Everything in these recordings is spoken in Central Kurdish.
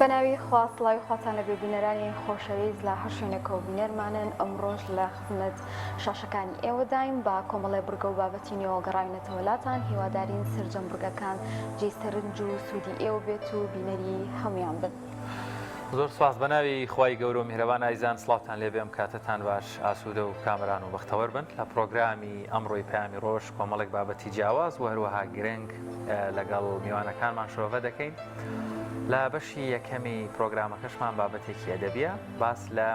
بەناوی خوا سڵاوی خواتان لە بێبینەرانی خۆشەویست لە هەر شوێنێکە و بینەرمانن ئەمڕۆژ لە خزمەت شاشەکانی ئێوەدایم با کۆمەڵێ بورگە و بابەتی نێوەگەڕاوینەتەوە لاتان هیوادارین سرجەم بورگەکان جێستەرنج و سوودی ئێوە بێت و بینەری هەمویان بن. زۆر سپاس بەناوی خوای گەورە و میهرەبان ئایزان سڵاوتان لێ بێم کاتتان باش ئاسوودە و کامران و بەختەوەر بن لە پرۆگرامی ئەمڕۆی پەیامی ڕۆژ کۆمەڵێک بابەتی جیاواز و هەروەها گرنگ لەگەڵ میوانەکانمان شۆڤە دەکەین. لە بەشی یەکەمی پرۆگرامەکەشمان بابەتێکی ئەدەبیە باس لە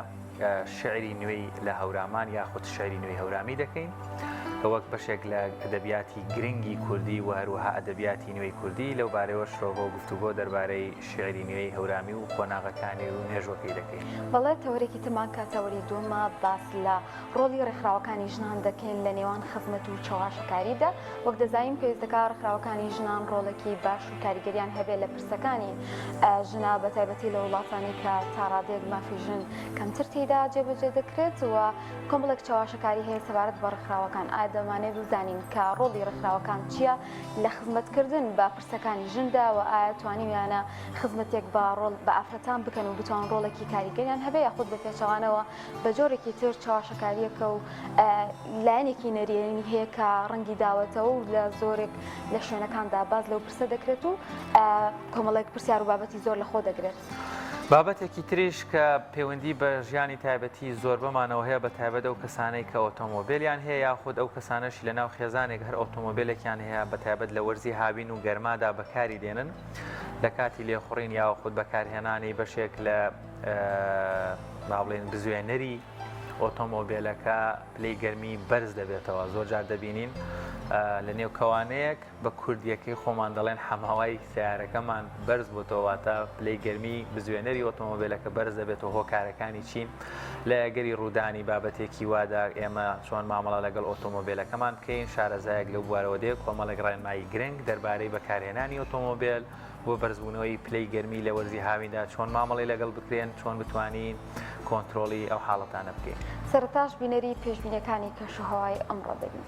شعری نوێی لە هەورامان یاخود شعری نوێی هەورامی دەکەین کە وەک بەشێک لە ئەدەبیاتی گرنگی کوردی و هەروەها ئەدەبیاتی نوێی کوردی لەو بارەوە شۆڤە و گفتوگۆ دەربارەی شعری نوێی هەورامی و خۆناغەکانی و نێژۆکەی دەکەین. بەڵێ تەورێکی تمان کاتەوەری دووەمە باس لە ڕۆڵی ڕێکخراوەکانی ژنان دەکەین لە نێوان خزمەت و چاواشەکاریدا وەک دەزانین پێویستەکە ڕێکخراوەکانی ژنان ڕۆڵێکی باش و کاریگەریان هەبێت لە پرسەکانی ژنا بەتایبەتی لە وڵاتانی کە تا ڕادەیەک مافی ژن کەمتر تێیدا جێبەجێ دەکرێت و کۆمەڵێک چاواشەکاری هەیە سەبارەت بە ڕێکخراوەکان دەمانێت بزانین کە ڕۆڵی ڕێکخراوەکان چییە لە خزمەتکردن بە پرسەکانی ژندا و ئایا توانیویانە خزمەتێک بە ڕۆڵ بە ئافرەتان بکەن و بتوان ڕۆڵێکی کاریگەریان هەبێ یاخود بە پێچەوانەوە بە جۆرێکی تر چاواشەکاریەکە و لایەنێکی نەریێنی هەیە کە ڕەنگی داوەتەوە و لە زۆرێک لە شوێنەکاندا باز لەو پرسە دەکرێت و کۆمەڵێک پرسیار و بابەتی زۆر لە خۆ دەگرێت. بابەتێکی تریش کە پەیوەندی بە ژیانی تایبەتی زۆر بمانەوە هەیە بە تایبەت ئەو کەسانەی کە ئۆتۆمۆبیلیان هەیە یاخود ئەو کەسانەشی لە ناو خێزانێک هەر ئۆتۆمۆبیلێکیان هەیە بە تایبەت لە وەرزی هاوین و گەرمادا بەکاری دێنن لە کاتی لێخوڕین یاخود بەکارهێنانی بەشێک لە با بڵێن بزوێنەری ئۆتۆمۆبیلەکە پلەی گەرمی بەرز دەبێتەوە. زۆر جار دەبینین لە نێو کەوانەیەک بە کوردیەکەی خۆمان دەڵێن حەماوای سیارەکەمان بەرز بووتەوە تا پلەی گەرمی بزوێنەری ئۆتۆمۆبیلەکە بەرز دەبێتەوە هۆکارەکانی چین لە ئەگەری ڕوودانی بابەتێکی وادا ئێمە چۆن مامەڵە لەگەڵ ئۆتۆمۆبیلەکەمان بکەین شارەزایەک لەو بوارەوە دێ کۆمەڵێک ڕێنمایی گرنگ دەربارەی بەکارهێنانی ئۆتۆمۆبیل بۆ بەرزبوونەوەی پلەی گەرمی لە وەرزی هاویندا چۆن مامەڵی لەگەڵ بکرێن چۆن بتوانین کۆنتترۆلی ئەو حاڵەتانە بکەین. سەرەتاش بینەری پێشبینەکانی کەشوهەوای ئەمڕۆ دەبین.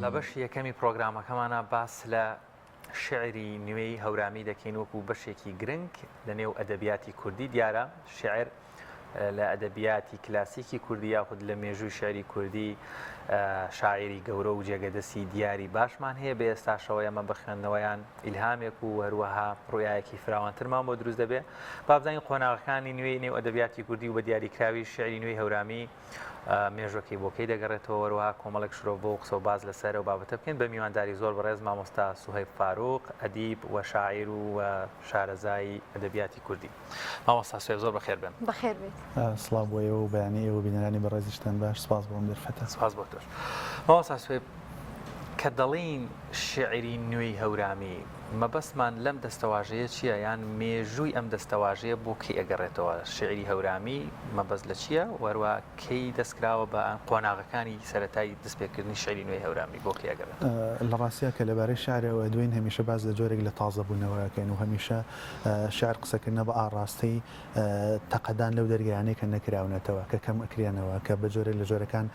لە بەشی یەکەمی پرۆگرامەکەمانە باس لە شعری نوێی هەورامی دەکەین وەکو بەشێکی گرنگ لە نێو ئەدەبیاتی کوردی. دیارە شعر لە ئەدەبیاتی کلاسیکی کوردی یاخود لە مێژووی شعری کوردی شاعری گەورە و جێگەدەسی دیاری باشمان هەیە بە ئێستاشەوە ئەمە بە خوێندنەوەیان ئیلهامێک و هەروەها ڕوویایەکی فراوانترمان بۆ دروست دەبێت. با بزانین قۆناغەکانی نوێی نێو ئەدەبیاتی کوردی و بە دیاریکراوی شعری نوێی هەورامی مێژوەکەی بۆکەی دەگەڕێتەوە وەروەها کۆمەڵێک شرۆڤ بۆ قسە و باز لەسەر و بابەتە بکەین بە میوانداری زۆر بەڕێز مامۆستا سوهەیب فاروق ئەدیب و شاعیر و شارەزایی ئەدەبیاتی کوردی. مامۆستا سوهەیب زۆر بەخێر بن. بەخێر بێت. سڵاو بۆ ئێوە و بەیانی ئێوە بینەرانی بەڕێزیشتان باش سپاس بۆم دەرفەتە. سپاس بۆ تۆش. مامۆستا سوهەیب کە دەڵێن شعری نوێی هەورامی مەبەستمان لەم دەستەواژەیە چییە یان مێژووی ئەم دەستەواژەیە بۆ کەی ئەگەڕێتەوە شعری هەورامی مەبەست لە چییە وەروە کەی دەستکراوە بە قۆناغەکانی سەرەتایی دەستپێکردنی شعری نوێی هەورامی بۆ کەی ئەگەڕێت لە ڕاستیە کە لەبارەی شعرەوە دوین هەمیشە باز لە جۆرێک لە تازەبوونەوەکەین و هەمیشە شعر قسەکردنە بە ئاڕاستی تەقەدان لەو دەرگایانەی کە نەکراونەتەوە کە کەم ئەکرێنەوە کە بە جۆرێک لە جۆرەکان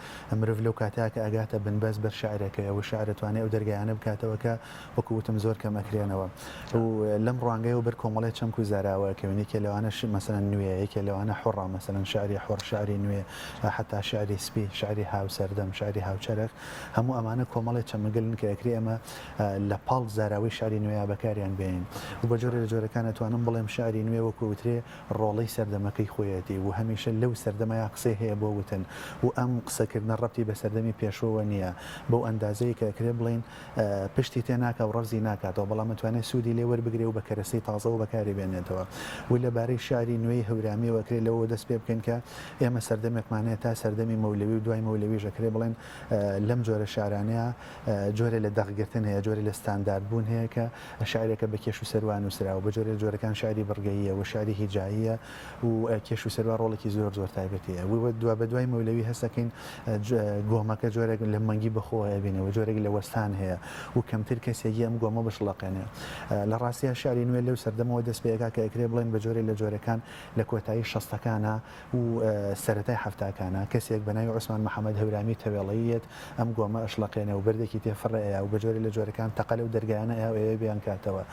مرۆڤ لەو کاتەیە کە ئەگاتە بنبەست بەر شعرەکەی و شعرەتوانێت ئەو دەرگایانە بکاتەوە کە وەکوتم زۆر کەم ئەکرێنەوە و لەم ڕوانگەی و بەر کۆمەڵی چەم و زاراوە کەونیکە لەوانە مەسەن نوێ یەکێ لەوانە حڕە مەسەن شعری حڕ شعری نوێ حتا شعری سپی شعری هاو سەردەم شعری هاوچەرخ هەموو ئەمانە کۆمەڵی چەمەگەلن کە ئەکرێ ئەمە لە پاڵ زاراوی شعری نوێ بەکاریان بێن و بە جۆرە لە جۆرەکان ئەتوانم بڵێم شعری نوێ وەکوترێ ڕۆڵەی سەردەمەکەی خۆیەتی و هەمیشە لەو سەردەمەیە قسەی هەیە بۆ وتن و ئەم قسەکردنە ڕەبتی بە سەردەمی پێشەوە نییە بەو ئەندازەیە کە ئەکرێ بڵین پشتی تێ ناکە و ڕەرزی ناکاتەوە بەڵام ئەتوانێت سوودی لێ وەربگرێ و بە کەرەسەی تازە و بەکاری بێنێتەوە و لەبارەی شعری نوێی هەورامی وەکرێ لەوە دەست پێ بکەین کە ئێمە سەردەمێکمانەیە تا سەردەمی مەولەوی و دوای مەولەویش ئەکرێ بڵێن لەم جۆرە شارانەیە جۆرە لە دەغگرتن هەیە جۆرە لە ستانداردبوون هەیە کە شاعرێکە بە کێش و سەروان نووسراوە بە جۆرە جۆرەکان شعری بڕگەییە و شعری هیجاییە و کێش و سەروان ڕۆڵێکی زۆر زۆر تایبەتیە و دوا بە دوای مەولەوی هەستەکەین گۆمەکە جۆرێک لە مەنگی بەخۆ هەبینەوە جۆرێک لە وەستان هەیە و کەمتر کەسێکی ئەم گۆمە بشڵەقێنێ لە ڕاستیە شعری نوێ لەو سەردەمەوە دەست پێکا کە ئەکرێ بڵێن بە جۆرێک لە جۆرەکان لە کۆتایی شەستەکانە و سەرەتای هەفتاکانە کەسێک بە ناوی عوسمان محەممەد هەورامی تەوێڵەیەت ئەم گۆمە ئەشڵەقێنە و بەردێکی تێفڕەیە و بە جۆرە لە جۆرەکان تەقەلە و دەرگایانە ئەوێ بیان کاتەوە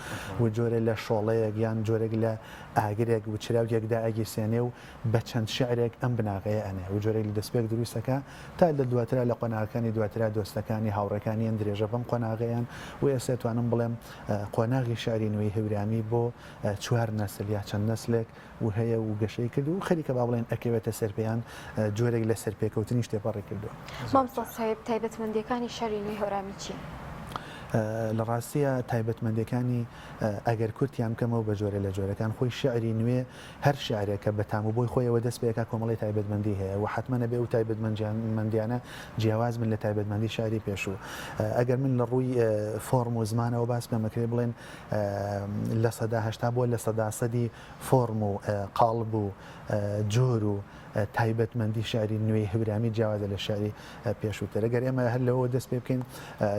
و جۆرە لە شۆڵەیەک یان جۆرێک لە ئاگرێک و چراوێکدا ئەگیسێنێ و بە چەند شعرێک ئەم بناغەیە ئەنێ و جۆرێک لە دەستپێک دروستەکە تا لە دواترا لە قۆناغەکانی دواترا دۆستەکانی هاوڕەکانیان درێژە بەم قۆناغەیان و ئێستا توانم بڵێم قۆناغی شعری نوێی هەورامی بۆ چوار نەسل یا چەند نەسلێک و هەیە و گەشەی کرد و خەریکە با بڵێن ئەکەوێتە سەرپیان جۆرێک لە سەرپێکەوتنی شتێپەڕی کردووە مامۆستا ساحێب تایبەتمەندیەکانی شەعری نوێی هەورامی چی؟ لە ڕاستیە تایبەتمەندەکانی ئەگەر کورتیان کەمەوە بە جۆرە لە جۆرەکان خۆی شعری نوێ هەر شعرێکە بە تام و بۆی خۆیەوە دەست پێکا کۆمەڵی تایبەتمەندی هەیە و حتممە بێ و تایبەتمەندیانە جیاواز من لە تایبەتمەندی شعری پێشوو ئەگەر من لە ڕووی فۆرم و زمانەوە باس پێمەکرێ بڵێن لە سەداهشتا بۆ لە سەداسەدی فۆرم و قاڵب و جۆر و تایبەتمەندی شعری نوێی هەورامی جیاوازە لە شعری پێشووتر ئەگەر ئێمە هەر لەوە دەست پێ بکەین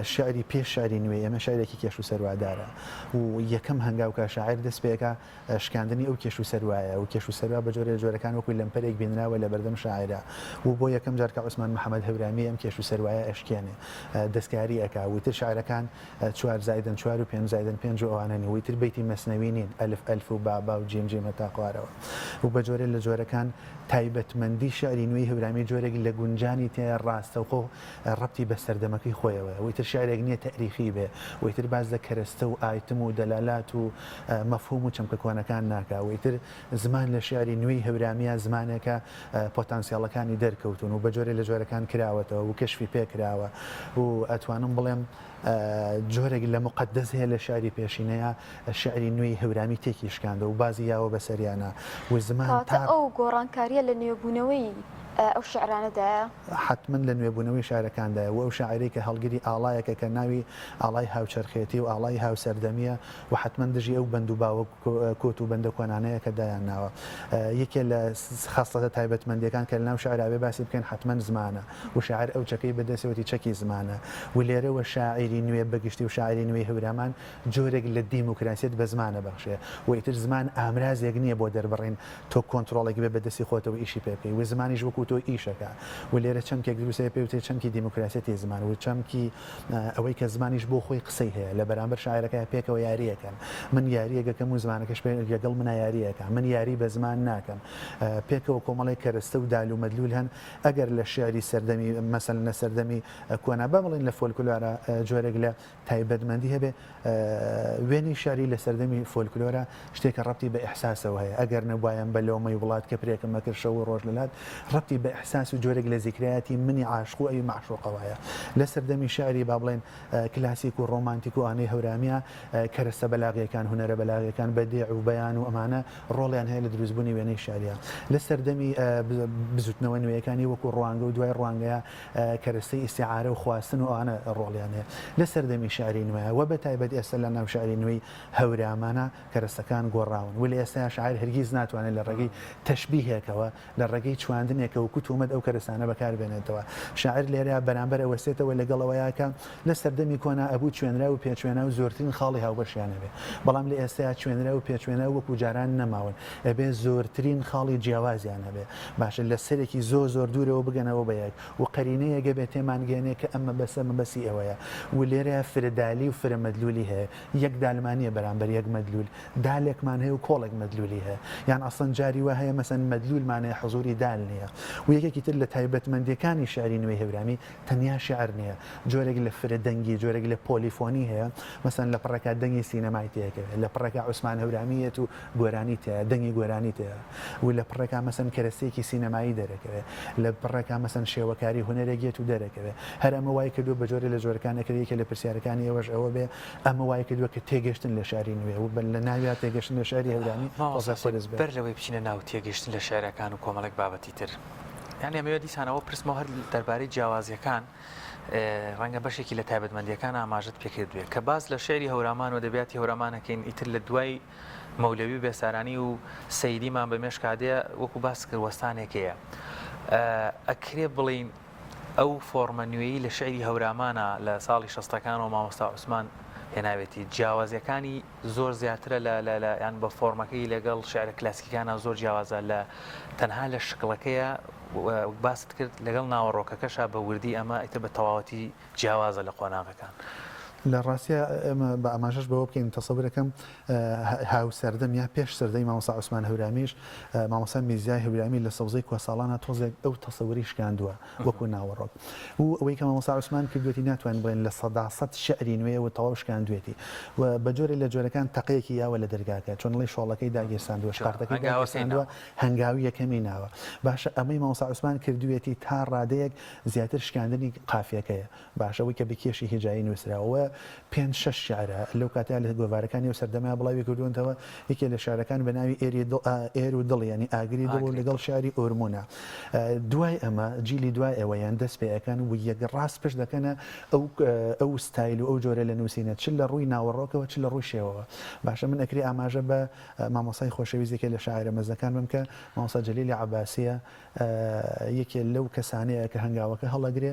شعری پێش شعری نوێ ئێمە شعرێکی کێش و سەروادارە و یەکەم هەنگاوکە شاعر دەست پێکە شکاندنی ئەو کێش و سەروایە و کێش و سەروا بە جۆرە جۆرەکان وەکوی لەمپەرێک بینراوە لە بەردەم شاعرە و بۆ یەکەم جارکە عوسمان محەممەد هەورامی ئەم کێش و سەروایە ئەشکێنێ دەستکاری ئەکا وتر شاعرەکان 4 زائدن 4 و 5 زائدن 5 ئەوانەنی ویتر بەیتی مەسنەوی نین ئەلف ئەلف و بابا و جیم جیم هەتا خوارەوە و بە جۆرە لە جۆرەکان تایبەتمەندی شعری نوێی هەورامی جۆرێک لە گونجانی تێ ڕاستەوخۆ ڕەبتی بە سەردەمەکەی خۆیەوە ویتر شعرێک نییە تەریخی بێ ویتر باز لە کەرەستە و ئایتم و دەلالات و مەفهوم و چەمکەکۆنەکان ناکا ویتر زمان لە شعری نوێی هەورامیە زمانێکە پۆتانسیاڵەکانی دەرکەوتون و بە جۆرە لە جۆرەکان کراوەتەوە و کەشفی پێکراوە و ئەتوانم بڵێم جۆرێک لە مقدس هەیە لە شعری پێشینەیە شعری نوێی هەورامی تێکی شکاندە و بازی یاوە بەسەریانە و زمان تا ئەو گۆڕانکاریە لە نوێبوونەوەی ئەو شعرانەدایە حتمما لە نوێبوونەوەی شارەکاندایە و ئەو شاعرەی کە هەڵگیری ئاڵایەکە کە ناوی ئاڵای هاوچەرخێتی و ئاڵای هاوسەردەمیە و حتمما دژی ئەو بەند و باوە کۆت و بەندە کۆنانەیە کە دایان ناوە یەکێ لە خاستە تایبەتمەندیەکان کە لە ناو شاعراوێ باسی بکەن حتمما زمانە و شاعر ئەو چەکەی بەدەستەوەتی چەکی زمانە و لێرەوە شاعری نوێ بەگشتی و شاعری نوێی هەورامان جۆرێک لە دیموکراسیت بە زمانە بەخشێ و ئیتر زمان ئامرازێک نییە بۆ دەربڕین تۆ کۆنتترۆڵێکی بێ بەدەستی خۆتەوە ئیشی پێ بکەی و زمانیش وەکو تۆ ئیشەکە و لێرە چەمکێک دروستەیە پێوتێت چەمکی دیموکراسیەتی زمان و چەمکی ئەوەی کە زمانیش بۆ خۆی قسەی هەیە لە بەرامبەر شاعرەکە پێکەوە یاریەکەن من یاریەکەم و زمانەکەش لەگەڵ منە یاریەکە من یاری بە زمان ناکەم پێکەوە کۆمەڵی کەرەستە و دال و مەدلول هەن ئەگەر لە شعری سەردەمی مەسەل لە سەردەمی کۆنا بە بڵین لە فۆلکلۆرە جۆرێک لە تایبەتمەندی هەبێ وێنی شاری لە سەردەمی فۆلکلۆرە شتێکە ڕەبتی بە ئیحساسەوە هەیە ئەگەر نەبوایەن بە لۆمەی وڵات کە پرێکم مەکرد شەو ڕۆژ لەلات ڕەبتی جۆرێکی بە ئەحساس و جۆرێک لە زیکرایەتی منی عاشق و ئەوی معشوقەوەیە لە سەردەمی شعری با بڵێن کلاسیک و ڕۆمانتیک و ئانەی هەورامیە کەرەستە بەلاغیەکان هونەرە بەلاغیەکان بەدێع و بەیان و ئەمانە ڕۆڵیان هەیە لە دروستبوونی وێنەی شاریە لە سەردەمی بزوتنەوە نوێیەکانی وەکو ڕوانگە و دوای ڕوانگەیە کەرەستەی ئیسیعارە و خواستن و ئەوانە ڕۆڵیان هەیە لە سەردەمی شعری نوێیە و بەتایبەت ئێستا لە ناو شعری نوێی هەورامانە کەرەستەکان گۆڕاون و لە ئێستا شاعر هەرگیز ناتوانێت لە ڕێگەی تەشبیهێکەوە لە ڕێگەی چواندنێکە و کوتومەت ئەو کەرەستانە بەکاربێنێتەوە شاعر لێرە بەرامبەر ئەوەستێتەوە لەگەڵەوەیەکە لە سەردەمی کۆنا ئەبوو کوێنرا و پێچوێنە و زۆرترین خاڵی هاوبەشیانە بێ بەڵام لە ئێستا کوێنرا و پێچوێنە وەکو جاران نەماون ئەبێ زۆرترین خاڵی جیاوازیانە بێ باشە لە سەرێکی زۆر دوورەوە بگەنەوە بە یەک و قەرینەیەگە بێت تێمانگەێنێ کە ئەمە بەسە مەبەسی ئەوەیە و لێرە فرەدالی و فرەمەدلولی هەیە یەک دالمانیە بەرامبەر یەک مەدلول دالێکمان هەیە و کۆڵێک مەدلولی هەیە یان ئەسڵەن جاری وە هەیە مەسەن مەدلولمانەیە حزوری دال نییە و یەکێکی تر لە تایبەتمەندیەکانی شعری نوێی هەورامی تەنیا شعر نییە جۆرێک لە فرەدەنگی جۆرێک لە پۆلیفۆنی هەیە مەسەن لە پڕەکە دەنگی سینەمای تەیەکەوێت لە پڕەکە عوسمان هەورامێت و گۆرانی تەیە دەنگی گۆرانی تەیە و لە پڕەکە مەسەن کەرەستەیەکی سینەمایی دەرەکەوێت لە پڕەکە مەسەن شێوەکاری هونەرێکێت و دەرەکەوێت هەر ئەمە وای کردو بە جۆرە لە جۆرەکانەکەیەکە لە پرسیارەکانی ئێوەش ئەوە بێ ئەمە وای کردووە کە تێگەشتن لە شاری نوێ و لە ناویا تێگەشتن لە شاری هەورانی بەر لەوەی بچینە ناو تێگەشتن لە شارەکان و کۆمەڵێک بابەتی تر یان ئەمەوێ دیسانەوە پرسمەوە هەر دەربارەی جیاوازیەکان ڕەنگە بەشێکی لە تایبەتمەندیەکان ئاماژت پێکردوێ کە باز لە شێری هەورامان و دەبیاتی هەورامانەکەین ئیتر لە دوای مەولەوی بێسارانی و سەیدیمان بە مێشکادەیە وەکو باس کرد وەستانێکەیە ئەکرێ بڵین ئەو فۆرمە نوێیی لە شعری هەورامانە لە ساڵی شەستەکان و مامۆستا عوسمان هێناوێتی جیاوازیەکانی زۆر زیاترە لە یان بە فۆرمەکەی لەگەڵ شعرە کلاسیکانە زۆر جیاوازە لە تەنها لە شکڵەکەیە باست کرد لەگەڵ ناوەڕۆکەکەشا بە وردی ئەمە ئیتر بە تەواوەتی جیاوازە لە قۆناغەکان لە ڕاستە ئەمە بە ئاماژەش بەوە بکەین تەسەورەکەم هاوسەردەم یا پێش سەردەی مامۆستا عوسمان هەورامیش مامۆستا میرزای هەورامی لە سەوزەی کوێساڵانە تۆزێک ئەو تەسەوری شکاندووە وەکو ناوەڕۆک و ئەوەی کە مامۆستا عوسمان کردوێتی ناتوانین بڵێن لە سەداسەد شعری نوێیەوە تەواو شکاندوێتی و بە جۆرێک لە جۆرەکان تەقەیەکی یاوە لە دەرگاکە چۆن لەی شۆڵەکەی داگیرساندووە شقارتەکەی داگیرساندووە هەنگاوی یەکەمی ناوە باشە ئەمەی مامۆستا عوسمان کردوێتی تا ڕادەیەک زیاتر شکاندنی قافیەکەیە باشەوەی کە بکێشی هیجایی نووسراوە 5-6 شعرە لەو کاتیا لە گۆڤارەکانی و سەردەمای بڵاوی کردوونەوە یەکێ لە شارەکان بە ناوی ئێر و دڵ ینی ئاگری دڵ و لەگەڵ شاری ئۆرمۆنە دوای ئەمە جیلی دوای ئەوەیان دەست پێەکەن و یەک ڕاست پشت دەکەنە ئەو ستایل و ئەو جۆرە لە نووسینە چ لە ڕووی ناوەڕۆکەوە چ لە ڕووی شێوەوە باشە من ئەکری ئاماژە بە مامۆسای خۆشەویستێکی لە شاعرە مەزەکان بم کە مامۆستا جەلیلی عەباسیە یەکێ لەو کەسانەیە کە هەنگاوەکە هەڵەگرێ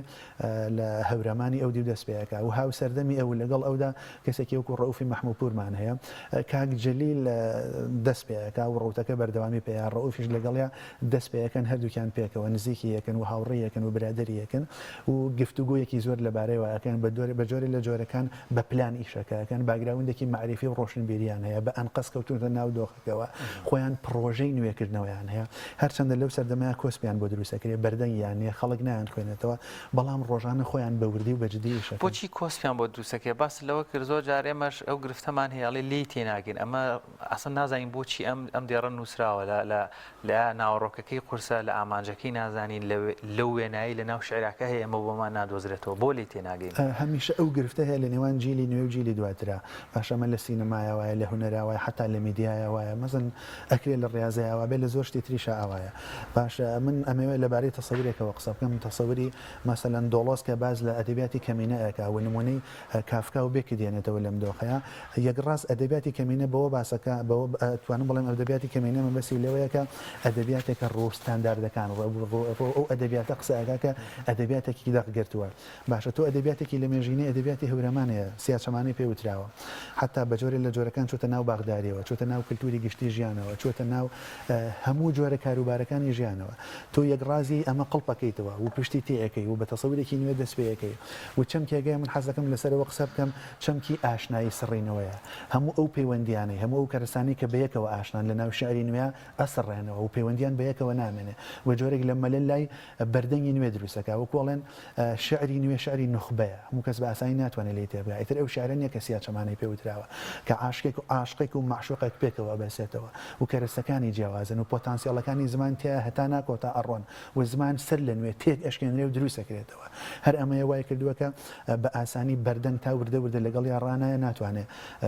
لە هەورامانی ئەو دی دەست پێەکە و هاو سەردەمی ئەو لەگەڵ ئەودا کەسێکی وەکو ڕەوفی مەحموودپورمان هەیە کاک جەلیل دەست پێەکە و ڕوتەکە بەردەوامی پێیان ڕەوفیش لەگەڵیا دەست پێەکەن هەردووکیان پێکەوە نزیکی یەکەن و هاوڕێیەکەن و برادری یەکەن و گفتوگویەکی زۆر لەبارەیەوەکەن بە جۆری لە جۆرەکان بە پلان ئیشەکەکەن باگراوندێکی معریفی و ڕۆشنبیریان هەیە بە ئەنقەس کەوتونتە ناو دۆخەکەەوە خۆیان پرۆژەی نوێکردنەوەیان هەیە هەرچەندە لەو سەردەمایە کۆسپیان بۆ دروستەکرێ بەردەنگیان نیە خەڵک نایان خوێنێتەوە بەڵام ڕۆژانە خۆیان بەوردی و بەجددی ئیشەکەن بۆچی کۆسپیان بۆ دروستەکرێ باس لەوە کرد زۆر جارێمەش ئەو گرفتەمان هەیەڵێ لی تێناگەین ئەمە ئەسن نازانین بۆچی ئەم دێڕە نووسراوە لە ناوەڕۆکەکەی قورسە لە ئامانجەکەی نازانین لەو وێنایی لە ناو شعراکە هەیە ئەمە بۆمان نادۆزرێتەوە بۆ لی تێناگەین هەمیشە ئەو گرفتە هەیە لە نێوان جیلی نوێ و جیلی دواترا باشەمە لە سینەمایەوەیە لە هونەراوایە حتا لە میدیایەوەیە مەزن ئەکرێ لە ڕاضەیەوە بێ لە زۆر شتی تریشە ئاوایە باشە من ئەمەوێت لەبارەی تەسەورێکەوە قسە بکەم تەسەوری مەسەلەن دۆڵۆس کە باز لە ئەدەبیاتی کەمینەیەکە و نمونەی کافکا و بێکی دێنێتەوە لەم دۆخەیە یەکڕاست ئەدەبیاتی کەمینە بەوە باسەکە بەوە توانم بڵێم ئەدەبیاتی کەمینە مەبەسی لەوەیەکە ئەدەبیاتێکە ڕۆستانداردەکان ئەو ئەدەبیاتە قسەکە کە ئەدەبیاتێکی دەقگرتووە باشە تۆ ئەدەبیاتێکی لە مێژینی ئەدەبیاتی هەورامانەیە سیاچەمانی پێوتراوە حتا بە جۆرە لە جۆرەکان چۆتە ناو باغداریەوە چۆتە ناو کللتوری گشتی ژیانەوە چۆتە ناو هەموو جۆرە کاروبارەکانی ژیانەوە تۆ یەکڕازی ئەمە قڵپەکەیتەوە و پشتی تێەکەی و بە تەسەورێکی نوێ دەست پێەکەی و چەند کێگەی من حەزەکەم لەسەرەوە قسە بکەم چەمکی ئاشنایی سڕینەوەیە هەموو ئەو پەیوەندیانەی هەموو ئەو کەرسانی کە بەیەکەوە ئاشنان لە ناو شعری نوێ ئەسڕێنەوە و پەیوەندیان بەیەکەوە نامێنێ و جۆرێک لە مەلە لای بەردەنگی نوێ دروستەکە وەکوڵێن شعری نوێ شعری نخبەیە هەموو کەس بە ئاسانی ناتوانێت لی تێبگا ئیتر ئەو شعرە نیە کە سیاچەمانەی پێوتراوە کە عاشقێک و معشوقێک پێکەوە بەسێتەوە و کەرەستەکانی جیاوازن و پۆتانسیەڵەکانی زمان تیا هەتا ناکۆتا ئەڕۆن و زمان سەر لە نوێ تێک ئەشکێنرێ و دروستەکرێتەوە هەر ئەمەیە وای کردووەکە بە ئاسانی بەردەنگ تا وردە وردە لەگەڵ یا ڕانایە ناتوانێت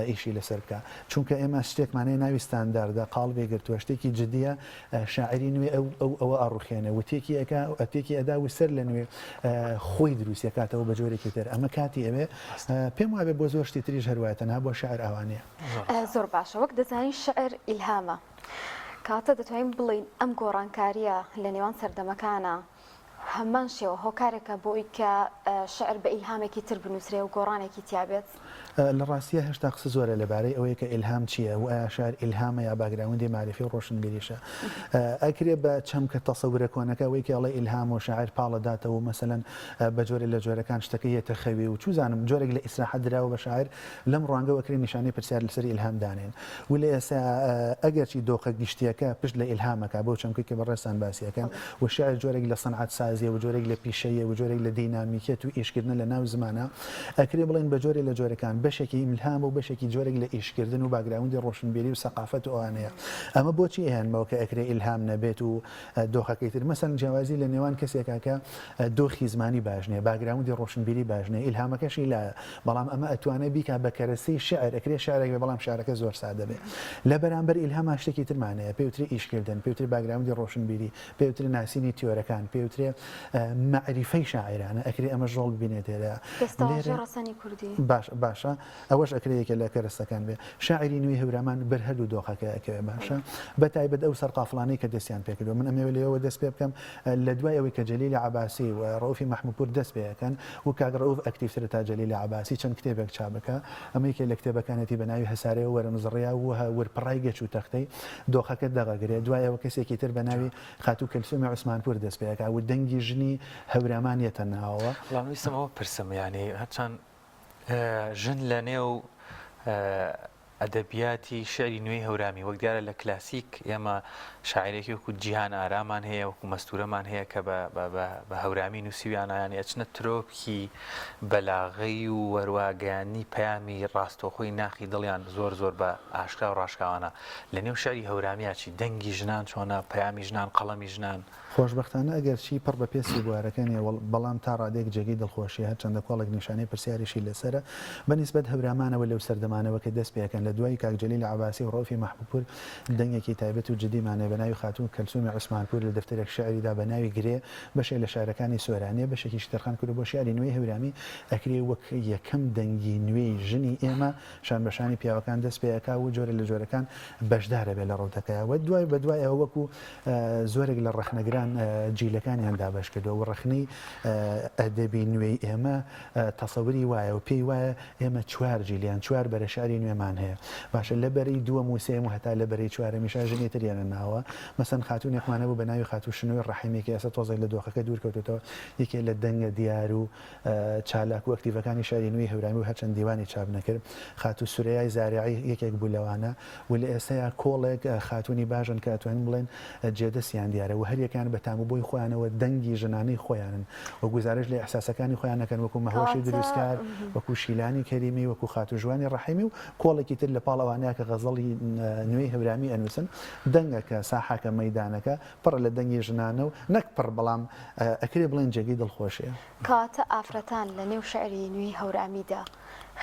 ئیشی لەسەر بکە چونکە ئێمە شتێکمانەیە ناوی ستانداردە قاڵ بێگرتووە شتێکی جدیە شاعری نوێ ئەوە ئەڕوخێنە وتێکی ئەکا ئەتێکی ئەدا و سەر لە نوێ خۆی دروستیەکاتەوە بە جۆرێکی تر ئەمە کاتی ئەوێ پێم وابێ بۆ زۆر شتی تریش هەروایە تەنها بۆ شاعر ئەوانەیە زۆر باشە وەک دەزانین شعر ئیلهامە کاتە دەتوانین بڵین ئەم گۆڕانکاریە لە نێوان سەردەمەکانە هەمان شێوە هۆکارێکە بۆی کە شعر بە ئیلهامێکی تر بنووسرێ و گۆڕانێکی تیابێت لە ڕاستیە هێشتا قسە زۆرە لەبارەی ئەوەیە کە ئیلهام چییە و ئایا شعر ئیلهامە یا باگراوندی معرفی و ڕۆشنبیریشە ئەکرێ بە چەمکە تەسەورە کۆنەکە ئەوەی کە ئەڵێ ئیلهام و شاعر پاڵەداتەوە مەسەلەن بە جۆرە لە جۆرەکان شتەکە هێتە خەوی و چوزانم جۆرێک لە ئیسراحەت دراوە بە شاعر لەم ڕوانگەوە کرێ نیشانەی پرسیار لەسەر ئیلهام دانێن و لە ئێستا ئەگەرچی دۆخە گشتیەکە پشت لە ئیلهامەکە بۆ چەمکەی کە بەڕێستان باسیەکەن و شاعر جۆرێک لە سەنعەت سازیە و جۆرێک لە پیشەیە و جۆرێک لە دینامیکێت و ئیشکردن لە ناو زمانە ئەکرێ بڵێن بە جۆرێ لە جۆرەکان بەشێکی ئیلهام و بەشێکی جۆرێک لە ئیشکردن و باگراوندی ڕۆشنبیری و سەقافەت و ئەوانەیە ئەمە بۆچی ئێهێنمەوە کە ئەکرێ ئیلهام نەبێت و دۆخەکەی تر مەسەن جیاوازی لە نێوان کەسێکە کە دۆخی زمانی باش نییە باگراوندی ڕۆشنبیری باش نیە ئیلهامەکەشی لایە بەڵام ئەمە ئەتوانێت بیکە بە کەرەسی شعر ئەکرێ شعرێک بێ بەڵام شارەکە زۆر سادە بێ لە بەرامبەر ئیلهام شتێکی ترمانەیە پێوتری ئیشکردن پێوتری باگراوندی ڕۆشنبیری پێوتری ناسینی تیۆرەکان پێوترێ معریفەی شاعرانە ئەکرێ ئەمە ژۆڵ ببینێت لێرە ڕسەنی کوردی باشە ئەوەش ئەکرەیەکە لە کەرەستەکان بێ شاعری نوێی هەورامان بەر هەردوو دۆخەکە ئەکەوێ باشە بە تایبەت ئەو سەرقافڵانەی کە دەستیان پێکردو من ئەمێ لەوە دەست پێ بکەم لە دوای ئەوەی کە جەلیل عەباسی و ڕەوفی مەحموودپور دەست پێەکەن و کاک ڕەوف ئەکتیڤترە تا جەلیل عەباسی چەند کتێبێک چاپەکە ئەمەیەکێ لە کتێبەکانێتی بە ناوی هەسارەیە وەرەمزڕیا و وەرپڕای گەچ و تەختەی دۆخەکە دەغەگرێت دوایەوە کەسێکی تر بە ناوی خاتوو کەلسومی عوسمانپور دەست پێەکە و دەنگی ژنی هەورامانیەتە ناوەوە ویستمەوە پرسم ینی هەرچەند ژن لە نێو ئەدەبیاتی شعری نوێی هەورامی وەک دیارە لە کلاسیک ئێمە شاعرێکی وەکو جیهان ئارامان هەیە وەکو مەستورەمان هەیە کە بە هەورامی نووسیویانیان ئەچنە ترۆپی بەلاغەی و وەرواگەیانی پەیامی ڕاستۆخۆی ناخی دڵیان زۆر زۆر بە ئاشکا و ڕاشکاوانە لە نێو شعری هەورامیا چی دەنگی ژنان چۆنە پەیامی ژنان قەڵەمی ژنان خۆشبەختانە ئەگەر چی پڕ بە پێسی بوارەکەنیە بەڵام تا ڕادێک جێگەی دڵخۆشی هەر چەندە کۆڵێک نیشانەی پرسیاریشی لەسرە بەنسبەت هەورامانەوە لەو سەردەمانەوە کە دەست پێەکەن لە دوای کاک جەلیل عەباسی و ڕەوفی مەحموودپور دەنگێکی تایبەت و جدیمانێ بە ناوی خاتوون کەلسومی عوسمانپور لە دەفتەرێک شعریدا بە ناوی گرێ بەشێک لە شارەکانی سۆرانیە بەشێکی تەرخان کرد بۆ شعری نوێی هەورامی ئەکرێ وەک یەکەم دەنگی نوێی ژنی ئێمە شان بەشانی پیاوەکان دەست پێەکە و جۆرە لە جۆرەکان بەشدارە بێ لە ڕوتەکەیەوە دوای بە دوایەوە وەکو زۆرێک لە ڕەخنەگران جیلەکانیان دابش کردەوە و ڕەخنەی ئەدەبی نوێی ئێمە تەسەوری وایە و پێی وایە ئێمە چوار جیلیان چوار بەرە شعری نوێمان هەیە باشە لە بەری دووەم و سێم و هەتا لە بەری چوارەمیشا ژنی تریانە ناوە مەسەن خاتوونێکمانە بوو بە ناوی خاتوو شنووی ڕەحیمێکی ئێستا تۆزێک لە دۆخەکە دوورکەوتێتەوە یەکێ لە دەنگە دیار و چالاک و ئەکتیڤەکانی شعری نوێی هەورامی و هەرچەند دیوانی چاپ نەکرد خاتوو سورەیای زارعی یەکێک بوو لەوانە و لە ئێستایا کۆڵێک خاتوونی باشن کە ئەتوانین بڵێن جێدەستیان دیارە و هەریەکان بە تامبووی خۆیانەوە دەنگی ژنانەی خۆیانن و گزارش لە ئەحساسەکانی خۆیان نەکەن وەکو مەهۆشی دروستکار وەکو شیلانی کەریمی وەکو خاتوو ژوانی ڕەحیمی و کۆڵێکی تر لە پاڵ ئەوانەیە کە غەزەڵی نوێی هەورامی ئەنووسن دەنگەکە ساحەکە مەیدانەکە پڕ لە دەنگی ژنانە و نەک پڕ بەڵام ئەکرێ بڵێن جێگەی دڵخۆشیە کاتە ئافرەتان لە نێو شعری نوێی هەورامیدا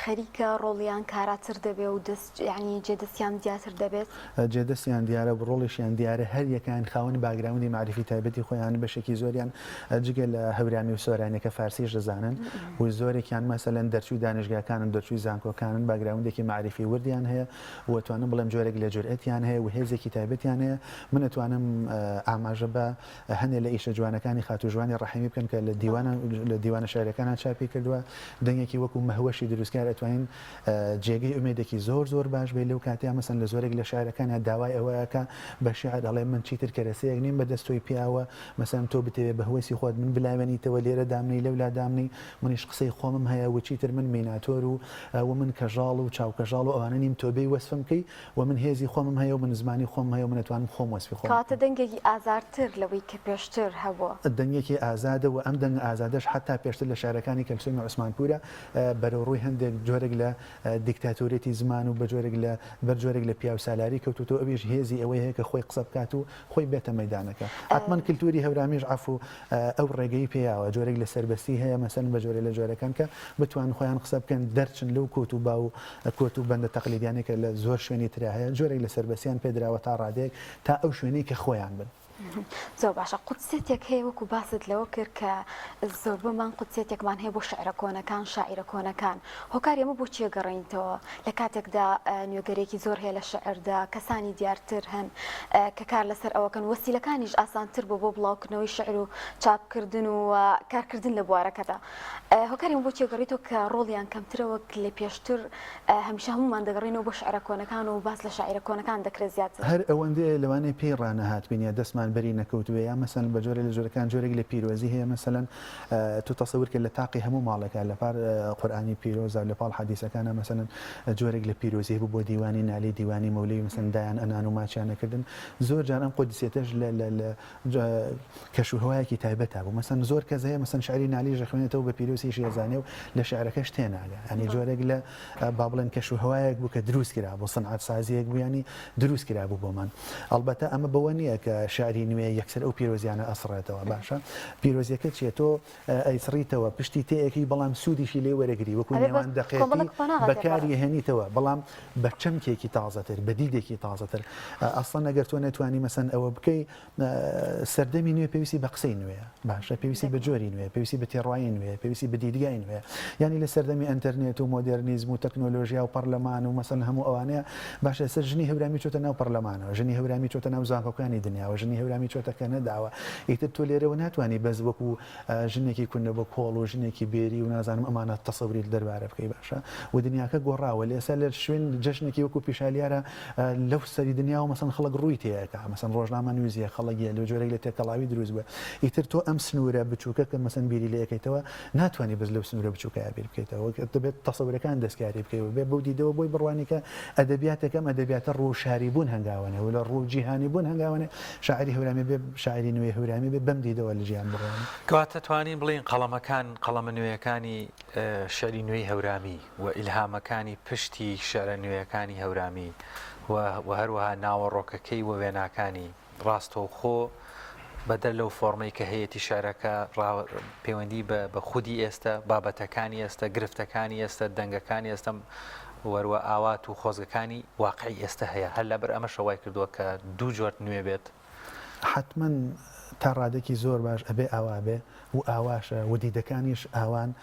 خەریکە ڕۆڵیان کاراتر دەبێت و ینی جێدەستیان دیاتر دەبێت جێدەستیان دیارە ڕۆڵیشیان دیارە هەر یەکان خاوەنی باگراوندی معرفی تایبەتی خۆیان بەشێکی زۆریان جگە لە هەورامی و سۆرانەکە فارسیش دەزانن و زۆرێکیان مەسەلەن دەرچووی دانیشگاکانن دەرچووی زانکۆکانن باگراوندێکی معرفی وردیان هەیە و ئەتوانم بڵێم جۆرێک لە جورئەتیان هەیە و هێزێکی تایبەتیان هەیە من ئەتوانم ئاماژە بە هەندێک لە ئیشە جوانەکانی خاتوو ژوانی ڕەحیمی بکەن کە لە دیوانە شارەکانان چاپی کردووە دەنگێکی وەکو مەهوەشی دروستکار دیارە توانین جێگەی ئومێدێکی زۆر باش بێ لەو کاتیا مەسەن لە زۆرێک لە شاعرەکانیان داوای ئەوەیەکە بە شیعر ئەڵێ من چیتر کەرەسەیەک نیم بە دەستۆی پیاوە مەسەن تۆ بتەوێ بە هەوەسی خۆت من بلاوێنیتەوە لێرە دامنی لەولا دامنی منیش قسەی خۆمم هەیە و چیتر من میناتۆر و من کەژاڵ و چاوکەژاڵ و ئەوانە نیم تۆبەی وەسفم کەی و من هێزی خۆمم هەیە و من زمانی خۆم هەیە و منەتوانم خۆم وەسفی خۆم کاتە دەنگێکی ئازارتر لەوەی کە پێشتر هەبووە دەنگێکی ئازادە و ئەم دەنگ ئازادەش حتا پێشتر لە شارەکانی کەلسۆمی عوسمانپورە بەرەوڕووی هەندێک جۆرێک لە دیکتاتۆریەتی زمان و بەرجۆرێک لە پیاو سالاری کەوتوتۆ ئەویش هێزی ئەوەی هەیە کە خۆی قسە بکات و خۆی بێتە مەیدانەکە حتمما کللتوری هەورامیش عفو ئەو ڕێگەی پێیاوە جۆرێک لە سەربەستی هەیە مەسەن بە جۆرە لە جۆرەکان کە بتوان خۆیان قسە بکەن دەرچن لەو کۆت و با و کۆت و بەندە تەقلیدیانێکە لە زۆر شوێنی ترا هەیە جۆرێک لە سەربەسییان پێدراوە تا ڕادێک تا ئەو شوێنەی کە خۆیان بن. زۆر باشە قوتسێتێک هەیە وەکو باست لەوە کرد کە زۆر بمان قوتسێتێکمان هەیە بۆ شعرە کۆنەکان شاعرە کۆنەکان هۆکار ئێمە بۆ چیە گەڕێنیتەوە لە کاتێکدا نوێگەرێکی زۆر هەیە لە شعردا کەسانی دیارتر هەن کە کار لەسەر ئەوەکەن وەسیلەکانیش ئاسانتر بۆ بڵاوکردنەوەی شعر و چاپکردن و کارکردن لە بوارەکەدا هۆکاریم بۆ چیە گەڕێتەوە کە ڕۆڵیان کەمترەوە لە پێشتر هەمیشە هەمومان دەگەڕێنەوە بۆ شعرە کۆنەکان و باس لە شاعرە کۆنەکان دەکرێت زیاتر هەر ئەوەندەیە لەوانەیە پێی ڕانەهات بینە دەستمان بەری نەکەوتوێ یا مەسەن بە جۆرە لە جۆرەکان جۆرێک لە پیرۆزی هەیە مەسەلەن تو تەسەور کرد لە تاقی هەموو ماڵەکە لەپار قورئانی پیرۆز لە پاڵ حەدیسەکانە مەسەلەن جۆرێک لە پیرۆزی بوو بۆ دیوانی نالی دیوانی مەولەی مەسەن دایان ئەنان و ماچیانەکردن زۆر جار ئەم قودسیەتەش لە کەشوهەوایەکی تایبەتە بوو مەسەن زۆر کەس هەیە مەسەن شعری نالی ژەخوێنێتەوە بە پیرۆزی شێرزانێ و لە شعرەکەش تێناگە ئەنی جۆرێک لە با بڵێن کەشوهەوایەک بوو کە دروست کرا بۆ سەنعەت سازیەک بوو ینی دروست کرا بوو بۆمان ئەلبەتە ئەمە بەوە نییە کە شعری نوێ یەکسەر ئەو پیرۆزیانە ئەسڕێتەوە باشە پیرۆزیەکە چیە تۆ ئەیسڕیتەوە پشتی تەیەکی بەڵام سوودیشی لێ وەرەگری وەکو نێوان دەقێتی بەکاری هێنیتەوە بەڵام بە چەمکێکی تازەتر بە دیدێکی تازەتر ئەسڵەن ئەگەر تۆ نەتوانی مەسەن ئەوە بکەی سەردەمی نوێ پێویستی بە قسەی نوێ باشە پێویستی بە جۆری نوێ پێویستی بە تێڕایی نوێ پێویستی بە دیدگای نوێ ینی لە سەردەمی ئەنتەرنێت و مۆدرنیزم و تەکنۆلۆژیا و پەرلەمان و مەسەن هەموو ئەوانەیە باشە سەر ژنی هەورامی چۆتە ناو پەرلەمانەوە ژنی هەورامی چۆتە ناو زانکۆکانی دنیاوە ژنی هەورامی چۆتە کە نەداوە ئیتر تۆ لێرەوە ناتوانانی بەس وەکو ژنێکی کوندە بە کۆڵ و ژنێکی بێری و نازانم ئەمانە تەسەوری دەربارە بکەی باشە و دنیاکە گۆڕاوە لێسا لە شوێن جەژنێکی وەکو پیشالیارە لەو سەری دنیا و مەسەن خەڵک ڕووی تەیەکە مەسەن ڕۆژنامە نووزیە خەڵکیە لە جۆرێک لە تێکەڵاوی دروست بووە ئیتر تۆ ئەم سنوورە بچووکە کە مەسەن بیری لە یەکەیتەوە ناتوانانی بەس لەو سنوورە بچووکە بیر بکەیتەوە دەبێت تەسەورەکان دەستکاری بکەیەوە بێ بەو دیدەوە بۆی بڕوانیکە ئەدەبیاتەکەم ئەدەبیاتە ڕوو شاری بوون هەنگاوانە و لە ڕوو جیهانی بوون هەنگاوانە شاعری هەورامی بێ شاعری نوێ هەورامی بێ بەم دیدەوە لە ژیان بڕوانی کەواتە توانین بڵین قەڵەمەکان قەڵەمە نوێیەکانی شعری نوێی هەورامی و ئیلهامەکانی پشتی شعرە نوێیەکانی هەورامی و هەروەها ناوەڕۆکەکەی و وێناکانی ڕاستەوخۆ بەدەر لەو فۆرمەی کە هەیەی شارەکە پەیوەندی بە خودی ئێستا بابەتەکانی ئێستا گرفتەکانی ئێستا دەنگەکانی ئێستم وەروە ئاوات و خۆزگەکانی واقعی ئێستا هەیە هەر لەبەر ئەمە شەوای کردووە کە دوو جۆر نوێ بێت حتمما تا ڕادێکی زۆر باش ئەبێ ئاوا بێ و ئاواشە و دیدەکانیش ئاوان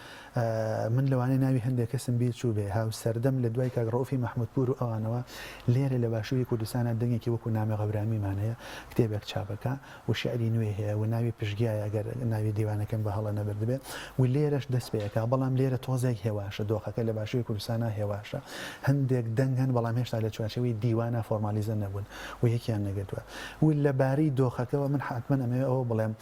من لەوانەیە ناوی هەندێک کەسم بیر چوو بێ هاو سەردەم لە دوای کاک ڕەوفی مەحموودپور و ئەوانەوە لێرە لە باشووری کوردستانە دەنگێکی وەکو نامە غەورامیمان هەیە کتێبێک چاپەکە و شعری نوێ هەیە و ناوی پشتگیایە ئەگەر ناوی دیوانەکەم بە هەڵە نەبردبێ و لێرەش دەست پێەکە بەڵام لێرە تۆزێک هێواشە دۆخەکە لە باشووری کوردستانە هێواشە هەندێک دەنگەن بەڵام هێشتا لە چوارچەوەی دیوانە فۆرمالیزە نەبوون و یەکیان نەگەتووە و لەبارەی دۆخەکەەوە من حتمما ئەمێ ئەوە بڵێم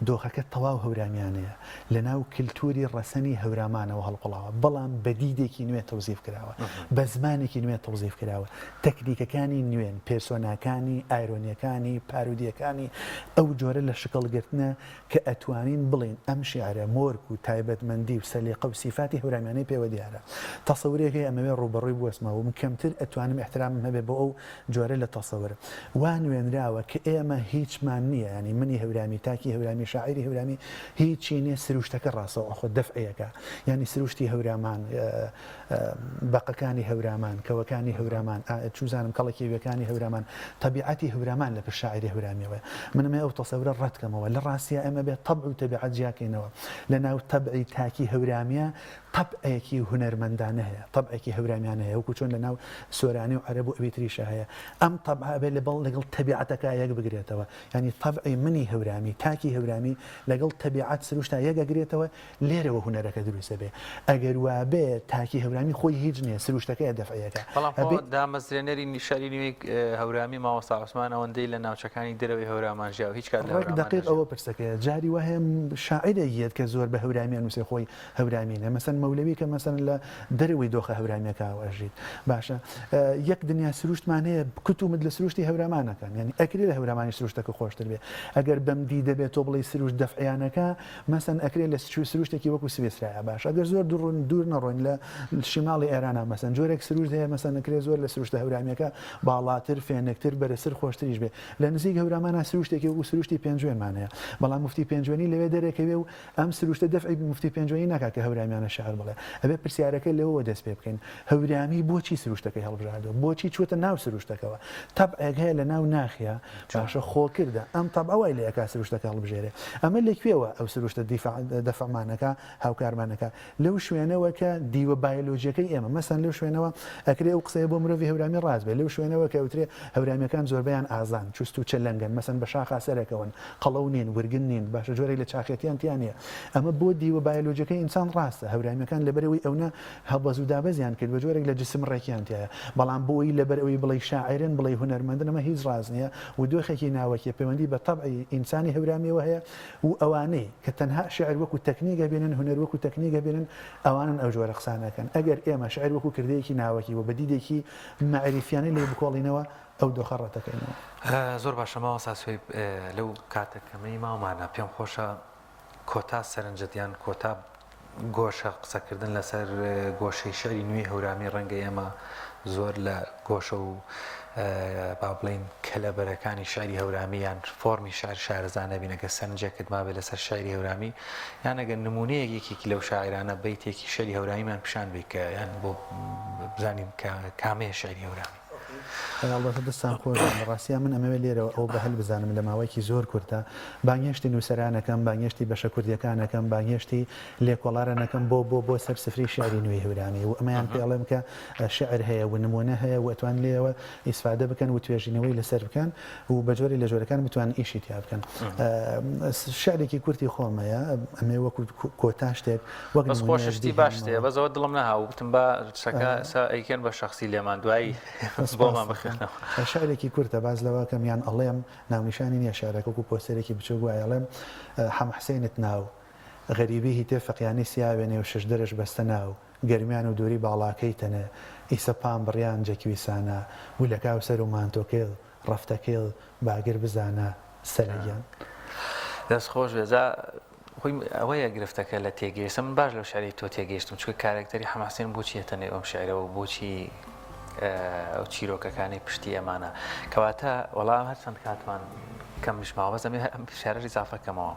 دۆخەکە تەواو هەورامانەیە لەناو کللتوری ڕەسەنی هەورامانەوە هەڵقڵاوە بەڵام بەدیدێکی نوێ تەوزیف کراوە بە زمانێکی نوێ تەوزیف کراوە تەکنیکەکانی نوێن پێرسۆناکانی ئایرۆنیەکانی پارودیەکانی ئەو جۆرە لە شکڵگرتنە کە ئەتوانین بڵین ئەم شیعرە مۆرگ و تایبەتمەندی و سەلیقە و سیفاتی هەورامانەی پێوە دیارە تەسەورێکی ئەمەوێ ڕوبەڕووی بوەسمەوە و من کەمتر ئەتوانم احترامم هەبێ بۆ ئەو جۆرە لە تەسەور وان وێنراوە کە ئێمە هیچمان نییە ینی منی هەورامی تاکی هەورامی شاعری هەورامی هیچی نییە سروشتەکە ڕاستەوە خۆ دەفعەکە ینی سروشتی هەورامان بەقەکانی هەورامان کەوەکانی هەورامان چوزانم کەڵێکیەکانی هەورامان تەبیعەتی هەورامان لە پشت شاعری هەورامیەوە منمە ئەو تەسەورە ڕەتکەمەوە لە ڕاستیە ئەمە بێت تەبع و تەبیعەت جیاکەینەوە لە ناو تەبعی تاکی هەورامیە طبعێکی هونەرمەندانە هەیە طبعێکی هەورامیانە هەیە وەکو چۆن لە ناو سۆرانی و عەرەب و ئەوی تریشە هەیە ئەم طبعە بێ لەگەڵ تەبیعەتەکە یەک بگرێتەوە ینی طبعی منی هەورامی تاکی هەورامی لەگەڵ تەبیعەت سروشتا یەکەگرێتەوە لێرەوە هونەرەکە دروستە بێ ئەگەر وا بێ تاکی هەورامی خۆی هیچ نییە سروشتەکەی دەفعەکە بەڵام دامەزرێنەری نیشاری نوێی هەورامی ماوەستا عوسمان ئەوەندەی لە ناوچەکانی دەرەوەی هەورامانژیا و هیچ کات دقیق ئەوە پرسەکەیە جاری وهەیە شاعرێکیت کە زۆر بە هەورامیان نووسێ خۆی هەورامینە مەسەن مەولەوی کە مەسەن لە دەرەوەی دۆخە هەورامەکە ئەژیت باشە یەک دنیا سروشتمان هەیە کتومت لە سروشتی هەورامانەکەن ینی ئەکرێت لە هەورامانی سروشتەکە خۆشتر بێ ئەگەر بەمدی دەبێت تۆ بڵی سروشت دەفعیانەکە مەسەن ئەکرێت لە سروشتێکی وەکو سوێسرایە باش ئەگەر زۆر دوور نەڕۆین لە شیماڵی ئێرانە مەسەن جۆرێک سروشت هەیە مەسەن ئەکرێت زۆر لە سروشتە هەورامەکە باڵاتر فێنێکتر بەرەسەر خۆشتریش بێ لە نزیک هەورامانە سروشتێکی وەکو سروشتی پێنجوێنمان هەیە بەڵام مفتی پێنجوێنی لەوێ دەرەکەوێ و ئەم سروشتە دەفعی مفتی پێنجوێنی ناکات کە هەورامیانە شعر بڵێ ئەبێ پرسیارەکە لەوە دەست پێ بکەین هەورامی بۆچی سروشتەکەی هەڵبژاردەوە بۆچی چوتە ناو سروشتەکەەوە طبعێک هەیە لە ناو ناخیا باشە خۆکردە ئەم طبعەوەی لە یەکا سروشتەکە هەڵبژێرێ ئەمە لەکوێوە ئەو سروشتە دەفعمانەکە هاوکارمانەکە لەو شوێنەوە کە دیوە بایۆلۆژیەکەی ئێمە مەسەن لەو شوێنەوە ئەکرێ ئەو قسەیە بۆ مرۆڤی هەورامی ڕاست بێ لەو شوێنەوە کە وترێ هەورامیەکان زۆربیان ئازان چست و چەلەنگن مەسەن بە شاخا سەرەکەون قەڵەو نین ورگن نین باشە جۆرەی لە چاخێتیان تیانە ئەمە بۆ دیوە بایۆلۆژیەکەی ئینسان ڕاستە هەورامیەکان لەبەرەوەی ئەوە هەڵبەز و دابەزیان کرد بە جۆرێک لە جسم ڕێکیانتیایە بەڵام بۆی لەبەرەوەی بڵی شاعرن بڵی هونەرمەندن ئەمە هیچ ڕاز نییە و دۆخێکی ناوەکیە پەیوەندی بە طبعی ئینسانی هەورامیەوە هەیە و ئەوانەی کە تەنها شعر وەکو تەکنیکە بێنن هونەر وەکو تەکنیکە بێنن ئەوانن ئەو جۆرە قسانەکەن ئەگەر ئێمە شعر وەکو کردەیەکی ناوەکی و بەدیدێکی مەعریفیانەی لێ بکۆڵینەوە ئەو دۆخە ڕەتەکەینەوە زۆر باشەمەوە ساسوی لەو کاتەکەمەی ماوەمانە پێم خۆشە کۆتا سەرنجەتیان کۆتا گۆشە قسەکردن لەسەر گۆشەی شەری نوێی هەورامی ڕەنگە ئێمە زۆر لە گۆشە و با بڵین کەلەبەرەکانی شاری هەورامییان فۆرمی شار شارزانە بینەکە سەرنجێکت ما بێ لەسەر شاری هەورامی یان ئەگەر نمونەیەکێکی لەو شاعرانە بەیتێکی شەری هەورامیمان پیشان بێت کە یان بۆ بزانین کامەیە شاری هەورامی ئەڵڵەتە دەستان خۆش ڕاستیان من ئەمەوێت لێرەوە ئەو بە هەل بزانم لە ماوەیەکی زۆر کورتە بانگێشتی نووسەرانەکەم بانگێشتی بەشە کوردیەکانەکەم بانگێشتی لێکۆڵارانەکەم بۆ سەر سفری شاری نوێی هەورامی و ئەمەیان پێڵێم کە شعر هەیە و نمونە هەیە و ئەتوان لێەوە ئیسفادە بکەن و توێژینەوەی لەسەر بکەن و بە جۆری لە جۆرەکان بتوان ئیشی تیا بکەن شعرێکی کورتی خۆمەیە ئەمێ وەکو کۆتا شتێک وەک خۆششتی باشتێ بەزەوە دڵم نەهاو بتم بە شەکە ئەیکەن بە شخصی لێمان دوایی بۆمان بخێنەوە شعرێکی کورتە باز لەوە کەمیان ئەڵێم ناونیشانی نییە شارەکە و پۆستەرێکی بچوو وایەڵێم حەم حسێنت ناو غەریبی هیتێ فەقیانی سیاوێنێ و شش دەرش بەستە ناو گەرمیان و دووری باڵاکەی تەنە ئیسە پام بڕیان جەکویسانە و لە کاو سەر و مانتۆکێڵ ڕەفتەکێڵ باگر بزانە سەرگیان دەست خۆش بێزا خۆی ئەوەیە گرفتەکە لە تێگەیشتە من باش لەو شاری تۆ تێگەیشتم چکە کارکتەری حەماسێن بۆچی هێتەنێ ئەم شاعرەوە بۆچی ئەو چیرۆکەکانی پشتی ئەمانە کەواتە وەڵام هەر چەند کاتمان کەمش ماوەزە شارەی زافەکەمەوە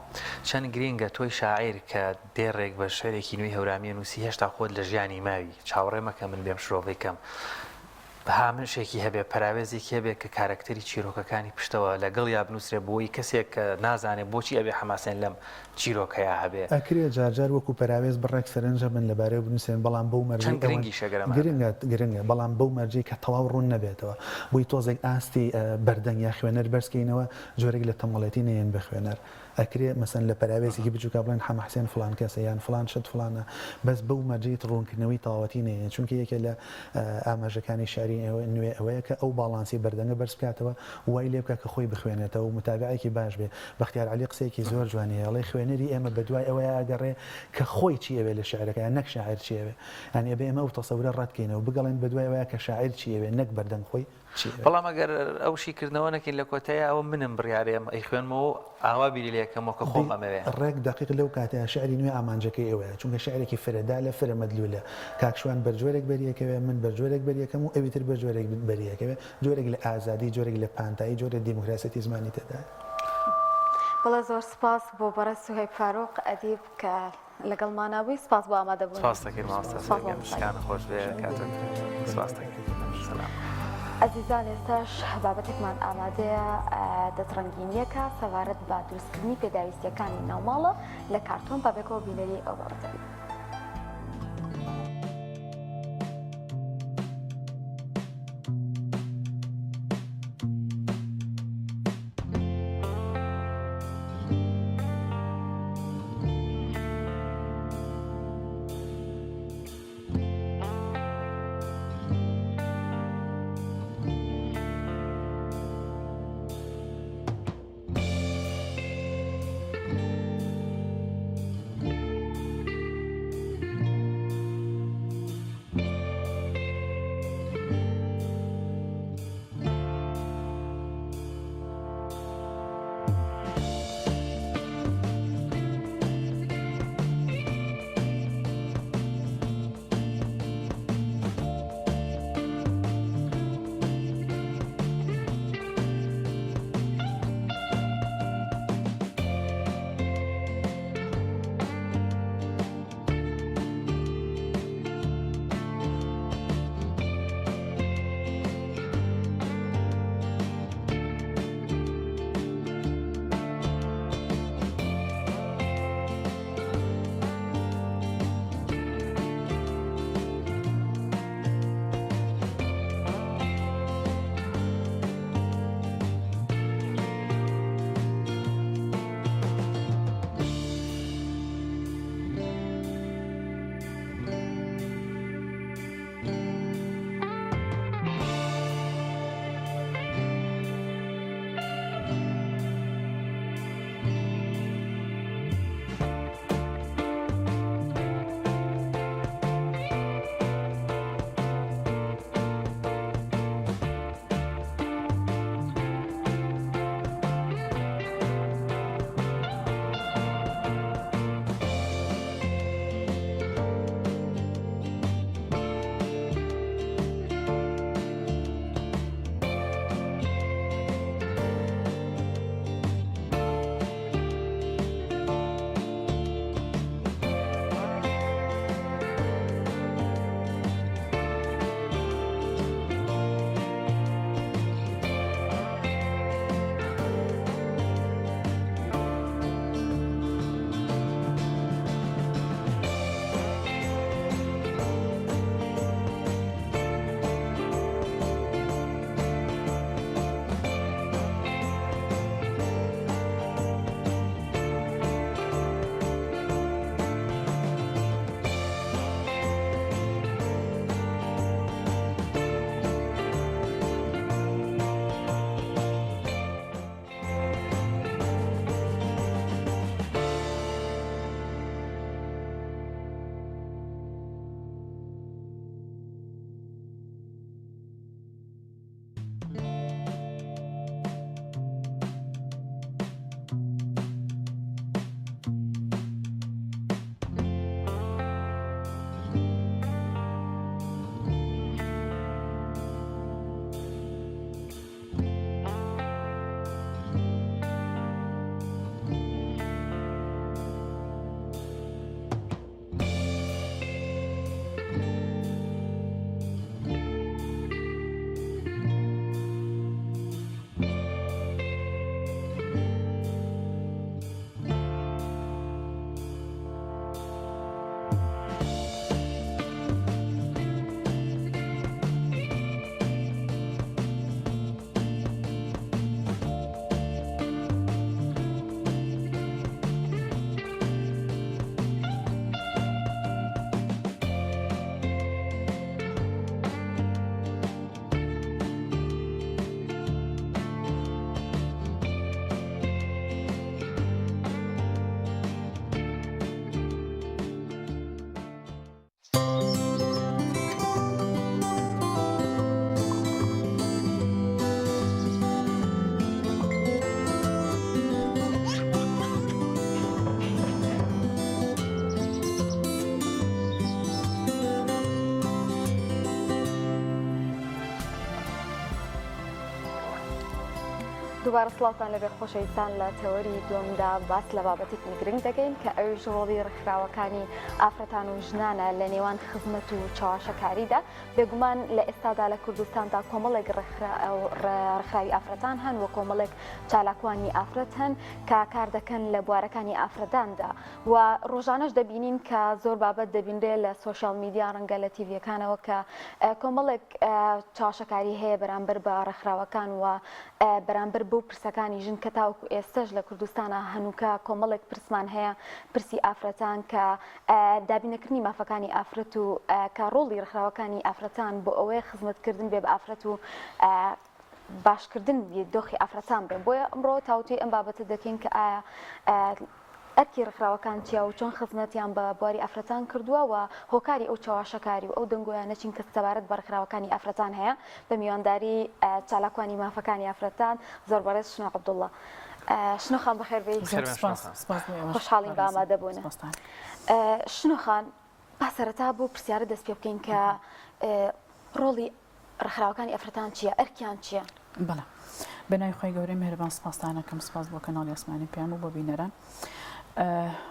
چەند گرینگە تۆی شاعیر کە دێڕێک بە شعرێکی نوێی هەورامیە نووسی هێشتا خۆت لە ژیانی ماوی چاوەڕێمەکە من بێم شرۆڤێکم هامشێکی هەبێ پراوێزێکی هەبێ کە کارکتەری چیرۆکەکانی پشتەوە لەگەڵ یا بنووسێ بۆی کەسێک کە نازانێت بۆچی ئەبێ حەماسێن لەم چیرۆکەیە هەبێ ئەکرێ جارجار وەکو پراوێز بڕێک سەرنجە بن لەبارەی بنووسێن بەڵام بەو مەرجی گرنگە بەڵام بەو مەرجی کە تەواو ڕوون نەبێتەوە بۆی تۆزێک ئاستی بەردەنگ یا خوێنەر بەرزکەینەوە جۆرێک لە تەمەڵەتی نێن بە خوێنەر ئەکرێ مەسەن لە پراوێزێکی بچووکە بڵێن حەم حسێن فلان کەسە یان فلان شت فلانە بەس بەو مەرجیت ڕوونکردنەوەی تەواوەتی نێن چونکە یەکێ لە ئاماژەکانی شاری نوێ ئەوەیە کە ئەو باڵانسی بەردەنگە بەرز بکاتەوە وای لێ بکە کە خۆی بخوێنێتەوە و متابعێکی باش بێ بەختیار عەلی قسەیەکی زۆر جوانەیە ئەڵێ خوێنەری ئێمە بەدوای ئەوەیە ئاگەڕێ کە خۆی چی ئەوێ لە شعرەکە یان نەک شاعر چی ئەوێ یعنی ئەبێ ئێمە ئەو تەسەورە ڕەتکەینەوە بگەڵێن بەدوای ئەوەیە کە شاعر چی ئەوێ نەک بەردەنگ خۆی بەڵام ئەگەر ئەو شیکردنەوە نەکەین لە کۆتەیە ئەوە منم بڕیارێم ئەی خوێنمەوە ئاوا بیری لێکەمەوە کە خۆم ئەمەوێ ڕێک دقیق لەو کاتەیە شعری نوێ ئامانجەکەی ئەوەیە چونکە شعرێکی فرەدا لە فرە مەدلولە کاکشوان بەرجۆرێک بەریەکەوێ من بەرجۆرێک بەریەکەم و ئەویتر بەرجۆرێک بەریەکەوێ جۆرێک لە ئازادی جۆرێک لە پانتایی جۆرە دیموکراسەتی زمانی تێدا بەڵێ زۆر سپاس بۆ بەڕێز سوهەیب فاروق ئەدیب کە لەگەڵمانەبووی سپاس بۆ ئامادەبوون سپاس دەکەین ماستەکان خۆش بێ کاتێک سپاس دەکەین سلام ئەزیزان ئێستاش بابەتێکمان ئامادەیە دەتڕەنگینیەکە سەوارەت بە دروستکردنی پێداویستیەکانی ناوماڵە لە کارتۆن بابێکەوە بینەری ئەو بابەتە دووبارە سڵاوتان لەبێ خۆشەویستان لە تەوەری دووەمدا باس لە بابەتێکی گرنگ دەکەین کە ئەویش ڕۆڵی ڕێکخراوەکانی ئافرەتان و ژنانە لە نێوان خزمەت و چاواشەکاریدا. بێگومان لە ئێستادا لە کوردستاندا کۆمەڵێک ڕێکخراوی ئافرەتان هەن و کۆمەڵێک چالاکوانی ئافرەت هەن کە کار دەکەن لە بوارەکانی ئافرەتاندا و ڕۆژانەش دەبینین کە زۆر بابەت دەبینرێ لە سوۆشیال میدیا ڕەنگە لە تیڤیەکانەوە کە کۆمەڵێک چاواشەکاری هەیە بەرامبەر بە ڕێکخراوەکان و بەرامبەر بەو پرسەکانی ژن کە تاوەکو ئێستش لە کوردستانە هەنووکە کۆمەڵێک پرسمان هەیە پرسی ئافرەتان کە دابینەکردنی مافەکانی ئافرەت و کە ڕۆڵی ڕێکخراوەکانی ئافرەتان بۆ ئەوەیە خزمەتکردن بێ بە ئافرەت و باشکردن دۆخی ئافرەتان بێ. بۆیە ئەمڕۆ تاوتوی ئەم بابەتە دەکەین کە ئایا ئەرکی ڕێکخراوەکان چیا و چۆن خزمەتیان بە بواری ئافرەتان کردووە و هۆکاری ئەو چاواشەکاری و ئەو دەنگۆیانە چین کە سەبارەت بە ڕێکخراوەکانی ئافرەتان هەیە بە میوانداری چالاکوانی مافەکانی ئافرەتان. زۆر بەڕێز شنۆ عەبدوڵڵا. شنۆخان بەخێر بێیت. خۆشحاڵین بە ئامادەبوونە. شنۆخان با سەرەتا بۆ پرسیارە دەست پێ بکەین کە ڕۆڵی ڕێکخراوەکانی ئافرەتان چییە؟ ئەرکیان چییە؟ بەڵێ بەناوی خۆی گەورەی مێهرەبان سپاسدانەکەم. سپاس بۆ کەناڵی ئاسمانی پیام و بۆ بینەران.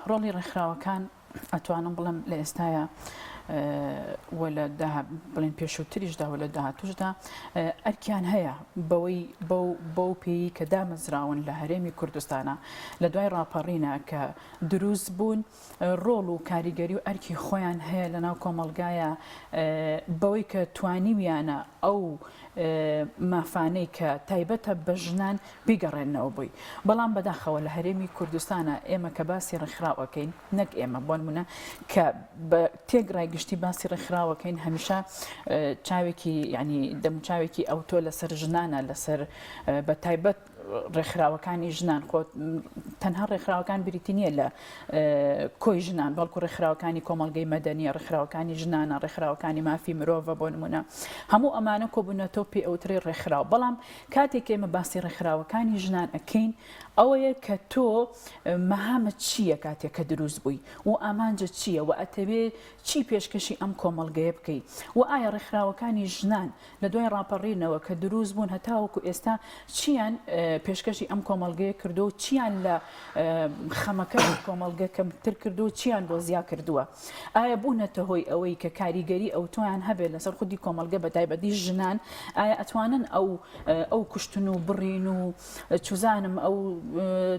ڕۆڵی ڕێکخراوەکان ئەتوانم بڵم لە ئێستاە وە لە بڵێن پێشووتریشدا و لە داهاتوشدا ئەرکیان هەیە بەو پێی کە دامەزراون لە هەرێمی کوردستانە لە دوای ڕاپەڕینە کە دروست بوون ڕۆڵ و کاریگەری و ئەرکی خۆیان هەیە لە ناو کۆمەلگایە بەوەی کە توانیویانە ئەو مافانەی کە تایبەتە بە ژنان بیگەڕێنەوە بووی. بەڵام بەداخەوە لە هەرێمی کوردستانە ئێمە کە باسی ڕێکخراوەکەین نەک ئێمە بۆ نمونە کە بە تێگرای گشتی باسی ڕێکخراوەکەین هەمیشە چاوێکی ینی دەموچاوێکی ئەوتۆ لەسەر ژنانە لەسەر بە تایبەت ڕێکخراوەکانی ژنان خۆت تەنها ڕێکخراوەکان بریتی نییە لە کۆی ژنان بەڵکو ڕێکخراوەکانی کۆمەڵگەی مەدەنیە ڕێکخراوەکانی ژنانە ڕێکخراوەکانی مافی مرۆڤە بۆ نمونە هەموو ئەمانە کۆبوونەتەوە پێ ئەوترێ ڕێکخراو. بەڵام کاتێک ئێمە باسی ڕێکخراوەکانی ژنان ئەکەین ئەوەیە کە تۆ مەهامت چییە کاتێک کە دروست بووی و ئامانجە چییە و ئەتەوێ چی پێشکەشی ئەم کۆمەڵگەیە بکەیت و ئایا ڕێکخراوەکانی ژنان لە دوای ڕاپەڕینەوە کە دروست بوون هەتاوەکو ئێستا چیان پێشکەشی ئەم کۆمەڵگەیە کردو و چیان لە خەمەکەی کۆمەڵگەکەم تر کردو و چیان بۆ زیا کردووە. ئایا بوونەتە هۆی ئەوەی کە کاریگەری ئەو تۆیان هەبێت لەسەر خودی کۆمەڵگە بە تایبەتی ژنان ئایا ئەتوانن ئەو کوشتن و بڕین و چوزانم ئەو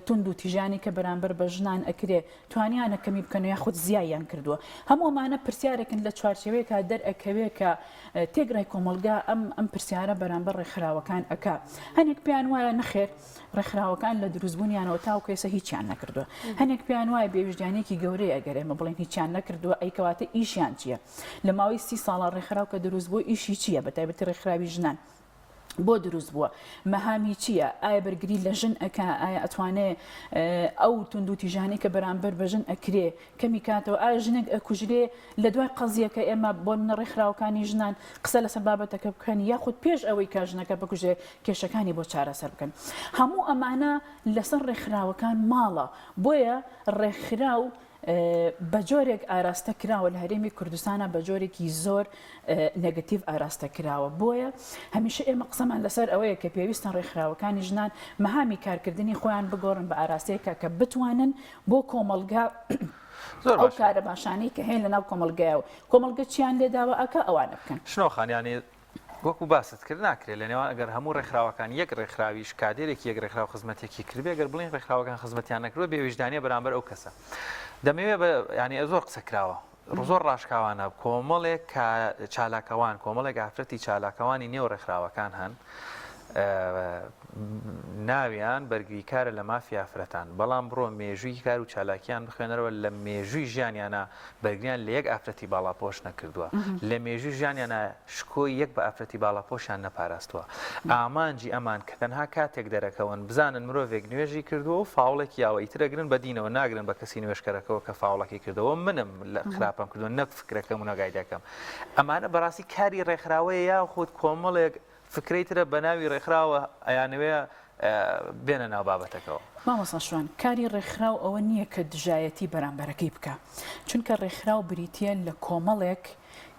تند و تیژانی کە بەرامبەر بە ژنان ئەکرێ توانیانە کەمی بکەن و یاخود زیایان کردووە. هەموو ئەمانە پرسیارێکن لە چوارچێوەیەکە دەرئەکەوێت کە تێگرای کۆمەلگا ئەم پرسیارە بەرامبەر ڕێکخراوەکان ئەکا. هەنێک پێیان وایە نەخێر ڕێکخراوەکان لە دروستبوونیانەوە تاوەکو ئێستا هیچیان نەکردووە. هەنێک پێیان وایە بێوجدانێکی گەورەی ئەگەر ئێمە بڵێن هیچیان نەکردووە ئەی کەواتە ئیشیان چییە؟ لە ماوەی 30 ساڵە ڕێکخراو کە دروست بوو ئیشی چییە بە تایبەتی ڕێکخراوی ژنان بۆ دروست بووە؟ مەهامی چییە؟ ئایا بەرگری لە ژن ئەکا؟ ئایا ئەتوانێت ئەو تند و تیژانی کە بەرامبەر بە ژن ئەکرێ کەمی کاتەوە؟ ئایا ژنێک ئەکوژرێ لە دوای قەزیەکە ئێمە بۆ منە ڕێکخراوەکانی ژنان قسە لەسەر بابەتەکە بکەن یاخود پێش ئەوەی کە ژنەکە بکوژێ کێشەکانی بۆ چارەسەر بکەن؟ هەموو ئەمانە لەسەر ڕێکخراوەکان ماڵە. بۆیە ڕێکخراو بە جۆرێک ئاراستە کراوە لە هەرێمی کوردستانە بە جۆرێکی زۆر نێگەتیڤ ئاراستە کراوە. بۆیە هەمیشە ئێمە قسەمان لەسەر ئەوەیە کە پێویستن ڕێکخراوەکانی ژنان مەهامی کارکردنی خۆیان بگۆڕن بە ئاراستەیەکە کە بتوانن بۆ کۆمەلگا ئەو کارە باشانەی کە هەیە لە ناو کۆمەلگایەوە کۆمەلگە چیان لێداوە ئەکە ئەوانە بکەن. شنۆخانیانی وەکو باست کرد ناکرێت لە نێوان ئەگەر هەموو ڕێکخراوەکان یەک ڕێکخراویش کادێرێکی یەک ڕێکخراو خزمەتێکی کردبێ ئەگەر بڵین ڕێکخراوەکان خزمەتیان نەکردووە بێویژدانیە بەرامبەر ئەو کەسە دەمەوێت ینی زۆر قسە کراوە زۆر ڕاشکاوانە کۆمەڵێک چالاکەوان کۆمەڵێک ئافرەتی چالاکەوانی نێو ڕێکخراوەکان هەن ناویان بەرگریکارە لە مافی ئافرەتان بەڵام بڕۆ مێژووی کار و چالاکیان بخوێنەرەوە لە مێژووی ژیانیانە بەرگریان لە یەک ئافرەتی باڵاپۆش نەکردووە لە مێژووی ژیانیانە شکۆی یەک بە ئافرەتی باڵاپۆشیان نەپاراستووە. ئامانجی ئەمان کە تەنها کاتێک دەرەکەون بزانن مرۆڤێک نوێژی کردووە و فاوڵێکی یاوە ئیترەگرن بە دینەوە ناگرن بە کەسی نوێشکەرەکەەوە کە فاوڵەکەی کردەوە منم لە خراپم کردووە نەک فکرەکەم و نەگایدەکەم. ئەمانە بەڕاستی کاری ڕێکخراوەیە یاخود کۆمەڵێک فکرەیترە بە ناوی ڕێکخراوە ئەیانەوێ بێنە ناو بابەتەکەەوە. مامۆستا شوان کاری ڕێکخراو ئەوە نییە کە دژایەتی بەرامبەرەکەی بکە چونکە ڕێکخراو بریتە لە کۆمەڵێک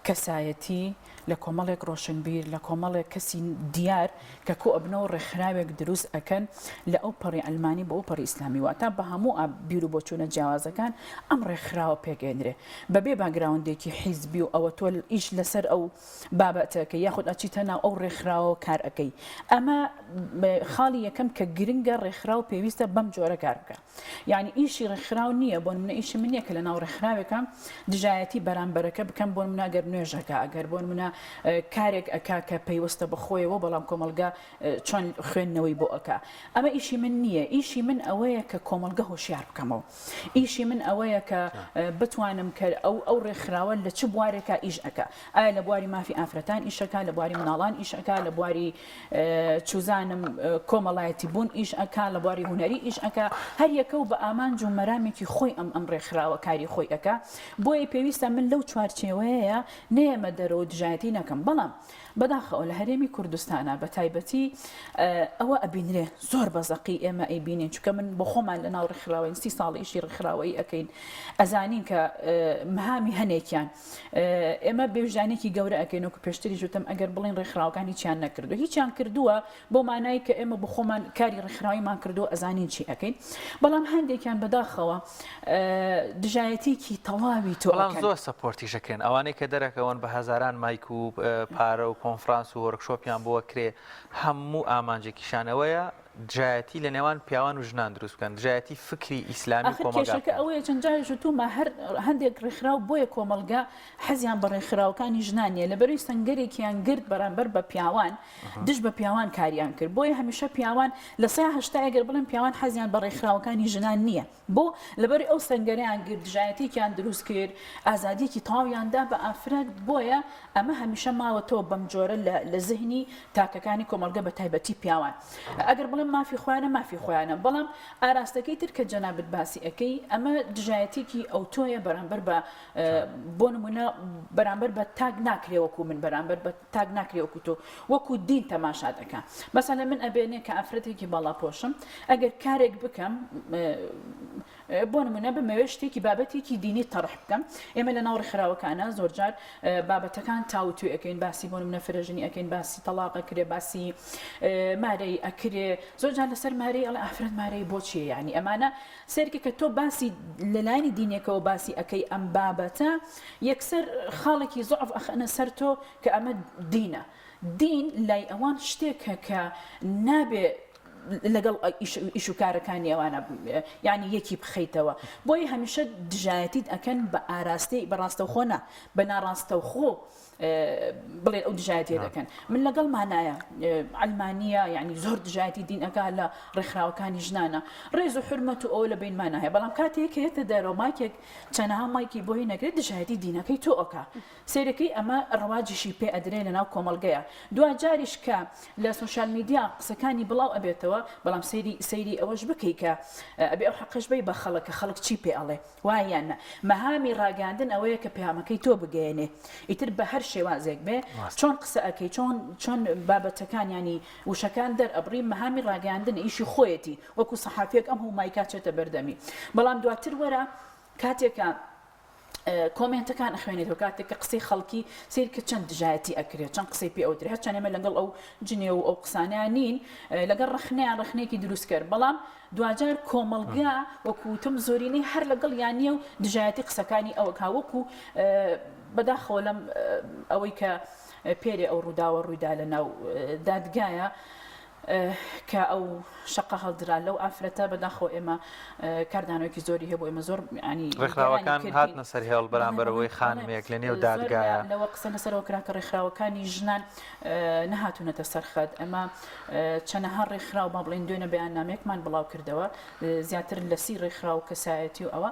کەسایەتی لە کۆمەڵێک ڕۆشنبیر لە کۆمەڵێک کەسی دیار کە کۆ ئەبنەوە ڕێکخراوێک دروست ئەکەن لە ئەو پەڕی ئەلمانی بە ئەو پەڕی ئیسلامی واتە بە هەموو بیر و بۆچوونە جیاوازەکان ئەم ڕێکخراوە پێگەێنرێ بەبێ باگراوندێکی حیزبی و ئەوە تۆ ئیش لەسەر ئەو بابەتەکە یاخود ئەچیتە ناو ئەو ڕێکخراوە کار ئەەکەی ئەمە خاڵی یەکەم کە گرنگە ڕێکخراو پێویستە بەم جۆرە کار بکە یعنی ئیشی ڕێکخراو نییە بۆ منە ئیشی من نییە کە لە ناو ڕێکخراوێکم دژایەتی بەرامبەرەکە بکەم بۆ منە گەر نوێژەکە ئەگەر بۆ منە کارێک ئەکا کە پەیوەستە بەخۆیەوە بەڵام کۆمەلگا چۆن خوێندنەوەی بۆ ئەکا ئەمە ئیشی من نییە ئیشی من ئەوەیە کە کۆمەلگە هۆشیار بکەمەوە ئیشی من ئەوەیە کە بتوانم کە ئەو ڕێکخراوە لە چ بوارێکە ئیش ئەکا ئایا لە بواری مافی ئافرەتان ئیشەکە لە بواری مناڵان ئیشەکە لە بواری چوزانم کۆمەڵایەتی بوون ئیش ئەکا لە بواری هوەری ئیش ئەکا هەر یەکە و بە ئامانج و مەرامێکی خۆی ئەم ڕێکخراوە کاری خۆی ئەکا بۆیە پێویستە من لەو چوارچێوەیە نێمە دەرەوە دژایەتی نەکەم بەڵام بەداخەوە لە هەرێمی کوردستانە بە تایبەتی ئەوە ئەبینرێ زۆر بەزەقی ئێمە ئەیبینین چونکە من بۆ خۆمان لە ناو ڕێکخراوەی 30 ساڵی ئیشی ڕێکخراوەیی ئەەکەین ئەزانین کە مهامی هەنێکیان ئێمە بێژانێکی گەورە ئەەکەین وەکو پێشتری ژوتم ئەگەر بڵین ڕێکخراوەکان هیچیان نەکردو هیچیان کردووە بۆ مانایی کە ئێمە بۆ خۆمان کاری ڕێکخراویمان کردو ئەزانین چی ئەەکەین بەڵام هەندێکیان بەداخەوە دژایەتێکی تەواوی تۆ زۆر سەپۆرتیشەکەن ئەوانەی کە دەرەکەون بە هەزاران مایک و پارە و کۆنفرانس و وەرکشۆپیان بۆ کرێ هەموو ئامانجێکیشانەوەیە دژایەتی لە نێوان پیاوان و ژنان دروست بکەن دژایەتی فکری ئیسلامی کۆمەڵگەکە ئەوەیە چەند جاری ژوتومە هەر هەندێک ڕێکخراو بۆیە کۆمەلگا حەزیان بە ڕێکخراوەکانی ژنانیە لەبەرەوەی سەنگەرێکیان گرت بەرامبەر بە پیاوان دش بە پیاوان کاریان کرد بۆیە هەمیشە پیاوان لە 180 ئەگەر بڵێن پیاوان حەزیان بە ڕێکخراوەکانی ژنان نییە بۆ لەبەر ئەو سەنگەریان گرت دژایەتێکیان دروست کرد ئازادیەکی تاویاندا بە ئافرەت بۆیە ئەمە هەمیشە ماوەتەوە بەم جۆرە لە زهنی تاکەکانی کۆمەلگە بە تایبەتی پیاوان ئەگەر بڵێن مافی خۆیانە مافی خۆیانە بەڵام ئاراستەکەی تر کە جەنابەت باسی ئەەکەی ئەمە دژایەتێکی ئەو تۆیە بەرامبەر بە بۆ نمونە بەرامبەر بە تاگ ناکرێوەکو من بەرامبەر بە تاگ ناکرێوەکو تۆ وەکو دین تەماشا دەکەن مەسەلەن من ئەبێنێ کە ئافرەتێکی باڵاپۆشم ئەگەر کارێک بکەم بۆ نمونە بمەوێ شتێکی بابەتێکی دینی تەڕح بکەم ئێمە لە ناو ڕێکخراوەکانە زۆرجار بابەتەکان تاوتوێ ئەەکەین باسی بۆ نمونە فرەژنی ئەەکەین باسی تەلاق ئەکرێ باسی مارەی ئەکرێ زۆرجار لەسەر مارەی ئەڵێ ئافرەت مارەی بۆچیە یعنی ئەمانە سەرکە کە تۆ باسی لەلایانی دینێکەوە باسی ئەەکەی ئەم بابەتە یەکسەر خاڵێکی زۆعف ئەخەنە سەر تۆ کە ئەمە دینە دین لای ئەوان شتێکە کە نابێ لەگەڵ ئیش و کارەکانی ئەوانە یعنی یەکی بخەیتەوە بۆی هەمیشە دژایەتیت ئەکەن بە ئاراستی بەڕاستەوخۆ بە ناڕاستەوخۆ بڵێن ئەو دژایەتی دەکەن من لەگەڵ مانایە ئەلمانیە یعنی زۆر دژایەتی دین ئەکا لە ڕێکخراوەکانی ژنانە ڕێز و حرمەت و ئەو لە بینمانە هەیە بەڵام کاتێک هێتە دەرەوە مایکێک چەنەها مایکی بۆی نەگرێت دژایەتی دینەکەی تۆ ئۆکا سیرەکەی ئەمە ڕەواجیشی پێ ئەدرێ لە ناو کۆمەلگەیە دوا جاریش کە لە سوشال میدیا قسەکانی بڵاو ئەبێتەوە بەڵام سەیری ئەوەش بکەی کە ئەبێ ئەو حەقش بی بە خەڵک خەڵک چی پێ ئەڵێ وایەنە مەهامی ڕاگەاندن ئەوەیە کە پەیامەکەی تۆ بگەێنێ ئیتر بە هەر شێوازێک بێ چۆن قسە ئەەکەی چۆن بابەتەکان ینی وشەکان دەرئەبڕی مەهامی ڕاگەاندن ئیشی خۆیەتی وەکو سەحافیەک ئەم هەموو مایکا چێتە بەردەمی بەڵام دواتر وەرە کاتێکە کۆمنتەکان ئەخوێنێتەوە کاتێک کە قسەی خەڵکی سیرکە چەند دژایەتی ئەکرێت چەند قسەی پێ ئەوتر هەرچەند ئێمە لەگەڵ ئەو جنێ و ئەو قسانیان نین لەگەڵ ڕخنەیەکی دروست کرد بەڵام دوجار کۆمەلگا وەکوتم زۆرینەی هەر لەگەڵ یانیە و دژایەتی قسەکانی ئەوە کاوەکو بەداخەوە لەم ئەوەی کە پێرێ ئەو ڕووداوە ڕوویدا لە ناو دادگایە کە ئەو شەقە هەڵدرا لەو ئافرەتە بەداخەوە ئێمە کاردانەوەیکی زۆری هەیە بۆ ئێمە زۆر ینی ڕێکخراوەکان هاتنە سەر هێڵ بەرامبەرەوەی خانمێک لە نێو دادگایە لەوە قسە لەسەرەوە کرا کە ڕێکخراوەکانی ژنان نەهاتوونەتە سەرخەت ئەمە چەندەها ڕێکخراو با بڵێن دوێنە بەیاننامەیەکمان بڵاو کردەوە زیاتر لە 30 ڕێکخراو کەسایەتی و ئەوە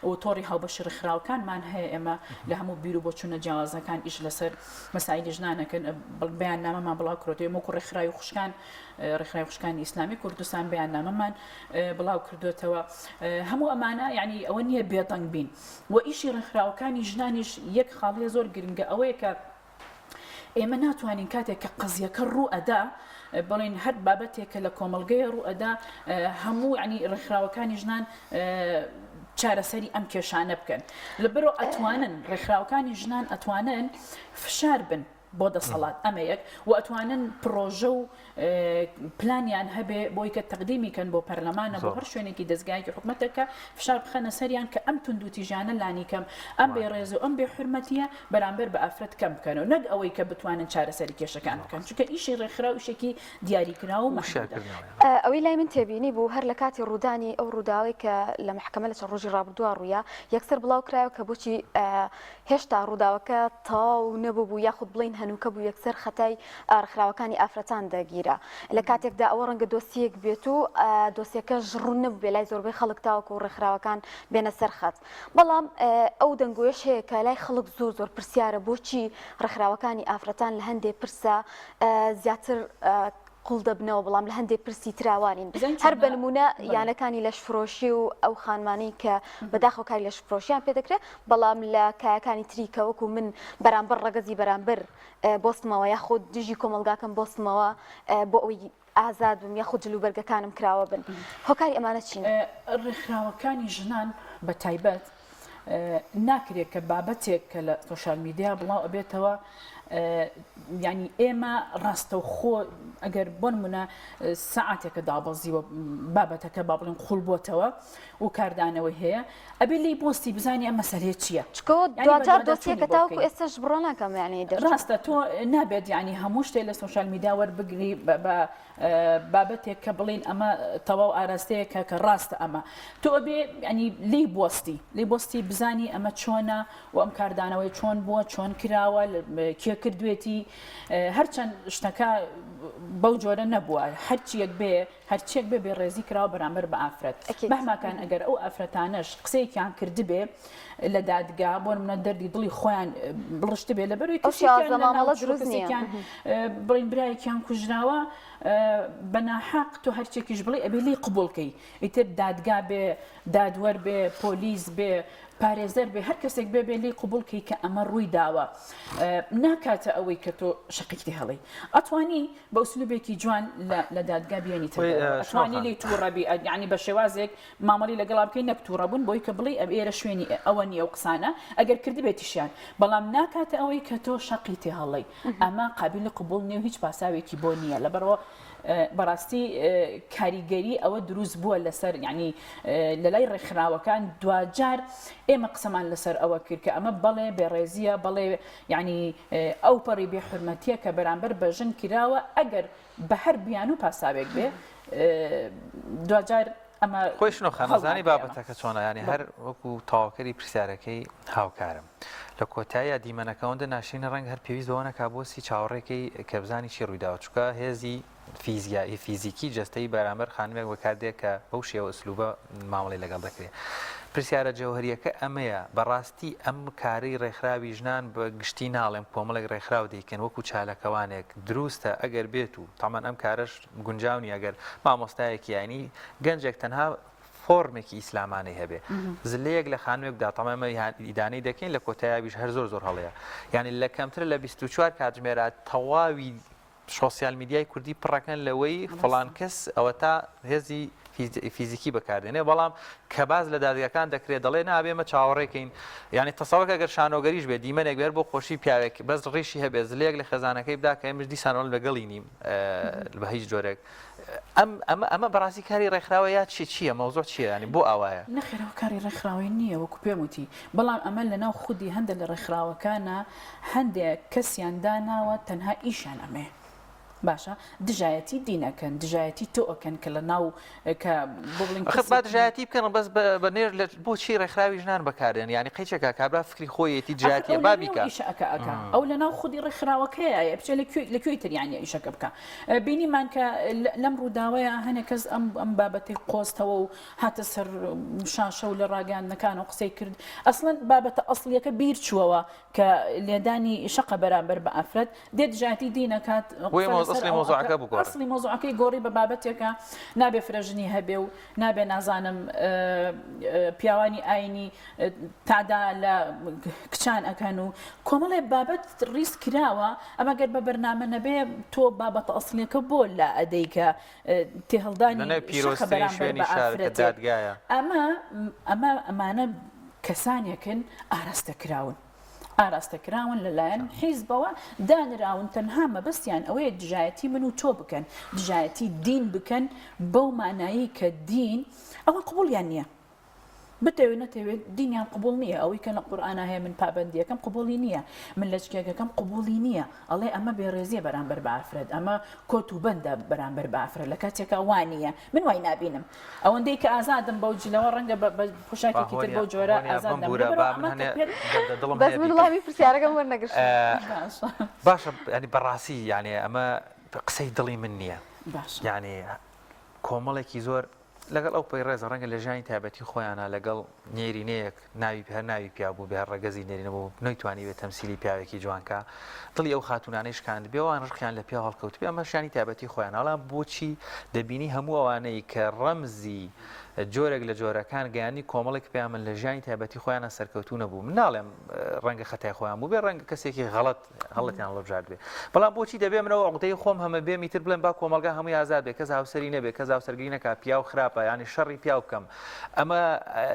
و تۆڕی هاوبەشی ڕێکخراوەکانمان هەیە ئێمە لە هەموو بیر و بۆچوونە جیاوازەکان ئیش لەسەر مەسایلی ژنانەکەن بەیاننامەمان بڵاو کردووە وەکو ڕێکخراوی خوشکان ڕێکخراوی خوشکانی ئیسلامی کوردستان بەیاننامەمان بڵاو کردوێتەوە هەموو ئەمانە یعنی ئەوە نییە بێتەنگ بین و ئیشی ڕێکخراوەکانی ژنانیش یەک خاڵیە زۆر گرنگە ئەوەیە کە ئێمە ناتوانین کاتێک کە قەزیەکە ڕوو ئەدا بڵین هەر بابەتێکە لە کۆمەلگەیە ڕوو ئەدا هەموو ینی ڕێکخراوەکانی ژنان چارەسەری ئەم کێشانە بکەن لەبەرەوە ئەتوانن ڕێکخراوەکانی ژنان ئەتوانن فشار بن بۆ دەسەڵات ئەمە یەک و ئەتوانن پرۆژە و پلانیان هەبێ بۆی کە تەقدیمیکەن بۆ پەرلەمانە بۆ هەر شوێنێکی دەستگایکی حکوومەتەکە فشار بخەنە سەریان کە ئەم توندوتیژانە لانی کەم ئەم بێڕێز و ئەم بێحورمەتیە بەرامبەر بە ئافرەت کەم بکەن و نەک ئەوەی کە بتوانن چارەسەری کێشەکان بکەن چونکە ئیشی ڕێکخراو ئیشێکی دیاریکراو و مەشکلە ئەوەی لای من تێبینی بوو هەر لە کاتی ڕوودانی ئەو ڕووداوی کە لە محکمە لە چەند ڕۆژی ڕابردووە ڕوویە یەکسەر بڵاو کرایەوە کە بۆچی هێشتا ڕووداوەکە تەواو نەبوو یاخود بڵین هەنووکە بوو یەکسەر خەتای ڕێکخراوەکانی ئافرەتان دەگیرە لە کاتێکدا ئەوە ڕەنگە دۆسیەک بێت و دۆسیەکە ژڕوون نەبوو بێ لای زۆربەی خەڵک تاوەکو و ڕێکخراوەکان بێنە سەر خەت بەڵام ئەو دەنگۆیش هەیە کە لای خەڵک زۆر پرسیارە بۆچی ڕێکخراوەکانی ئافرەتان لە هەندێک پرسە زیاتر قوڵ دەبنەوە بەڵام لە هەندێک پرسی تراوانین هەر بە نمونە یانەکانی لەشفرۆشی و ئەو خانمانەی کە بەداخەوەکاری لەشفرۆشیان پێ دەکرێت بەڵام لە کایەکانی تری کە وەکو من بەرامبەر ڕەگەزی بەرامبەر بۆستمەوە یاخود دژی کۆمەلگاکەم بۆستمەوە بۆ ئەوی ئازاد بم یاخود جلوبەرگەکانم کراوە بن هۆکاری ئەمانە چین ڕێکخراوەکانی ژنان بە تایبەت ناکرێت کە بابەتێک کە لە سۆشال میدیا بڵاو ئەبێتەوە ینی ئێمە ڕاستەوخۆ ئەگەر بۆ نمونە سەعاتێکە دابەزیوە بابەتەکە با بڵێن خوڵ بۆتەوە و کاردانەوەی هەیە ئەبێ لی بۆستی بزانانی ئەم مەسەلەیە چییە دوجار دۆسیەکە تاوەکو ئێستاش بڕۆ ناکەم یعنی ڕاستە تۆ نابێت ینی هەموو شتێک لە سۆشال میدیا وەربگری بە بابەتێک کە بڵین ئەمە تەواو ئاراستەیەکە کە ڕاستە ئەمە تۆ ئەبێ ینی لی بۆستی بزانی ئەمە چۆنە و ئەم کاردانەوەی چۆن بووە چۆن کراوە کێ کردوێتی هەرچەند شتەکە بەو جۆرە نەبووە هەرچیەک بێ بێڕێزی کراوە بەرامبەر بە ئافرەت مەهماکان ئەگەر ئەو ئافرەتانەش قسەیەکیان کردبێ لە دادگا بۆ منە دەردی دڵی خۆیان بڵشت بێ لەبەروی کەسێکیان بڵین برایەکیان کوژراوە بەناحەق تۆ هەرچێکیش بڵێ ئەبێ لی قبولکەی ئیتر دادگا بێ دادوەر بێ پۆلیس بێ پارێزەر بێ هەر کەسێک بێ لی قبولکەی کە ئەمە ڕووی داوە ناکاتە ئەوەی کە تۆ شەقیتی هەڵی ئەتوانی بە ئوسلوبێکی جوان لە دادگا بێنیتەوە ئەتوانی لی تووڕەبی یعنی بە شێوازێک مامەڵی لەگەڵا بکەی نەک تووڕەبوون بۆی کە بڵێ ئێرە شوێنی ئەوە نیە و قسانە ئەگەر کردبێتیشیان بەڵام ناکاتە ئەوەی کە تۆ شەقیتی هەڵی ئەمە قابلی قبول نیە و هیچ پاساوێکی بۆ نییە لەبەرەوە بەڕاستی کاریگەری ئەوە دروست بووە لەسەر ینی لە لای ڕێکخراوەکان دوجار ئێمە قسەمان لەسەر ئەوە کرد کە ئەمە بەڵێ بێڕێزیە بەڵێ ینی ئەو پەڕی بێحورمەتیە کە بەرامبەر بە ژن کراوە ئەگەر بە هەر بیان و پاساوێک بێ دوجار ئەمە خۆش نۆخانەزانی بابەتەکە چۆنە ینی هەر وەکو تاواکەری پرسیارەکەی هاوکارم لە کۆتاییە دیمەنەکەەوەندە ناشینە ڕەنگ هەر پێویست بەوە نەکا بۆسی چاوەڕێکی کە بزانی چی ڕوویداوە چووکە هێزی فیزیکی جەستەی بەرامبەر خانمێک بەکاردێک کە بەو شێوە ئوسلوبە مامەڵی لەگەڵ دەکرێت پرسیارە جەوهریەکە ئەمەیە بەڕاستی ئەم کاری ڕێکخراوی ژنان بە گشتی ناڵێم کۆمەڵێک ڕێکخراو دەیکەن وەکو چالەکەوانێک دروستە ئەگەر بێت و تامان ئەم کارش گونجاونی ئەگەر مامۆستایەکی ینی گەنجێک تەنها فۆرمێکی ئیسلامانەی هەبێ زلەیەک لە خانوێکدا تەمامە ئیدانەی دەکەین لە کۆتاییاویش هەر زۆر هەڵەیە یعنی لە کەمتر لە 24 کاتژمێرە تەواوی سۆسیال میدیای کوردی پڕەکەن لەوەی فڵان کەس ئەوە تا هێزی فیزیکی بەکاردێنێ بەڵام کە باز لە دادگاکان دەکرێت دەڵێ نابێمە چاوەڕێکەین ینی تەسەوەک ئەگەر شانۆگەریش بێت دیمەنێک بێر بۆ خۆشی پیاوێک بەس ڕیشی هەبێ زلێک لە خێزانەکەی بدا کە ئێمەش دیسانەوە لەگەڵی نیم بە هیچ جۆرێک ئەمە بەڕاستی کاری ڕێکخراوە یا چییە مەوزۆ چییە ینی بۆ ئاوایە نەخێرەوە کاری ڕێکخراوی نییە وەکو پێم وتی بەڵام ئەمە لەناو خودی هەندێک لە ڕێکخراوەکانە هەندێک کەسیان داناوە تەنها ئیشان ئەمێ باشە دژایەتی دینەکەن دژایەتی تۆئەکەن کە لە ناو کە با دژایەتی بکەن بەس بەنێر بۆچی ڕێکخراوی ژنان بەکارێن ینی قەیچێکە کابرا فکری خۆیەتی دژایەتیە بابیکە ئەو لە ناو خودی ڕێکخراوەکەیە بچێت لەکوێی تریانە ئیشەکە بکە بینیمان کە لەم ڕووداوەیە هەنێک کەس ئەم بابەتی قۆستەوە و هاتە سەر شاشە و لە ڕاگەاندنەکان و قسەی کرد ئەسڵەن بابەتە ئەسڵیەکە بیر چووەوە کە لێدانی شەقە بەرامبەر بە ئافرەت دێت دژایەتی دینەکات ئەسڵی مۆزوعەکە بگۆڕێ. ئەسڵی مۆزوعەکەی گۆڕی بە بابەتێکە نابێ فرەژنی هەبێ و نابێ نازانم پیاوانی ئاینی تادا لە کچان ئەکەن و کۆمەڵێ بابەت ڕیس کراوە ئەمە گەر بە بەرنامە نەبێ تۆ بابەتە ئەسڵیەکە بۆ لە ئەدەیکە تێهەڵدانی پیرۆستری شوێنی شارەکە دادگایە ئەمانە کەسانێکن ئاراستەکراون. ئاراستەکراون لەلایەن حیزبەوە دانراون تەنها مەبەستیان ئەوەیە دژایەتی من و تۆ بکەن دژایەتی دین بکەن بەو مانایی کە دین ئەوە قبوڵیان نییە بتەوێت نەتەوێت دینیان قبول نییە ئەوەی کە لە قورئانە هەیە من پابەندیەکەم قبوڵی نییە من لە چکێکەکەم قبوڵی نییە ئەڵێ ئەمە بێڕێزیە بەرامبەر بە ئافرەت ئەمە کۆت و بەندە بەرامبەر بە ئافرەت لە کاتێکە وانە من وای نابینم ئەوەندەی کە ئازادم بەو جلەوە ڕەنگە بە پۆشاکێکی تر بەو جۆرە ئازادم بەس من وڵامی پرسیارەکەم وەرنەگرت باشە ینی بەڕاستی یعنی ئەمە قسەی دڵی من نییە یعنی کۆمەڵێکی زۆر لەگەڵ ئەو پەی ڕێزە ڕەنگە لە ژیانی تایبەتی خۆیانە لەگەڵ نێرینەیەک ناوی هەر ناوی پیا بوو بێ ڕێگەزی نێرینەبوو نەیتوانی بێت تەمسیلی پیاوێکی جوانکە دڵی ئەو خاتونانەی شکاند بێەوەوان ڕخیان لە پیا هەڵکەوت بێ ئەمە ژیانی تایبەتی خۆیان هەڵام بۆچی دەبینی هەموو ئەوانەی کە ڕەمزی جۆرێک لە جۆرەکان گەیانی کۆمەڵێک پێیان من لە ژیانی تایبەتی خۆیانە سەرکەوتو نەبوو من ناڵێم ڕەنگە خەتای خۆیان بوو بێ ڕەنگە کەسێکی غەڵەتیان لەبژار بێ بەڵام بۆچی دەبێ منەوە عقدەی خۆم هەمە بێ میتر بڵێم با کۆمەلگا هەمووی ئازاد بێ کەس هاوسەری نەبێ کەس هاوسەرگیری نەکا پیا و خراپە ینی شەڕی پیا بکەم ئەمە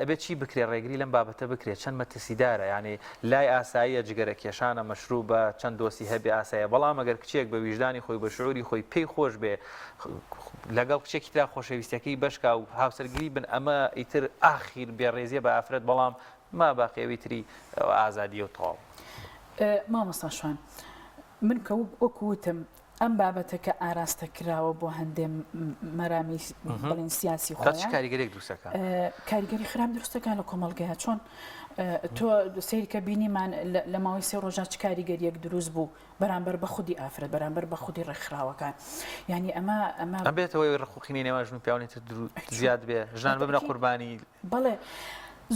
ئەبێت چی بکرێ ڕێگری لەم بابەتە بکرێت چەند مەترسیدارە ینی لای ئاساییە جگەرە کێشانە مەشروبە چەند دۆسی هەبێ ئاسایە بەڵام ئەگەر کچێک بە ویژدانی خۆی بە شعوری خۆی پێی خۆش بێ لەگەڵ کچێکی ترا خۆشەویستەکەی بەشکا و هاوسەرگیری بن ئەمە ئیتر ئاخیر بێڕێزیە بە ئافرەت بەڵام ما باقیەوەی تری ئازادی و تەواو مامۆستا شوان من کە وەکوتم ئەم بابەتە کە ئاراستە کراوە بۆ هەندێ مەرامی بڵین سیاسی خۆیان کاریگەرێک دروستەکە کاریگەری خراپ دروستەکە لە کۆمەڵگەیە چۆن تۆ سیرکە بینیمان لە ماوەی سێ ڕۆژە چ کاریگەریەک دروست بوو بەرامبەر بە خودی ئافرەت بەرامبەر بە خودی ڕێکخراوەکان یعنی ئەمە ئەبێتەوەی ڕخوخینی نێوان ژن و پیاوانێتە زیاد بێ ژنان ببنە قوربانی بەڵێ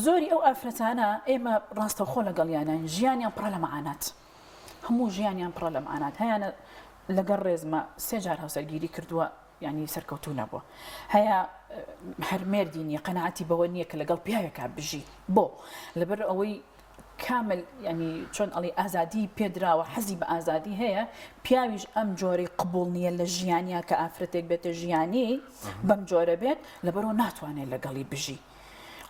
زۆری ئەو ئافرەتانە ئێمە ڕاستەوخۆ لەگەڵیانان ژیانیان پڕە لە مەعانات هەموو ژیانیان پڕە لە مەعانات هەیەە لەگەڵ ڕێزمە سێ جار هاوسەرگیری کردووە ینی سەرکەوتو نەبووە هەیە هەرمێردی نییە قەنەعەتی بەوە نییە کە لەگەڵ پیاوێکا بژی بۆ لەبەر ئەوەی کامل ینی چۆن ئەڵی ئازادی پێدراوە حەزی بە ئازادی هەیە پیاویش ئەم جۆرەی قبول نییە لە ژیانیا کە ئافرەتێک بێتە ژیانی بەم جۆرە بێت لەبەرەوە ناتوانێت لەگەڵی بژی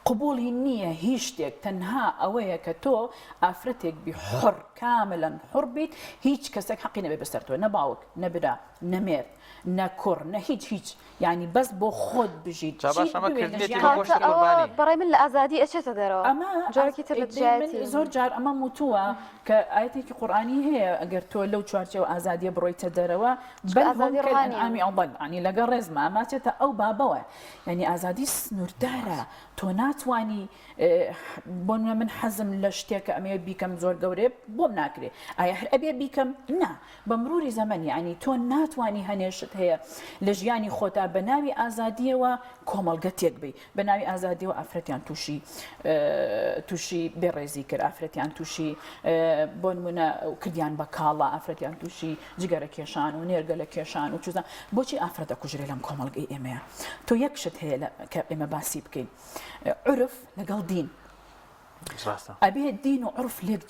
قبولی نییە هیچ شتێک تەنها ئەوەیە کە تۆ ئافرەتێک بی حڕ کاملەن حڕ بیت هیچ کەسێک حەقی نەبێ بەسەر تۆ نە باوک نە برا نەمێرد نە کوڕ نە هیچ ینی بەس بۆ خۆت بژیت بەڕێ من لە ئازادی ئەچێتە دەرەوە ئەمە جارێکی تر زۆر جار ئەمە موتووە کە ئاەتێکی قورئانی هەیە ئەگەر تۆ لەو چوارچەوە ئازادیە بڕۆیتە دەرەوە بەڵامی ئەوڵ ینی لەگەڵ ڕێزمە ئەماچێتە ئەو بابەوە ینی ئازادی سنووردارە تۆ ناتوانی بۆ من حەزم لە شتێکە ئەمێ بیکەم زۆر گەورێ بۆم ناکرێ ئایا هەر ئەبێ بیکەم نا بە مروری زەمەنی ینی تۆ ناتوانی هەنێشت هەیە لە ژیانی خۆتا بە ناوی ئازادیەوە کۆمەڵگە تێک بی بە ناوی ئازادیەوە ئافرەتیان تووشی بێڕێزی کرد ئافرەتیان تووشی بۆ نمونە کردیان بە کاڵە ئافرەتیان تووشی جگەرە کێشان و نێرگە لە کێشان و چوزان بۆچی ئافرەتە کوژرێ لەم کۆمەڵگەی ئێمەیە تۆ یەک شت هەیە کە ئێمە باسی بکەین عرف لەگەڵ دین ئەبێ دین و عرف لێک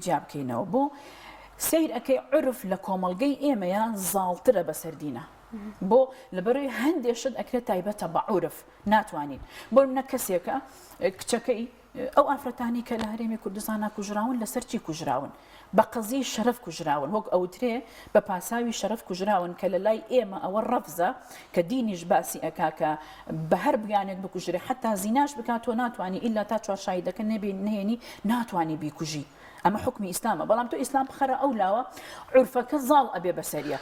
جیا بکەینەوە بۆ سیر ئەەکەی عرف لە کۆمەڵگەی ئێمەیە زاڵترە بەسەر دینە بۆ لەبەرەوەی هەندێشت ئەکرێت تایبەتە بە عورف ناتوانین بۆ منە کەسێکە کچەکەی ئەو ئافرەتانی کە لە هەرێمی کوردستانە کوژراون لەسەر چی کوژراون بە قەزی شەرەف کوژراون وەک ئەوترێ بە پاساوی شەرەف کوژراون کە لە لای ئێمە ئەوە ڕەفزە کە دینیش باسی ئەکاکە بە هەر بیانێک بکوژرێ حتا زیناش بکات تۆ ناتوانانی ئیلا تا چوار شایدەکە نێنی ناتوانانی بیکوژی ئەمە حکمی ئیسلامە بەڵام تۆ ئیسلام بخەرە ئەو لاوە عورفەکە زاڵ ئەبێ بەسەریە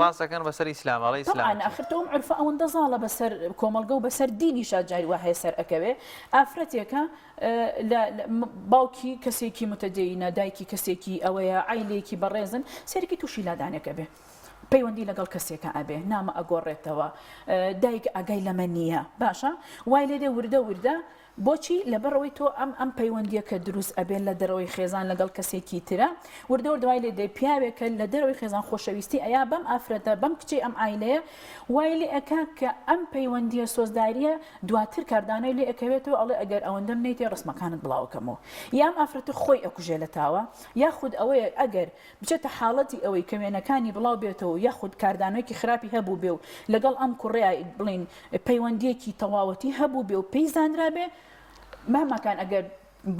ڕاستەکەن بەسەر ئیسلامەڵی ئیسلام ئاخر تۆم عورفە ئەوەندە زاڵە بەسەر کۆمەڵگە و بەسەر دینی شاجاری وا هەیە سەر ئەکەوێ ئافرەتێکە باوکی کەسێکی متەدەینە دایکی کەسێکی ئەوەیە عیلێکی بەڕێزن سەرکی تووشی لادانێکە بێ پەیوەندی لەگەڵ کەسێکە ئەبێ نامە ئەگۆڕێتەوە دایک ئاگای لەمە نییە باشە وای لێدێ وردە بۆچی لەبەرەوەی تۆ ئەم پەیوەندیە کە دروست ئەبێت لە دەرەوەی خێزان لەگەڵ کەسێکی ترە وردەوە دوای لێ دەی پیاوێکە لە دەرەوەی خێزان خۆشەویستی ئەیا بەم ئافرەتە بەم کچی ئەم ئایلەیە وای لێ ئەکا کە ئەم پەیوەندیە سۆزداریە دواتر کاردانەی لێ ئەکەوێتەوە ئەڵێ ئەگەر ئەوەندەم نەیتێ ڕسمەکانت بڵاوکەمەوە یام ئافرەتە خۆی ئەکوژێ لە تاوە یاخود ئەوەیە ئەگەر بچێتە حاڵەتی ئەوەی کە وێنەکانی بڵاو بێتەوە یاخود کاردانەوەیکی خراپی هەبوو بێ و لەگەڵ ئەم کوڕەیە بڵین پەیوەندیەکی تەواوەتی هەبوو بێ و پێی زانرا بێ مامەکان ئەگەر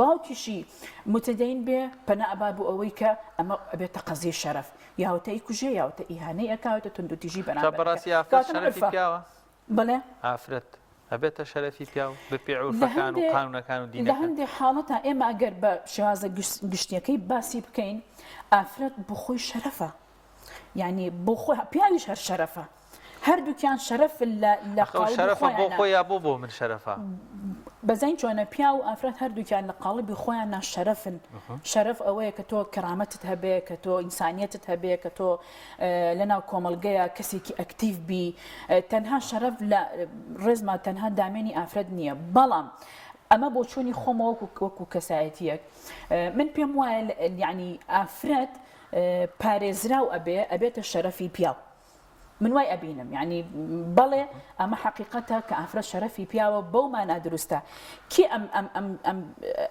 باوکیشی متدەین بێ پەنا ئەبا بوو ئەوەی کە ئەمە ئەبێتە قەزیە شەرەف یاوتە ئیکوژێ یاوتە ئیهانەی ئەکاوێتە توندوتیژی بەنابەر بەڕاستی ئافرەت شەرەفی پیاوە بڵێ ئافرەت ئەبێتە شەرەفی پیا و بە پێعورفەکان و قانونەکان و لە دینەکان هەندێک حاڵەتە ئێمە ئەگەر بە شێوازە گشتیەکەی باسی بکەین ئافرەت بۆ خۆی شەرەفە یعنی بۆ خۆی پیاویش هەر شەرەفە هەردووکیان شەرەف لە قاڵبی شەرەفە بۆ خۆی یا بۆ من شەرەفە بەزین چۆنە پیا و ئافرەت هەردووکیان لە قاڵبی خۆیان ناشەرەفن شەرەف ئەوەیە کە تۆ کەرامەتت هەبێ کە تۆ ئینسانیەتت هەبێ کە تۆ لەناو کۆمەڵگەیە کەسێکی ئەکتیڤ بی تەنها شەرەف لە ڕێزما تەنها دامێنی ئافرەت نییە بەڵام ئەمە بۆ چۆنی خۆمەوە وەکو کەسایەتیەک من پێم وایە یعنی ئافرەت پارێزراو ئەبێتە شەرەفی پیاو من وای ئەبینم یعنی بەڵێ ئەمە حقیقەتە کە ئافرەت شەرەفی پیاوە بەو مانا دروستە کی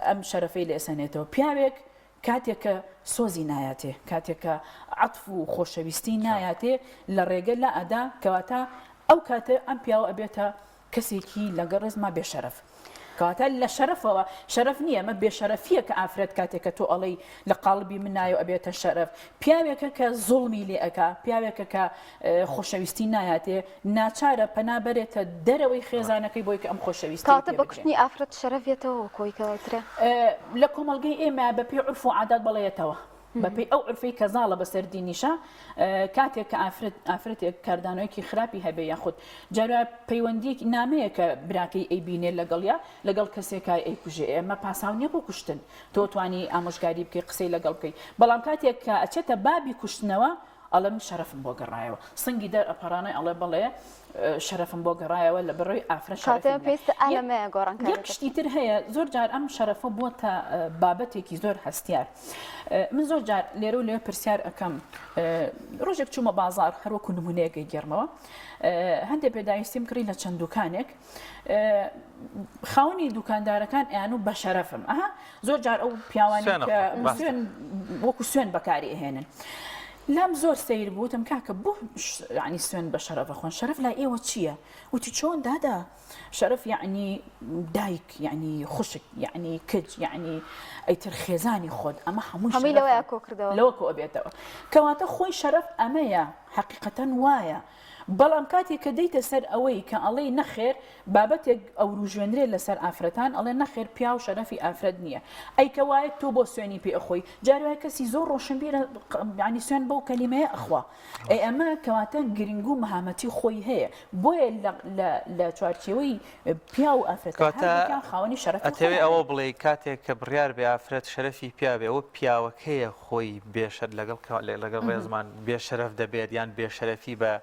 ئەم شەرەفەی لە ئێسەنێتەوە پیاوێک کاتێک کە سۆزی نایاتێ کاتێک کە عەتف و خۆشەویستی نایاتێ لە ڕێگە لە ئەدا کەواتە ئەو کاتە ئەم پیاوە ئەبێتە کەسێکی لەگەڵ ڕێزما بێشەرەف کەواتە لە شەرەفەوە شەرەف نییە ئەمە بێشەرەفیە کە ئافرەت کاتێک کە تۆ ئەڵەی لە قاڵبی من نایە ئەبێتە شەرەف پیاوێکە کە زوڵمی لێ ئەکا پیاوێکە کە خۆشەویستی نایاتێ ناچارە پەنابەرێتە دەرەوەی خێزانەکەی بۆی کە ئەم خۆشەویستی کاتە بە کوشتنی ئافرەت شەرەفێتەوە کۆی کەواترە لە کۆمەڵگەی ئێمە بەپێی عورف و عادات بەڵێتەوە بەپێی ئەو عرفەی کە زاڵە بەسەر دینیشە کاتێک کە ئافرەتێک کاردانەوەیکی خراپی هەبێ یاخود جارە پەیوەندیەکی نامەیە کە براکەی ئەیبینێ لەگەڵیا لەگەڵ کەسێکای ئەیکوژێ ئێمە پاساو نییە بۆ کوشتن تۆ توانی ئامۆژگاری بکەی قسەی لەگەڵ بکەی بەڵام کاتێک کە ئەچێتە بابی کوشتنەوە ئەڵێ من شەرەفم بۆ گەڕایەوە سنگی دەر ئەپەڕانەی ئەڵێ بڵێ شەرەفم بۆ گەڕایەوە لە بەڕۆی ئافرەت یەک شتی تر هەیە زۆر جار ئەم شەرەفە بووە بابەتێکی زۆر هەستیار من زۆر جار لێرە و لێ پرسیار ئەەکەم ڕۆژێک چوومە بازار هەروەکو نمونەیەکی گەرمەوە هەندێک پێداویستیم کڕی لە چەند دوکانێک خاوەنی دوکاندارەکان ئەیان و بە شەرەفم ئەها زۆر جار ئەو پیاوانی وەکو سوێن بەکاری ئەهێنن لام زۆر سیر بووتم کاکە بۆ ینی سوێن بە شەرەفە خۆن شەرەف لای ئێوە چییە؟ وتی چۆن دادا شەرەف یعنی دایک یعنی خوشک یعنی کچ یعنی ئەیتر خێزانی خۆت ئەمە هەمووی لەوەیە کۆ کردەوە لەوە کۆ ئەبێتەوە کەواتە خۆی شەرەف ئەمەیە حقیقەتەن وایە بەڵام کاتێک کە دەیتە سەر ئەوەی کە ئەڵێ نەخێر بابەتێک ئەوروژێنرێت لەسەر ئافرەتان ئەڵێ نەخێر پیا و شەرەفی ئافرەت نییە ئەی کە وایە تۆ بۆ سوێنی پێ ئەخۆی جاروای کەسی زۆر ڕۆشنبیرە ینی سوێن بەو کەلیمەیە ئەخوا ئەی ئەمە کەواتە گرنگ و مەهامەتی خۆی هەیە بۆیە لە چوارچێوەی پیا و ئافرەتان خاوەنی شەرەف ئەتەوێ ئەوە بڵێ کاتێک کە بڕیار بێ ئافرەت شەرەفی پیا بێ ئەوە پیاوەکەیە خۆی بێشەر لەگەڵ ڕێزمان بێشەرەف دەبێت یان بێشەرەفی بە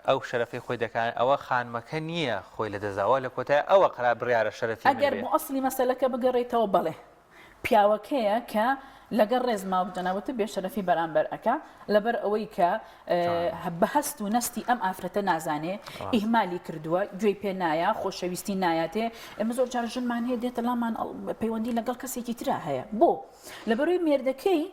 ئەو شەرەفی خۆی دەکات ئەوە خانمەکە نییە خۆی لە دەزاوە لە کۆتای ئەوە قرا بڕیارە شەرەفی ئەگەر بۆ ئەسلی مەسەلەکە بگەڕێیتەوە بڵێ پیاوەکەیە کە لەگەڵ ڕێزما و جەنابەتە بێشەرەفی بەرامبەر ئەکا لەبەر ئەوەی کە بەهەست و نەستی ئەم ئافرەتە نازانێ ئیهمالی کردووە گوێی پێ نایە خۆشەویستی نایەتێ ئێمە زۆر جار ژنمان هەیە دێتە لامان پەیوەندی لەگەڵ کەسێکی ترا هەیە بۆ لەبەرەوەی مێردەکەی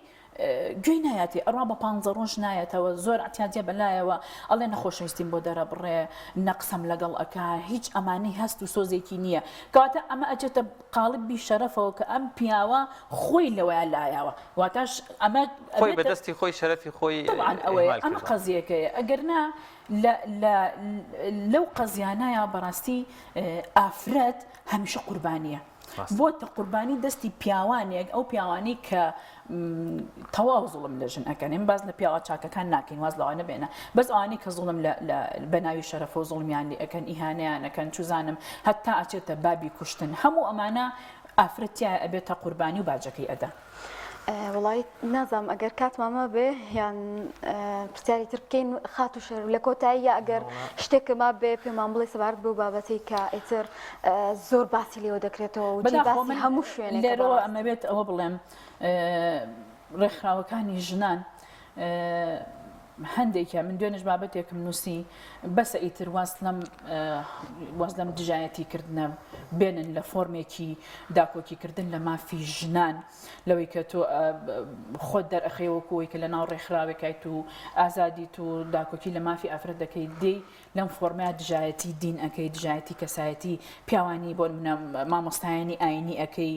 گوێی نایەتی ئەڕوا بە 15 ڕۆژ نایەتەوە زۆر ئەتیادیە بەلایەوە ئەڵێ نەخۆشەویستیم بۆ دەرە بڕێ نەقسەم لەگەڵ ئەکا هیچ ئەمانەی هەست و سۆزێکی نییە کەواتە ئەمە ئەجێتە قاڵبی شەرەفەوە کە ئەم پیاوە خۆی لەوەیە لایەوە واتاش ئەمە خۆی بەدەستی خۆی شەرەفی خۆی ئەوەیە ئەمە قەزیەکەیە ئەگەرنا لەو قەزیانایە بەڕاستی ئافرەت هەمیشە قوربانیە بۆ قوربانی دەستی پیاوانێک ئەو پیاوانی کە تەواو زوڵم لە ژن ئەەکەن ئێمە باز لە پیاوە چاکەکان ناکەین واز لەوانە بێنە بەس ئەوانەی کە زوڵم بەناوی شەرەفە و زوڵمیان لێ ئەەکەن ئیهانەیان ئەەکەن چوزانم هەتا ئەچێتە بابی کوشتن هەموو ئەمانە ئافرەتیە ئەبێتە قوربانی و باجەکەی ئەدا وڵی نازام ئەگەر کاتمامە بێ یان پرسیاری تر بکەین خات و شەر لە کۆتاییە ئەگەر شتێکما بێ پێمان بڵێ سەبارەت بەو بابەتی کە ئیتر زۆر باسی لێوە دەکرێتەوە و باسی هەموو شوێنێک لێرەوە ئەمە بێت ئەوە بڵێم ڕێکخراوەکانی ژنان هەندێکە من دوێنش بابەتێکم نووسی بەسە ئیتر واز لەم دژایەتیکردنە بێنن لە فۆرمێکی داکۆکیکردن لە مافی ژنان لەوەی کە تۆ خۆت دەرئەخەوەکوی کە لە ناو ڕێکخراوێکیت و ئازادیت و داکۆکی لە مافی ئافرەت دەکەی دێی لەم فۆرمیا دژایەتی دین ئەەکەی دژایەتی کەسایەتی پیاوانی بۆ مامۆستایانی ئاینی ئەەکەی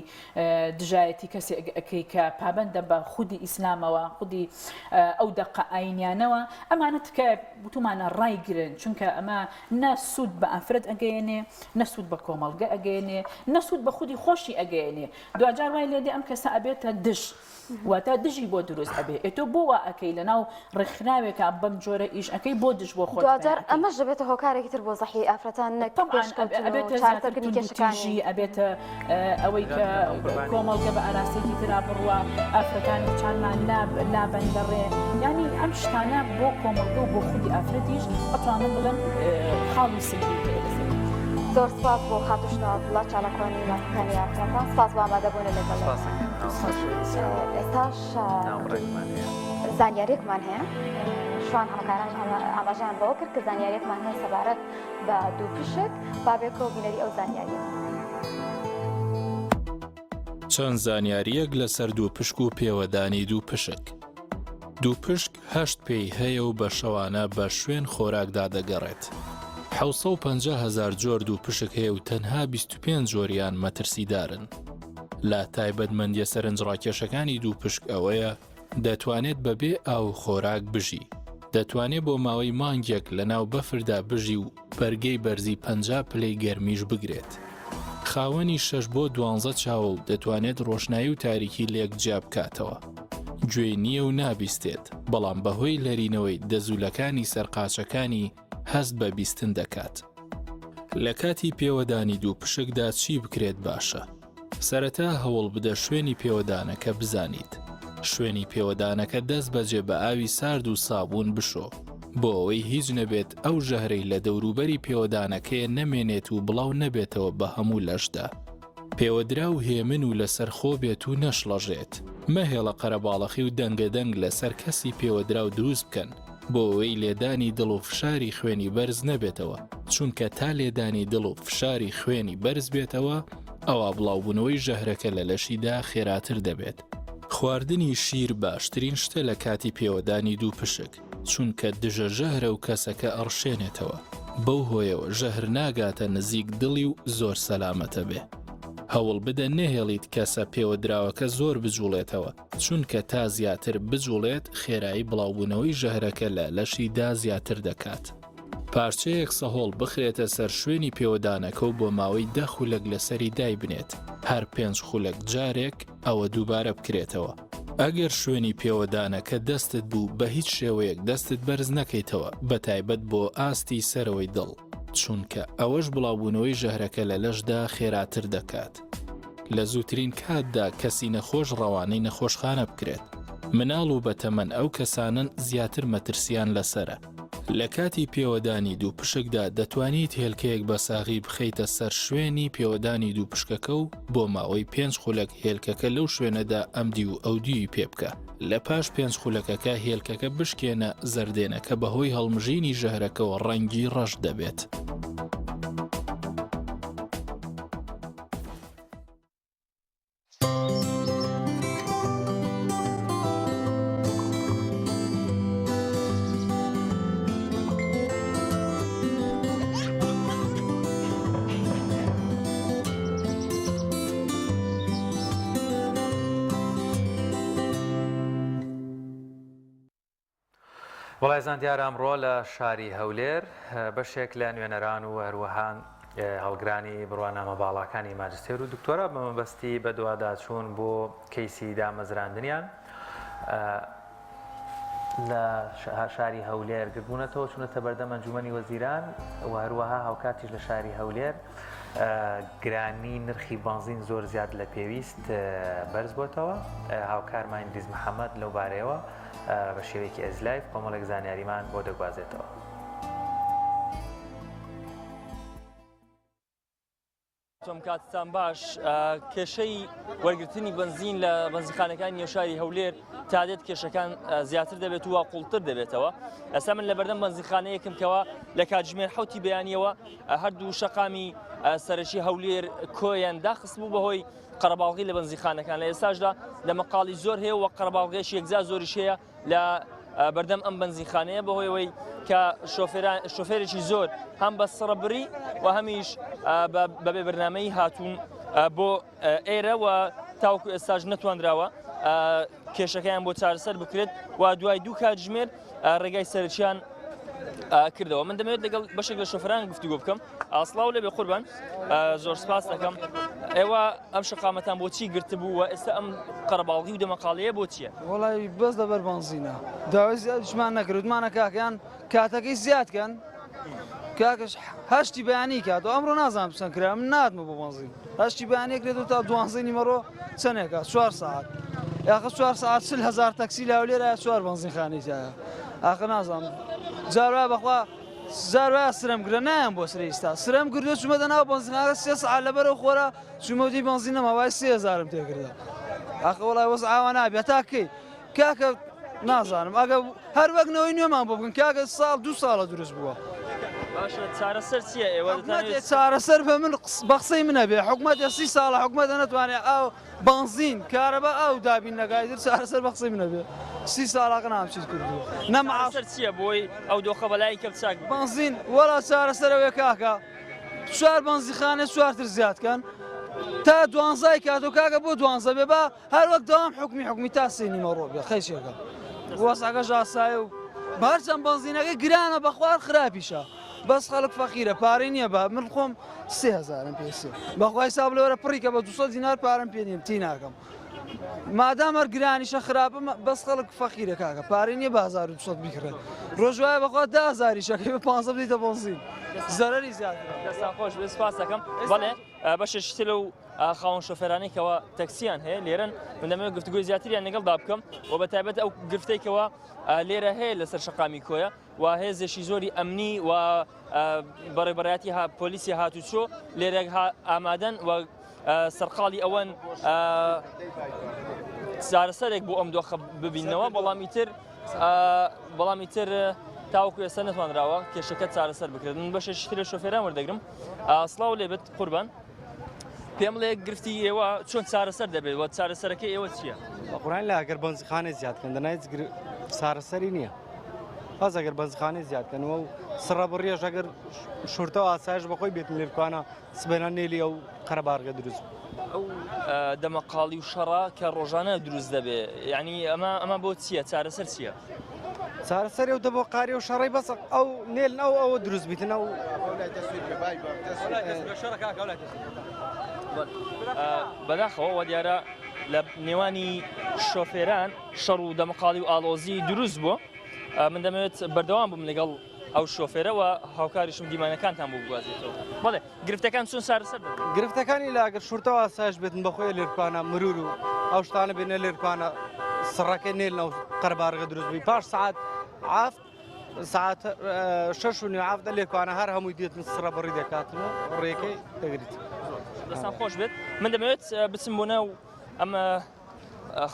دژایەتی کەسی ئەەکەی کە پابندە بە خودی ئیسلامەوە خودی ئەو دەقە ئاینیانەوە ئەمانە تکە بتومانە ڕایگرن چونکە ئەمە نەسوود بە ئافرەت ئەگەیەنێ نەسوود بە کۆمەڵگە ئەگەیەنێ نەسوود بە خودی خۆشی ئەگەیەنێ دوجار وای لێدێ ئەم کەسە ئەبێتە دش واتە دژی بۆ دروست ئەبێ ئێتۆ بۆ وا ئەەکەی لە ناو ڕێکخراوێکە بەم جۆرە ئیش ئەەکەی بۆ دش بۆ خۆ دوجار ئەمەش دەبێتە هۆکارێکی تر بۆ زەحی ئافرەتان ئەبێتە کێشەکانی ئەبێتە ئەوەی کە کۆمەڵگە بە ئاراسێکی ترا بڕوە ئافرەکانی چانمان لابەن لەڕێ ینی ئەم شتانە بۆ کۆمەڵگە و بۆ خودی ئافرەتیش ئەتوانم بڵم خاڵی سلبی لەسەر زۆر سپاس بۆ خاتوشنەوە وڵات چالاکۆنی مافەکانی ئافرەتان سپاس بۆ ئامادەبوونە لەگەڵ ئێستاش زانیاریەکمان هەیە شوان هەڵکاران ئاماژیان بەوە کرد کە زانیاریەکمان هەیە سەبارەت بە دوو پشک بابێکەوە بینەری ئەو زانیاریە چەند زانیاریەک لەسەر دوو پشک و پێوەدانی دوو پشک دوو پشک هەشت پێی هەیە و بە شەوانە بە شوێن خۆراکدا دەگەڕێت 750,000 جۆر دوو پشک هەیە و تەنها 25 جۆریان مەترسیدارن لە تایبەتمەندیە سەرنجڕاکێشەکانی دوو پشک ئەوەیە دەتوانێت بەبێ ئاو خۆراک بژی دەتوانێت بۆ ماوەی مانگێک لە ناو بەفردا بژی و بەرگەی بەرزی 50 پلەی گەرمیش بگرێت خاوەنی 6 بۆ 12 چاوە و دەتوانێت ڕۆشنایی و تاریکی لێک جیا بکاتەوە گوێ نییە و نابیستێت بەڵام بەهۆی لەرینەوەی دەزوولەکانی سەرقاچەکانی هەست بە بیستن دەکات لە کاتی پێوەدانی دوو پشکدا چی بکرێت باشە سەرەتا هەوڵ بدە شوێنی پێوەدانەکە بزانیت شوێنی پێوەدانەکە دەست بەجێ بە ئاوی سارد و سابوون بشۆ بۆ ئەوەی هیچ نەبێت ئەو ژەهرەی لە دەوروبەری پێوەدانەکەیە نەمێنێت و بڵاو نەبێتەوە بە هەموو لەشدا پێوەدرا و هێمن و لەسەر خۆ بێت و نەشڵەژێت مەهێڵە قەرەباڵەخی و دەنگەدەنگ لەسەر کەسی پێوەدرا و دروست بکەن بۆ ئەوەی لێدانی دڵ و فشاری خوێنی بەرز نەبێتەوە چونکە تا لێدانی دڵ و فشاری خوێنی بەرز بێتەوە ئەوە بڵاوبوونەوەی ژەهرەکە لە لەشیدا خێراتر دەبێت خواردنی شیر باشترین شتە لە کاتی پێوەدانی دوو پشک چونکە دژە ژەهرە و کەسەکە ئەڕشێنێتەوە بەو هۆیەوە ژەهر ناگاتە نزیک دڵی و زۆر سەلامەتە بێ هەوڵ بدە نەهێڵیت کەسە پێوەدراوەکە زۆر بجوڵێتەوە چونکە تا زیاتر بجوڵێت خێرایی بڵاوبوونەوەی ژەهرەکە لە لەشیدا زیاتر دەکات پارچەیەک سەهۆڵ بخرێتە سەر شوێنی پێوەدانەکە و بۆ ماوەی 10 خولەک لەسەری دای بنێت هەر 5 خولەک جارێک ئەوە دووبارە بکرێتەوە ئەگەر شوێنی پێوەدانەکە دەستت بوو بە هیچ شێوەیەک دەستت بەرز نەکەیتەوە بەتایبەت بۆ ئاستی سەرەوەی دڵ چونکە ئەوەش بڵاوبوونەوەی ژەهرەکە لە لەشدا خێراتر دەکات لە زووترین کاتدا کەسی نەخۆش ڕەوانەی نەخۆشخانە بکرێت مناڵ و بەتەمەن ئەو کەسانن زیاتر مەترسیان لەسرە لە کاتی پێوەدانی دوو پشکدا دەتوانیت هێلکەیەک بە ساغی بخەیتە سەر شوێنی پێوەدانی دوو پشکەکە و بۆ ماوەی 5 خولەک هێلکەکە لەو شوێنەدا ئەمدی و ئەودیوی پێ بکە لە پاش 5 خولەکەکە هێلکەکە بشکێنە زەردێنەکە بەهۆی هەڵمژینی ژەهرەکەەوە ڕەنگی ڕەش دەبێت وڵای زانیارە ئەمڕۆ لە شاری هەولێر بەشێک لە نوێنەران و هەروەها هەڵگرانی بڕوانامە باڵاکانی ماجستێر و دکتۆرە بە مەبەستی بە دوواداچوون بۆ کەیسی دامەزراندنیان لە شاری هەولێر گربوونەتەوە چونەتە بەردەم ئەنجومەنی وەزیران و هەروەها هاوکاتیش لە شاری هەولێر گرانی نرخی بنزین زۆر زیاد لە پێویست بەرز بۆتەوە هاوکارمان ئیدریس محەممەد لەو بارەیەوە بە شێوەیەکی ئەزلایف کۆمەڵێک زانیاریمان بۆ دەگوازێتەوە. کاتتان باش کێشەی وەرگرتنی بنزین لە بەنزیخانەکانی نێوشاری هەولێر تا دێت کێشەکان زیاتر دەبێت و قوڵتر دەبێتەوە. ئەستا من لە بەردەم بەنزیخانەیەکم کەەوە لە کاتژمێر 7 بەیانیەوە هەردوو شەقامی سەرەکی هەولێر کۆیان داخست بوو بەهۆی قەرەباڵغی لە بەنزیخانەکان لە ئێستاشدا لە مەقاڵی زۆر هەیە و قەرەباڵغێشی یەکجا زۆریش هەیە لە بەردەم ئەم بەنزیخانەیە بەهۆی ئەوەی کە شۆفێرێکی زۆر هەم بە سڕەبری و هەمیش بەبێ بەرنامەی هاتوون بۆ ئێرە و تاوکو ئێستاژ نەتوانراوە کێشەکەیان بۆ چارەسەر بکرێت و دوای دوو کاتژمێر ڕێگای سەرچیان کردەوە. من دەمەوێت لەگەڵ بەشێک لە شۆفەران گفتوگۆ بکەم. ئاسڵاو لێبێ قوربان زۆر سپاس دەکەم. ئێوە ئەم شەقامەتان بۆچی گرتبوو و ئێستا ئەم قەرەباڵغی و دەمەقاڵەیە بۆ چییە؟ وڵی بەس لەبەر بنزینە داوای زیادشمان نەکردمانە کاکیان کاتەکەی زیادکەن کاکەش هەشتی بەیانی کات و ئەمڕۆ نازانم چەند کرا من ناتمە بۆ بنزین هەشتی بەیانی کرێت و تا 12 نیمەڕۆ چەندێکە 4 ساعت یاخە 4 ساعت 40,000 تەکسی لە هەولێرە 4 بنزینخانەی تایە ئاخە نازانم جاروا بەخوا زاروا سرم گرە نایان بۆ سرە ئێستا سرم گردو چوومەدە ناو بنزینخانەکە 3 ساعت لەبەرەوە خۆرە چوومەدی بنزین نەماوای 3000م تێکردە ئاخە وڵای وەز ئاوا نابێت تاکەی کاکە نازانم ئەگە هەر وەکنەوەی نوێمان بۆ بکەن کاکە ساڵ 2 ساڵە دروست بووە. باشە چارەسەر چییە ئێوە چارەسەر بە من بە قسەی منە بێ حکوومەت 30 ساڵە حکوومەتە نەتوانێت ئەو بنزین کارەبە ئەو دابین نەگایدر چارەسەر بە قسەی منە بێ 30 ساڵاکە نامچیت کردووە نەمەسەر چییە بۆی ئەو دۆخە بەلای کەپچاک بنزین وەڵا چارەسەرەوەی کاکە 4 بنزیخانە 4تر زیادکەن تا 12 کات و کاکە بۆ 12 بێ بە هەر وەک داوام حکومی تا 3 نیمەڕۆ بێ خەیشێکە وەساکە ژاسایە و بەرچەند بنزینەکەی گرانە بەخوار خراپیشە بەس خەڵک فەقیرە پارەی نییە بە من خۆم 3000م پێ بەخوای ساب لەوەرە پڕیکە بە 200 دینار پارەم پێ نیم تی ناکەم مادام هەر گرانیشە خراپە بەس خەڵک فەقیرە کاکە پارەی نییە 1200 بیکڕێت ڕۆژوایە بەخوا 10000ریشەکەی بە 15 بدەیتە بنزین زەرەری زیاتر دەستان خۆش بێ سپاس دەکەم بەڵێ بەشێشتر لەو خاوەن شۆفێرانێکەوە تەکسیان هەیە لێرن من دەمەوێت گفتگوی زیاتریان لەگەڵدا بکەم و بەتایبەت ئەو گفتێکەوە لێرە هەیە لەسەر شەقامی کۆیە و هێزێکی زۆری ئەمنی و بەڕێبەرایەتی پۆلیسی هاتوچۆ لێرە ئامادەن و سەرقاڵی ئەوەن چارەسەرێک بۆ ئەم دۆخە ببینەوە بەڵامی تر تاوەکو ئێستا نەتوانراوە کێشەکە چارەسەر بکرێت من بەشێکی لە شۆفێران وەردەگرم سڵاو لێبێت قوربان پێم بڵێ گرفتی ئێوە چۆن چارەسەر دەبێت و چارەسەرەکەی ئێوە چییە؟ بەقوران لە ئەگەر بنزیخانەی زیادکەن دەنایت چارەسەری نییە باز ئەگەر بنزیخانەی زیادکەنەوە و سڕە بڕێژ ئەگەر شورتەوە ئاسایش بەخۆی بێتن لێرکوانە سبێنە نێلی ئەو قەرەباڵغە دروست ئەو دەمەقاڵی و شەڕا کە ڕۆژانە دروست دەبێت یعنی ئەمە بۆ چییە چارەسەر چییە؟ چارەسەری و دەبۆ قاری و شەڕی بەس ئەو نێل ئەوە دروست بیتن ئەو بەداخەوە دیارە لە نێوانی شۆفێران شەڕ و دەمەقاڵی و ئاڵۆزی دروست بووە من دەمەوێت بەردەوام بم لەگەڵ ئەو شۆفێرەوە هاوکاریشم دیمانەکانتان بۆ بگوازێتەوە بەڵێ گرفتەکان چۆن چارەسەر گرفتەکانی لاگەر شورتەوە ئاسایش بێتن بەخۆی لێرکوانە مرور و ئەو شتانە بێنە لێرکوانە سڕەکەی نێلنە و قەرەباڵغە دروست بووی پاش سعات ساعت 6 عافدە لێکوانە هەر هەمووی دێتن سڕە بڕی دەکاتن و ڕێەکەی دەگریت دەستان خۆش بێت من دەمەوێت بچم بۆ ناو ئەم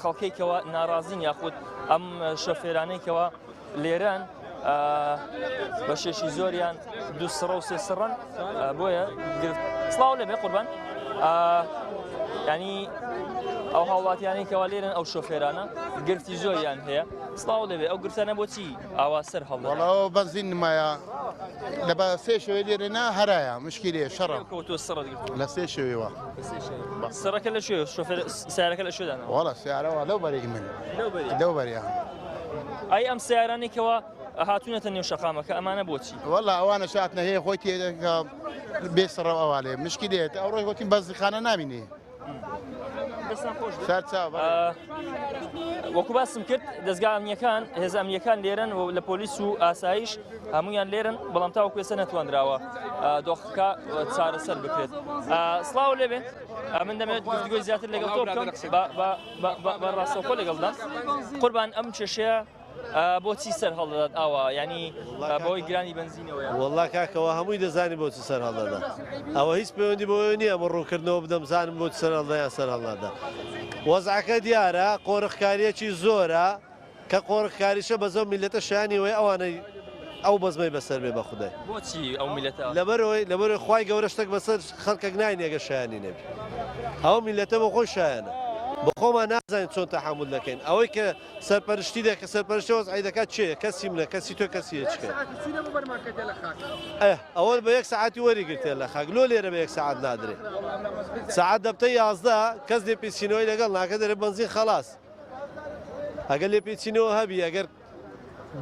خەڵکەیکەوە ناڕازین یاخود ئەم شۆفێرانەیەکەوە لێران بە شێشی زۆریان دو سڕە و سێ سڕەن بۆیە سڵاو لێبێ قوربان ینی ئەو هاوڵاتیانێکەوە لێرن ئەو شۆفێرانە گرفتی زۆریان هەیە سڵاو دەبێ ئەو گرفتانە بۆچی ئاوا سەر هەڵەوە بەنزین نمایە لە بە سێ شوێ لێرەنا هەرایە مشکلێ شەڕە لە سێ شوێوە سەرەکە لە شوێ شۆفێر سیارەکە لە شوێدانە وەڵا سیارەوە لەو بەرێکی من لەو بەریان ئەی ئەم سیارانێکەوە هاتوونەتە نێو شەقامەکە ئەمانە بۆچی وەڵا ئەوانە شاتنە هەیە خۆی تێدەکە بێسەڕە ئەوە لێ مشکلێت ئەو ڕۆی گوتین بەنزیخانە نامینێ وەکو باسم کرد دەستگا ئەمنیەکان هێز ئەمنیەکان لێرن و لە پۆلیس و ئاسایش هەمویان لێرن بەڵام تاوەکو ئێستا نەتوانراوە دۆخەکە چارەسەر بکرێت. سڵاو لێبێ من دەمەوێت گفتگۆی زیاتر لەگەڵ تۆ بکەم بە ڕاستەوخۆ لەگەڵدا. قوربان ئەم کێشەیە بۆچی سەر هەڵدەدات ئاوا ینی بەوەی گرانی بنزینەوەیە؟ وەڵا کاکەوە هەمووی دەزانی بۆچی سەر هەڵدەدا. ئەوە هیچ پەیوەندی بۆەوە نییە ئەمە ڕوونکردنەوە بدەم زانم بۆچی سەر هەڵدایان سەر هەڵدادا. وەزعەکە دیارە قۆرخکاریەکی زۆرە کە قۆرخکاریشە بە زەو میلەتە شایانی وی ئەوانەی ئەو بەزمەی بەسەر بێ بە خودای. بۆچی ئەو میلەتە؟ لەبەرەوەی خوای گەورە شتێک بەسەر خەڵکێک ناینێگە شایانی نەبی. ئەو میلەتە بە خۆی شایەنە. بە خۆمان نازانین چۆن تەحمل دەکەین. ئەوەی کە سەرپەرشتی دەکە سەرپەرشتی وەزعی دەکات چێ؟ کەسی منە کەسی تۆ کەسیە چکە؟ ئەوە بە 1 ساعتی وەریگرتێ لە خاک لۆ لێرە بە 1 ساعت نادرێ. ساعت دەبتە 11 کەس لێپیچینەوەی لەگەڵ ناکە دەرێ بنزین خەلاص. ئەگەر لێپیچینەوە هەبی ئەگەر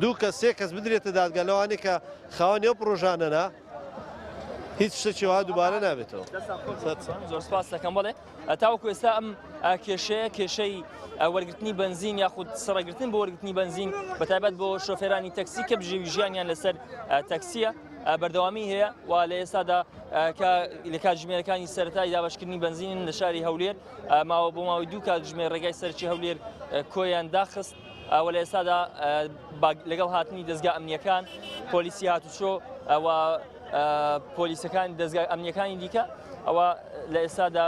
2 کەس 3 کەس بدرێتە دادگا لەوانەیە کە خاوەنی ئەو پرۆژانەنا هیچ شتێکی وا دووبارە نابێتەوە. زۆر سپاس دەکەم بەڵێ تاوەکو ئێستا ئەم کێشەیە کێشەی وەرگرتنی بنزین یاخود سڕەگرتن بۆ وەرگرتنی بنزین بەتایبەت بۆ شۆفێرانی تەکسی کە بژێوی ژیانیان لەسەر تەکسیە بەردەوامی هەیە و لە ئێستادا کە لە کاتژمێرەکانی سەرەتایی دابشکردنی بنزین لە شاری هەولێر ماوە بۆ ماوەی 2 کاتژمێر ڕێگای سەرکی هەولێر کۆیان داخست و لە ئێستادا لەگەڵ هاتنی دەستگا ئەمنیەکان پۆلیسی هاتوچۆ و پۆلیسەکان دەستگا ئەمنیەکانی دیکە ئەوە لە ئێستادا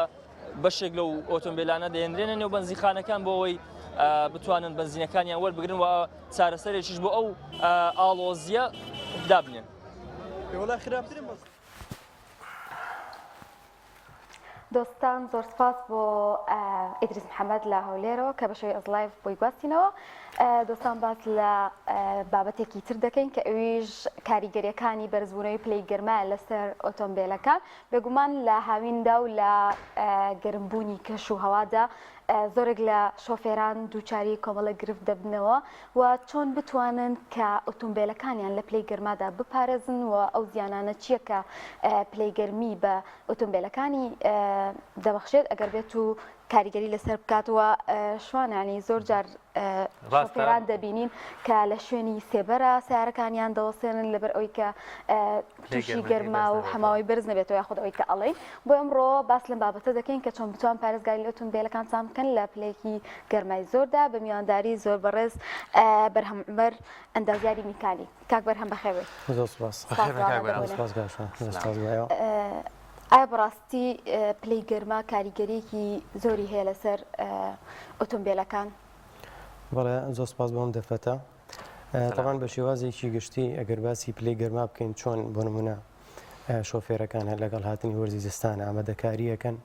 بەشێک لەو ئۆتۆمبیلانە دەهێنرێنە نێو بنزینخانەکان بۆ ئەوەی بتوانن بنزینەکانیان وەربگرن و چارەسەرێکیش بۆ ئەو ئاڵۆزیە دابنێن. دۆستان زۆر سپاس بۆ ئیدریس محەممەد لە هەولێرەوە کە بەشەوەی ئەزلایڤ بۆی گواستینەوە. دۆستان باس لە بابەتێکی تر دەکەین کە ئەویش کاریگەریەکانی بەرزبوونەوەی پلەی گەرمە لەسەر ئۆتۆمبیلەکان بێگومان لە هاویندا و لە گەرمبوونی کەش و هەوادا زۆرێک لە شۆفێران دووچاری کۆمەڵە گرفت دەبنەوە و چۆن بتوانن کە ئۆتۆمبیلەکانیان لە پلەی گەرمادا بپارێزن و ئەو زیانانە چییە کە پلەی گەرمی بە ئۆتۆمبیلەکانی دەبەخشێت ئەگەر بێت و کاریگەری لەسەر بکاتەوە شوانانی زۆر جار شۆفێران دەبینین کە لە شوێنی سێبەرە سیارەکانیان دەوەسێنن لەبەر ئەوەی کە تووشی گەرما و هەماوەی بەرز نەبێتەوە یاخود ئەوەی کە ئەڵێن. بۆ ئەمڕۆ باس لەم بابەتە دەکەین کە چۆن بتوان پارێزگاری لە ئۆتۆمبیلەکان چام بکەن لە پلەیەکی گەرمای زۆردا بە میوانداری زۆر بەڕێز بەرهەم عومەر ئەندازیاری میکانی. کاک بەرهەم بەخێوێت. ئایا بەڕاستی پلەی گەرما کاریگەریەکی زۆری هەیە لەسەر ئۆتۆمبیلەکان؟ بەڵێ زۆر سپاس بۆم دەفەتە. تەمان بە شێوازێکی گشتی ئەگەر باسی پلەی گەرما بکەین چۆن بۆ نمونە شۆفێرەکان هەر لەگەڵ هاتنی وەرزی زستان ئامادەکاریەکەن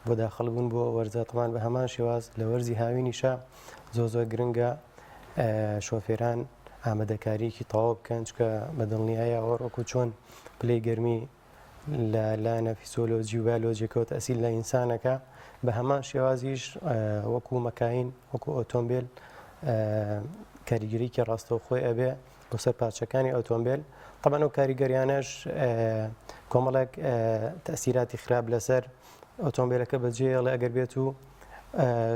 بۆ داخەڵبوون بۆ وەرزە تەمان بە هەمان شێواز لە وەرزی هاوینیشە زۆر گرنگە شۆفێران ئامادەکاریەکی تەواو بکەن چکە بە دڵنیایە وەڕۆکو چۆن پلەی گەرمی لە لایەنە فیسۆلۆجی و بیۆلۆجیەکەوە تەئسیل لە ئینسانەکە بە هەمان شێوازیش وەکو مەکاین وەکو ئۆتۆمبیل کاریگەریکی ڕاستەوخۆی ئەبێ بۆ سەر پارچەکانی ئۆتۆمبیل. طبعاً ئەو کاریگەریانەش کۆمەڵێک تەئسیراتی خراپ لەسەر ئۆتۆمبیلەکە بەجێڵێ ئەگەر بێت و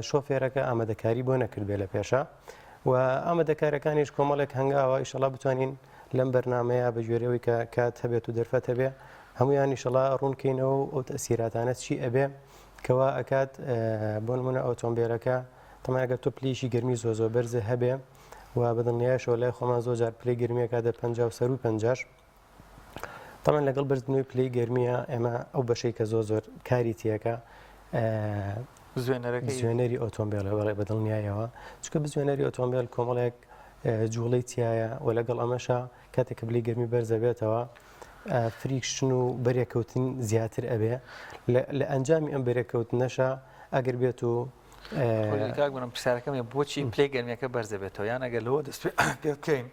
شۆفێرەکە ئامادەکاری بۆ نەکرد بێ لە پێشە و ئامادەکاریەکانیش کۆمەڵێک هەنگاوە ئیشەڵا بتوانین لەم بەرنامەیە بە ژێرەوەی کە کات هەبێت و دەرفەت هەبێ هەمویان ئیشەڵا ڕوونکەینەوە و ئەو تەئسیراتانە چی ئەبێ کەوا ئەکات بۆ نمونە ئۆتۆمبیلەکە تەمان ئەگەر تۆ پلەیشی گەرمی زۆر بەرزە هەبێ و بەدڵنیایشەوە لای خۆمان زۆر جار پلەی گەرمیەکە دە 50 سەر و 50 تەمان لەگەڵ بەرزبوونەوەی پلەی گەرمیە ئێمە ئەو بەشەی کە زۆر کاری تیەکە زوێنەری ئۆتۆمبیلە بەڵێ بەدڵنیایەوە چکە بزوێنەری ئۆتۆمبیل کۆمەڵێک جوڵەی تایە و لەگەڵ ئەمەشە کاتێک کە پلەی گەرمی بەرزە بێتەوە فریکشن و بەرێکەوتن زیاتر ئەبێ لە ئەنجامی ئەم بەرێکەوتنەشە ئەگەر بێت و بنم پرسیارەکەم بۆچی پلەی گەرمیەکە بەرزە بێتەوە یان ئەگەر لەوە دەست پێ بکەین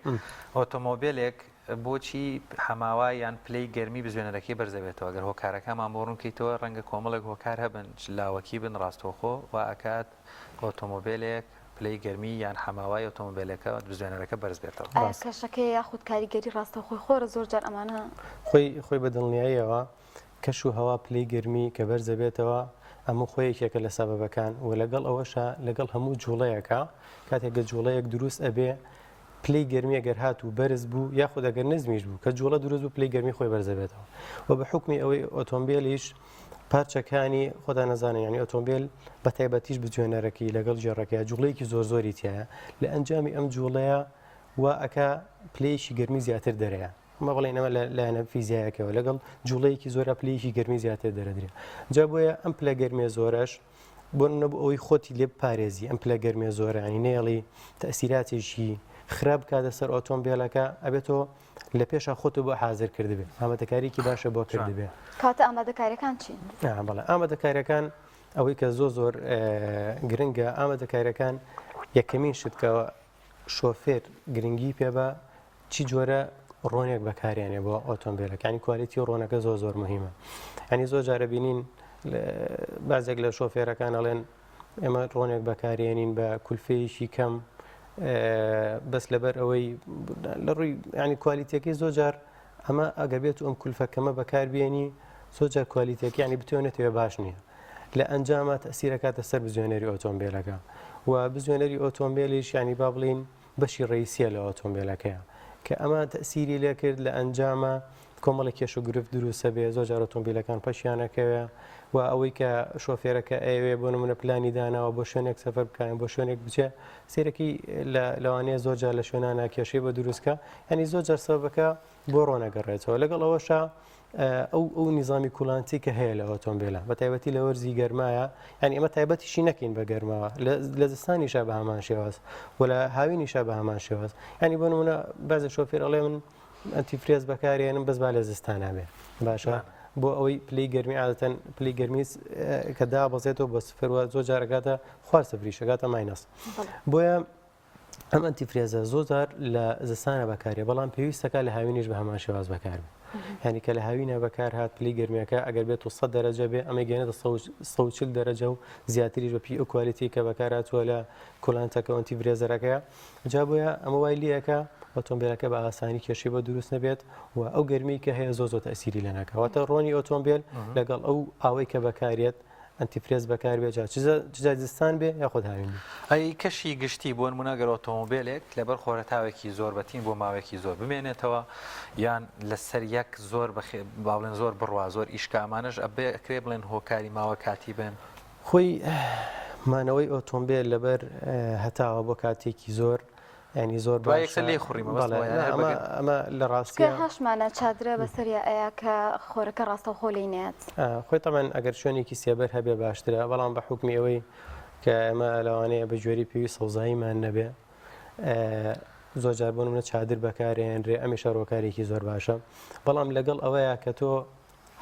ئۆتۆمۆبیلێک بۆچی هەماوای یان پلەی گەرمی بزوێنەرەکەی بەرزە بێتەوە ئەگەر هۆکارەکەمان بۆ ڕوونکەیتەوە ڕەنگە کۆمەڵێک هۆکار هەبن لاوەکی بن ڕاستەوخۆ و ئەکات ئۆتۆمۆبیلێک پلەی گەرمی یان هەماوای ئۆتۆمۆبیلەکە بزوێنەرەکە بەرز بێتەوە. کەشەکەی یاخود کاریگەری ڕاستەوخۆی خۆرە زۆر جار ئەمانە خۆی بەدڵنیاییەوە کەش و هەوا پلەی گەرمی کە بەرزە بێتەوە ئەمە خۆیەکێکە لە سەبەبەکان و لەگەڵ ئەوەشە لەگەڵ هەموو جوڵەیەکە کاتێکگە جوڵەیەک دروست ئەبێ پلەی گەرمی ئەگەر هات و بەرز بوو یاخود ئەگەر نزمیش بوو کە جوڵە دروست بوو پلەی گەرمی خۆی بەرزەبێتەوە و بە حکمی ئەوەی ئۆتۆمبیلیش پارچەکانی خۆدا نەزانن ینی ئۆتۆمبیل بە تایبەتیش بجوێنەرەکەی لەگەڵ ژێڕەکەی جوڵەیەکی زۆری تایە لە ئەنجامی ئەم جوڵەیە وا ئەکا پلەیەکی گەرمی زیاتر دەرەیە ئەمە بڵێن ئەمە لایەنە فیزیایەکەوە لەگەڵ جوڵەیەکی زۆرە پلەیەکی گەرمی زیاتر دەرەدرێت جا بۆیە ئەم پلە گەرمێ زۆرەش بۆ نەبوو ئەوەی خۆتی لێ پارێزی ئەم پلە گەرمێ زۆرە ینی نێڵی تەسیراتێکی خراپ کاتە سەر ئۆتۆمبیلەکە ئەبێتەوە لە پێشە خۆت بۆ حازر کردبێ ئامادەکاریکی باشە بۆ کردبێ کاتە ئامادەکاریەکان چین؟ بەڵێ ئامادەکاریەکان ئەوەی کە زۆر گرنگە ئامادەکاریەکان یەکەمین شت کە شۆفێر گرنگی پێ بە چی جۆرە ڕۆنێک بەکارێنێ بۆ ئۆتۆمبیلەکانی کوالیتی ڕۆنەکە زۆر مهمە ینی زۆر جارە بینین بازێک لە شۆفێرەکان ئەڵێن ئێمە ڕۆنێک بەکارێنین بە کولفەیەکی کەم بەس لەبەر ئەوەی لە ڕووی ینی کوالیتەکەی زۆر جار ئەمە ئەگەر بێت ئەم کولفەکەمە بەکاربیێنی زۆر جار کوالیتەکە ینی بتوانێتەوە باش نییە لە ئەنجامە تەسیرەکاتە سەر بزوێنەری ئۆتۆمبیلەکە و بزوێنەری ئۆتۆمبیلیش ینی با بڵین بەشی ڕئیسیە لە ئۆتۆمبیلەکەیە کە ئەمە تەسیری لێ کرد لە ئەنجامە کۆمەڵی کێش و گرفت دروستە بێ زۆر جار ئۆتۆمبیلەکان پەشیانەکەوێ و ئەوەی کە شۆفێرەکە ئەوێ بۆ نمونە پلانی داناوە بۆ شوێنێک سەفەر بکەن بۆ شوێنێک بچێ سێرەکی لەوانەیە زۆر جار لە شوێنانە کێشەی بە دروستکە ینی زۆر جار سەبەکە بۆ ڕۆنەگەڕێتەوە لەگەڵ ئەوەشە ئەو نیزامی کوڵانتی کە هەیە لە ئۆتۆمبیلە بە تایبەتی لە وەرزی گەرمایە ینی ئەمە تایبەتیشی نەکەین بە گەرماوە لە زستانیشە بە هەمان شێواز و لە هاوینیشە بە هەمان شێواز ینی بۆ نمونە بەزە شۆفێر ئەڵێ من ئەنتیفرێز بەکارێنم بەس با لە زستانە بێ باشە بۆ ئەوەی پلی گەرمی عادەتەن پلی گەرمی کە دابەزێتەوە بە سفرەوە زۆر جارەکاتە خوار سەفریشەکاتە ماینەس بۆیە ئەم ئەنتیفرێزە زۆر جار لە زستانە بەکارێ بەڵام پێویستەکە لە هاوینیش بە هەمان شێواز بەکاربێ ینی کە لە هاوینە بەکار هات پلی گەرمیەکە ئەگەر بێت و 100 دەرەجە بێ ئەمە گەێنێتە 140 دەرەجە و زیاتریش بە پی کوالیتی کە بەکارهاتووە لە کۆلانتەکە ئەنتیفرێزەرەکەیە جا بۆیە ئەمە وای لیەکە ئۆتۆمبیلەکە بە ئاسانی کێشی بە دروست نەبێت و ئەو گەرمی کە هەیە زۆر تەسیری لە ناکەواتە ڕۆنی ئۆتۆمبیل لەگەڵ ئەو ئاوەی کە بەکارێت ئەنتیفرێز بەکاربێت جا زستان بێ یاخود هاوین ئەی کەشی گشتی بۆ نمونەگەر ئۆتۆمۆبیلێک لەبەر خۆرەتاوێکی زۆر بەتین بۆ ماوەیەکی زۆر بمێنێتەوە یان لەسەر یەک زۆر باڵێن زۆر بڕوا زۆر ئیشکامانش ئەبێ ئەکرێ بڵێن هۆکاری ماوە کاتی بن خۆی مانەوەی ئۆتۆمبیل لەبەر هەتاوە بۆ کاتێکی زۆر ینی زۆر لێ خوڕیمە ئەمە لە ڕاستی هەشمانە چادرە بەسەریا ئەیە کە خۆرەکە ڕاستەوخۆ لێنێت خۆی تەمان ئەگەر شوێنێکی سێبەر هەبێ باشترە بەڵام بە حکمی ئەوەی کە ئەمە لەوانەیە بە جۆری پێوی سەوزاییمان نەبێ زۆر جار بۆ نمونە چادر بەکارێنرێ ئەمیشە ڕۆکارێکی زۆر باشە بەڵام لەگەڵ ئەوەیە کە تۆ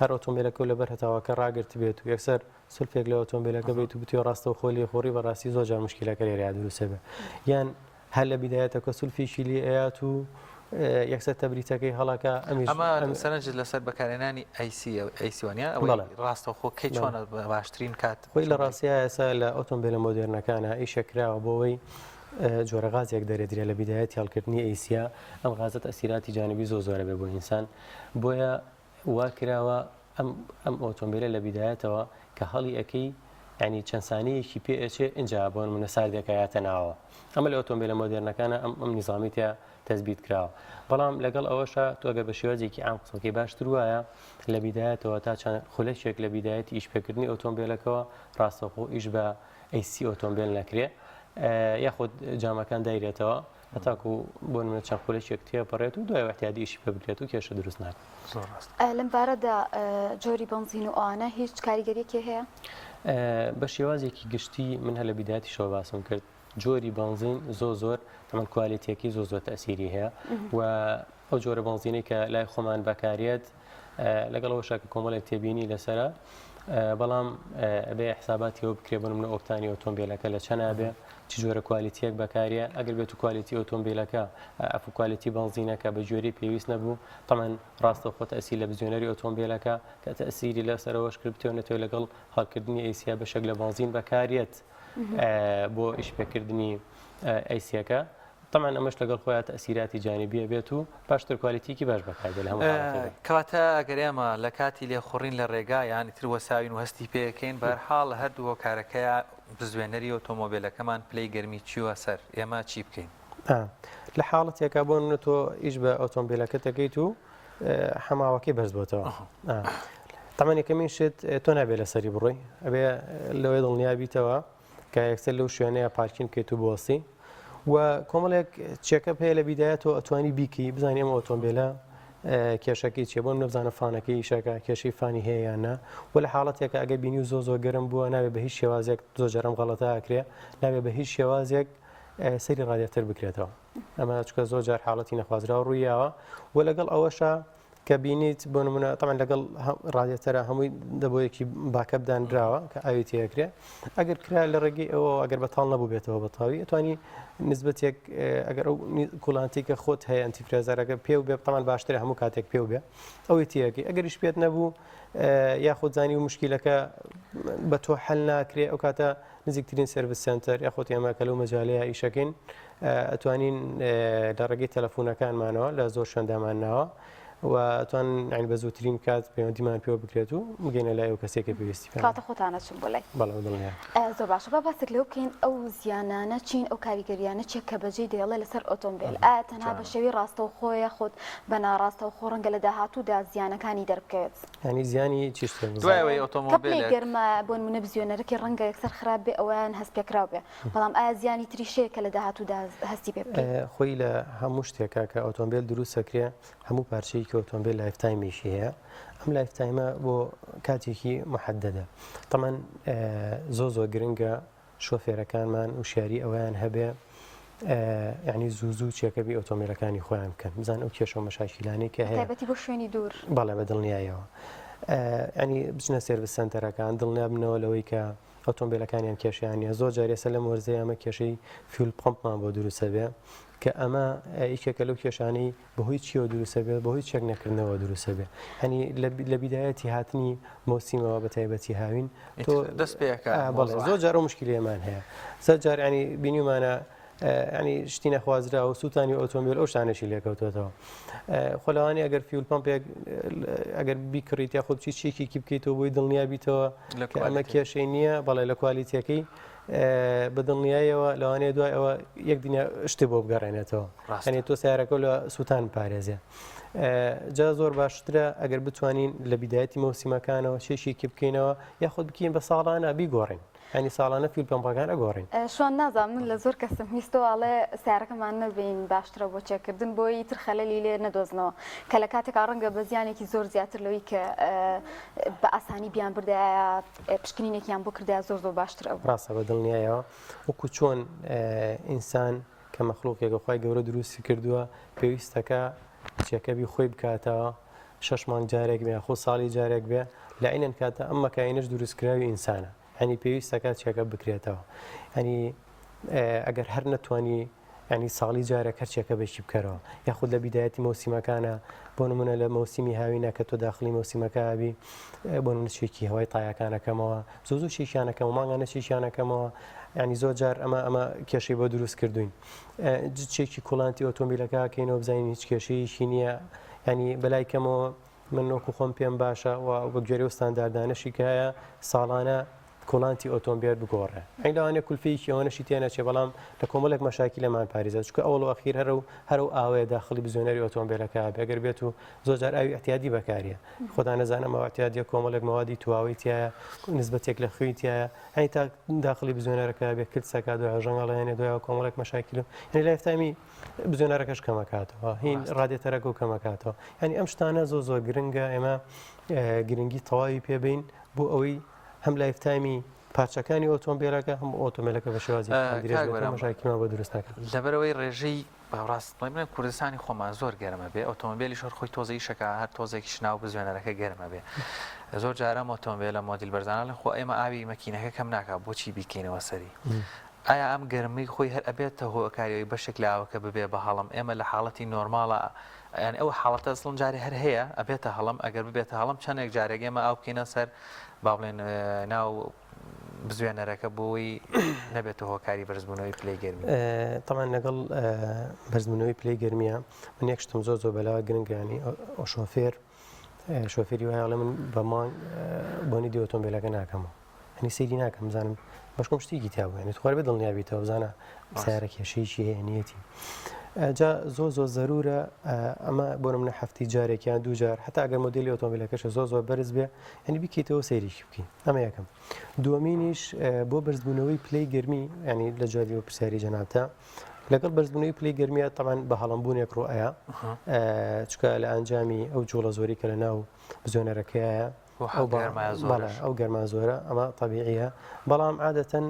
هەر ئۆتۆمبیلەکە و لەبەر هەتاوەکە ڕاگرت بێت و یەکسەر سلفێک لە ئۆتۆمبیلەکە بێت و بتوێ ڕاستەوخۆ لێ خۆڕی بەڕاستی زۆر جار مشکلەکە لێریا دروستە بێ یان هەر لە بیدایەتەکە سولفیشی لێ ئەیات و یەکسەر تەبریتەکەی هەڵاکە ئەمە سەرنج لەسەر بەکارێنانی ئەیسیوانیا ڕاستەوخۆ کەی چۆنە باشترین کات خۆی لە ڕاستیە ئێستا لە ئۆتۆمبیلە مۆدرنەکانە ئیشەکراوە بۆەوەی جۆرە غازێک دەرێدرێت لە بیدایەتی هەڵکردنی ئەیسیا ئەم غازت ئەسیراتی جانبی زۆرە بێ بۆ ئینسان بۆیە وا کراوە ئەم ئۆتۆمبیلە لە بیدایەتەوە کە هەڵی ئەەکەی ینی چەند سانەیەکی پێ ئەچێ اینجا بۆن منە ساردەکەیاتە ناوە ئەمە لە ئۆتۆمبیلە مۆدرنەکانە ئەم نیزامیتە تەزبیت کراوە بەڵام لەگەڵ ئەوەشە تۆگە بە شێوازێکی عام قسەکەی باشتر وایە لە بیدایەتەوە تا چەند خولەشێک لە بیدایەتی ئیشپێکردنی ئۆتۆمبیلەکەەوە ڕاستەوخۆ ئیش بە ئەیسی ئۆتۆمبیل نەکرێ یاخود جامەکان دایرێتەوە هەتاکو بۆ نمونە چەند خولەشێک تێپەڕێت و دوای وەختیادی ئیشی پێ بکرێت و کێشە دروست ناکات لەم بارەدا جۆری بنزین و ئەوانە هیچ کاریگەریەکی هەیە بە شێوازێکی گشتی من هە لە بیداەتی شەوە باسم کرد جۆری بنزین زۆر تەمان کوالیتێکی زۆر تەسیری هەیە و ئەو جۆرە بنزینەی کە لای خۆمان بەکارێت لەگەڵەوەشە کە کۆمەڵێک تێبینی لەسرە بەڵام بێ حساباتیەوە بکرێ بن منە ئۆکتانی ئۆتۆمبیلەکە لە چەنابێ چ جۆرە کوالیتیەک بەکارە ئەگەر بێت و کوالیتی ئۆتۆمبیلەکە ئەف کوالیتی بنزینەکە بە جۆری پێویست نەبوو تەمان ڕاستە خۆ تەسی لە بزیۆنەری ئۆتۆمبیلەکە کە تەسیری لەسەرەوەش کرد بتوانێتەوە لەگەڵ هەڵکردنی ئەیسیا بەشێک لە بنزین بەکارێت بۆ ئیشپێکردنی ئەیسیەکە طبعا ئەمەش لەگەڵ خۆیان تەسیراتی جانبیە بێت و باشتر کوالیتیکی باش بەکاردێت لە هەموو کەواتە ئەگەر ئێمە لە کاتی لێخوڕین لە ڕێگا یانی تر وەساوین و هەستی پێەکەین بەرحاڵ هەردووە کارەکەیە بزوێنەری ئۆتۆمۆبیلەکەمان پلەی گەرمی چووە سەر ئێمە چی بکەین لە حاڵەتێکا بۆ تۆ ئیش بە ئۆتۆمبیلەکە دەکەیت و هەماوەکەی بەرز بۆتەوە تەمەنێکەکەمین شت تۆ نابێت لەسەری بڕۆی ئەبێ لەوەی دڵنیابیتەوە کە یەکسەر لەو شوێنەیە پارکین بکەیت و بۆسی و کۆمەڵێک چێکەپ هەیە لە بیدایەتەوە ئەتوانی بیکی بزانانی ئەمە ئۆتۆمبیلە کێشەکەی چێ بۆم نەبزانە فانەکەی ئیشەکە کێشەی فانی هەیە یاننا و لە حاڵەتێکە ئەگە بینی و زۆ گەرم بووە نابێت بە هیچ شێوازێک زۆ جەرەم غەڵەتە ئاکرێ نابێت بە هیچ شێوازێک سەیری ڕادیاتر بکرێتەوە ئەمە چکە زۆر جار حاڵەتی نەخوازراوە ڕوویاوە و لەگەڵ ئەوەشە کە بینیت بۆ نمونە تەمان لەگەڵ ڕادیاتەرە هەمووی دەبۆیەکی باکەبدانراوە کە ئاویتی ئەکرێ ئەگەر کرا لە ڕێگەی ئەوە ئەگەر بەتاڵ نەبوو بێتەوە بەتاوی ئەتوانی نسبەتێک ئەگەر ئەو کوڵانتی کە خۆت هەیە ئەنتیفرێزەرەکە پێ و بێ تەمان باشترە هەموو کاتێک پێ بێ ئەوی تیەکەی ئەگەریش پێت نەبوو یاخود زانی و مشکلەکە بە تۆ حل ناکرێ ئەو کاتە نزیکترین سرویس سنتەر یاخۆت ئێمەکە لەو مەجالەیە ئیشەکەین ئەتوانین لە ڕێگەی تەلەفۆنەکانمانەوە لە زۆر شوێندامانناوە و توان عین بە زووترین کات پەیوەندیمان پێوە بکرێت و بگەینە لای ئەو کەسێکە پێویستی کاتە خۆتانە چن بۆ لای بەڵێ دڵنیا زۆر باشە با باسێک لەو بکەین ئەو زیانانە چین ئەو کاریگەریانە چێک کە بەجێ دێڵێ لەسەر ئۆتۆمبیل ئایا تەنها بە شێوی ڕاستەوخۆیە خۆت بە ناڕاستە و خۆ ڕەنگە لە داهاتوودا زیانەکانی دەربکەوێت ینی زیانی چیشتر دوایەوەی ئۆتۆمۆبیل گەرمە بۆ نمونە بزیۆنەرەی ڕەنگە یەکسەر خراپ بێ ئەویان هەست پێکراو بێ بەڵام ئایا زیانی تریشەیە کە لە داهاتوودا هەستی پێ بکەیت خۆی لە هەموو شتێکە کە ئۆتۆمبیل دروستەکرێ هەموو پارچەیەکی ئۆتۆمبیل لایفتایمیشی هەیە ئەم لایفتایمە بۆ کاتێکی محددە تەمان زۆ گرنگە شۆفێرەکانمان وشیاری ئەویان هەبێ یعنی زوو چێکەبی ئۆتۆمبیلەکانی خۆیان بکەن بزان ئەو کێشە و مەشاکیلانی کە هەیە تایبەتی بۆ شوێنی دوور بەڵێ بە دڵنیایەوە ینی بچنە سێرڤیس سەنتەرەکان دڵنیا بنەوە لەوەی کە ئۆتۆمبیلەکانیان کێشیانە زۆر جارێسە لەم وەرزەیە ئەمە کێشەی فیول پمپمان بۆ دروستە بێ کە ئەمە ئیشێکە لەو کێشانەی بەهۆی چیەوە دروستە بێت بەهۆی چێک نەکردنەوە دروستە بێ هەنی لە بیدایەتی هاتنی مۆسیمەوە بە تایبەتی هاوین تۆ دەست پێەکە بەڵێ زۆر جار ئەو مشکلەیەمان هەیە سەر جار ینی بینیمانە ینی شتی نەخوازرا و سووتانی ئۆتۆمبیل ئەو شتانەشی لێکەوتێتەوە خۆلەوانی ئەگەر فیول پمپێک ئەگەر بیکڕیت یا خۆ چیەکی بکەیتەوە بۆی دڵنیابیتەوە کە ئەمە کێشەی نییە بەڵێ لە کوالیتیەکەی بە دڵنیایەوە لەوانەیە دوای ئەوە یەک دنیا شتی بۆ بگەڕێنێتەوە هەنێ تۆ سیارەکە لە سووتان پارێزێ جا زۆر باشترە ئەگەر بتوانین لە بیدایەتی مۆسیمەکانەوە چێشێکی بکەینەوە یاخود بکەین بە ساڵانە بیگۆڕین ینی ساڵانە فیل پمپەکان ئەگۆڕین شوان نازانم لە زۆر کەسم هیستۆواڵێ سیارەکەمان نەبین باشترە بۆ چێکردن بۆی تر خەلەلی لێ نەدۆزنەوە کە لە کاتێکا ڕەنگە بە زیانێکی زۆر زیاتر لەوەی کە بە ئاسانی بیان بردایە پشکنینێکیان بۆ کردای زۆر باشتر ئەو ڕاستە بە دڵنیایەوە وەکو چۆن ئینسان کە مەخلوقێکە خۆی گەورە دروستی کردووە پێویستەکە چێکەبی خۆی بکاتەوە 6 مانگ جارێک بێ خۆ ساڵی جارێک بێ لە عینەن کاتە ئەم مەکاینەش دروستکراوی ئینسانە ینی پێویستەکە چێکە بکرێتەوە ینی ئەگەر هەر نەتوانی ینی ساڵی جارێک هەرچێکە بەشی بکەرەوە یاخود لە بیدایەتی مۆسیمەکانە بۆ نمونە لە مۆسیمی هاوینە کە تۆ داخلی مۆسیمەکەبی بۆ نشێکی هەوای تایەکانەکەمەوە زۆ شیشانەکەم و ماگانە شیشانەکەمەوە ینی زۆر جار ئەمە کێشەی بۆ دروست کردوین جچێکی کوڵانتی ئۆتۆمبیلەکە کەینەوە بزانین هیچ کێشەیەکی نییە ینی بەلای کەمەوە من وەکو خۆم پێم باشە و بە گوێرە و ستانداردانەشی کە هەیە ساڵانە کۆڵانتی ئۆتۆمبیل بگۆڕێ ئەیداوانێ کولفەیەکی ئەوەنەشی تێنەچێ بەڵام لە کۆمەڵێک مەشاکی لەمان پارێزە چکە ئەوڵ ئەخیر هەرو ئاوەیە داخلی بزیۆنەری ئۆتۆمبیلەکە بێگەر بێت و زۆر جار ئاوی احتیاطی بەکاریە خۆدا نەزانەمەوە احتیاطیە کۆمەڵێک مەوادی تواوی تایە نسبەتێک لە خوێی تایە هەنی تا داخلی بزیۆنەرەکە بێ کلسەکە دوای ژەنگەڵێنێ دوای کۆمەڵێک مەشاکیل و هەنی لایفتایمی بزیۆنەرەکەش کەمەکاتەوە هین ڕادێتەرەکە و کەمەکاتەوە ینی ئەم شتانە زۆر گرنگە ئێمە گرنگی تەواوی پێبین بۆ ئەوەی هەم لایفتایمی پارچەکانی ئۆتۆمبیلەکە هەم ئۆتۆمبیلەکە بە شێوازی مەشاکیمان بۆ دروست ناکات لەبەرەوەی ڕێژەی باڕاستڵێ کوردستانی خۆمان زۆر گەرمە بێ ئۆتۆمبیلی شۆر خۆی تۆزەی شەکە هەر تۆزێکی شناو بزوێنەرەکە گەرمە بێ زۆر جارە ئۆتۆمبیلە مۆدیل بەرزانە لە خۆ ئێمە ئاوی مەکینەکە کەم ناکات بۆچی بیکەینەوە سەری ئایا ئەم گەرمەی خۆی هەر ئەبێتە هۆکاریەوەی بەشێک لاوەکە ببێ بە هەڵم ئێمە لە حاڵەتی نۆرماڵە یان ئەو حاڵەتە ئەسڵم جارێ هەر هەیە ئەبێتە هەڵم ئەگەر ببێتە هەڵم چەندێک جارێک ئێمە ئاو بکەینە سەر با بڵێن ناو بزوێنەرەکە بۆی نەبێت هۆکاری بەرزبوونەوەی پلەی گەرمی طبعا لەگەڵ بەرزبوونەوەی پلەی گەرمیە من یەکشتم زۆر بەلاوە گرنگانی ئەو شۆفێری وایڵە من بە مانگ بۆنی دی ئۆتۆمبیلەکە ناکەمەوە هەنی سەیری ناکەم بزانم بەشکۆم شتێکی تیابوو یعنی خوار بێ دڵنیابیتەوە بزانە سیارە کێشەیەکی هەیە نیەتی جا زۆر زەرورە ئەمە بۆ منە هەفتی جارێکیان دوو جار هەتا ئەگەر مۆدلی ئۆتۆمبیلەکەشە زۆر بەرز بێ ینی بیکەیتەوە سەیریکی بکەین ئەمە یەکەم دووەمینیش بۆ بەرزبوونەوەی پلەی گەرمی ینی لە جوابی و پرسیاری جەنابتە لەگەڵ بەرزبوونەوەی پلەی گەرمیە تەمان بە هەڵامبوونێک ڕۆئەیە چکە لە ئەنجامی ئەو جوڵە زۆری کە لە ناو بزۆنەرەکەیە ئەو گەرما زۆرە ئەمە طبیعیە بەڵام عادەتەن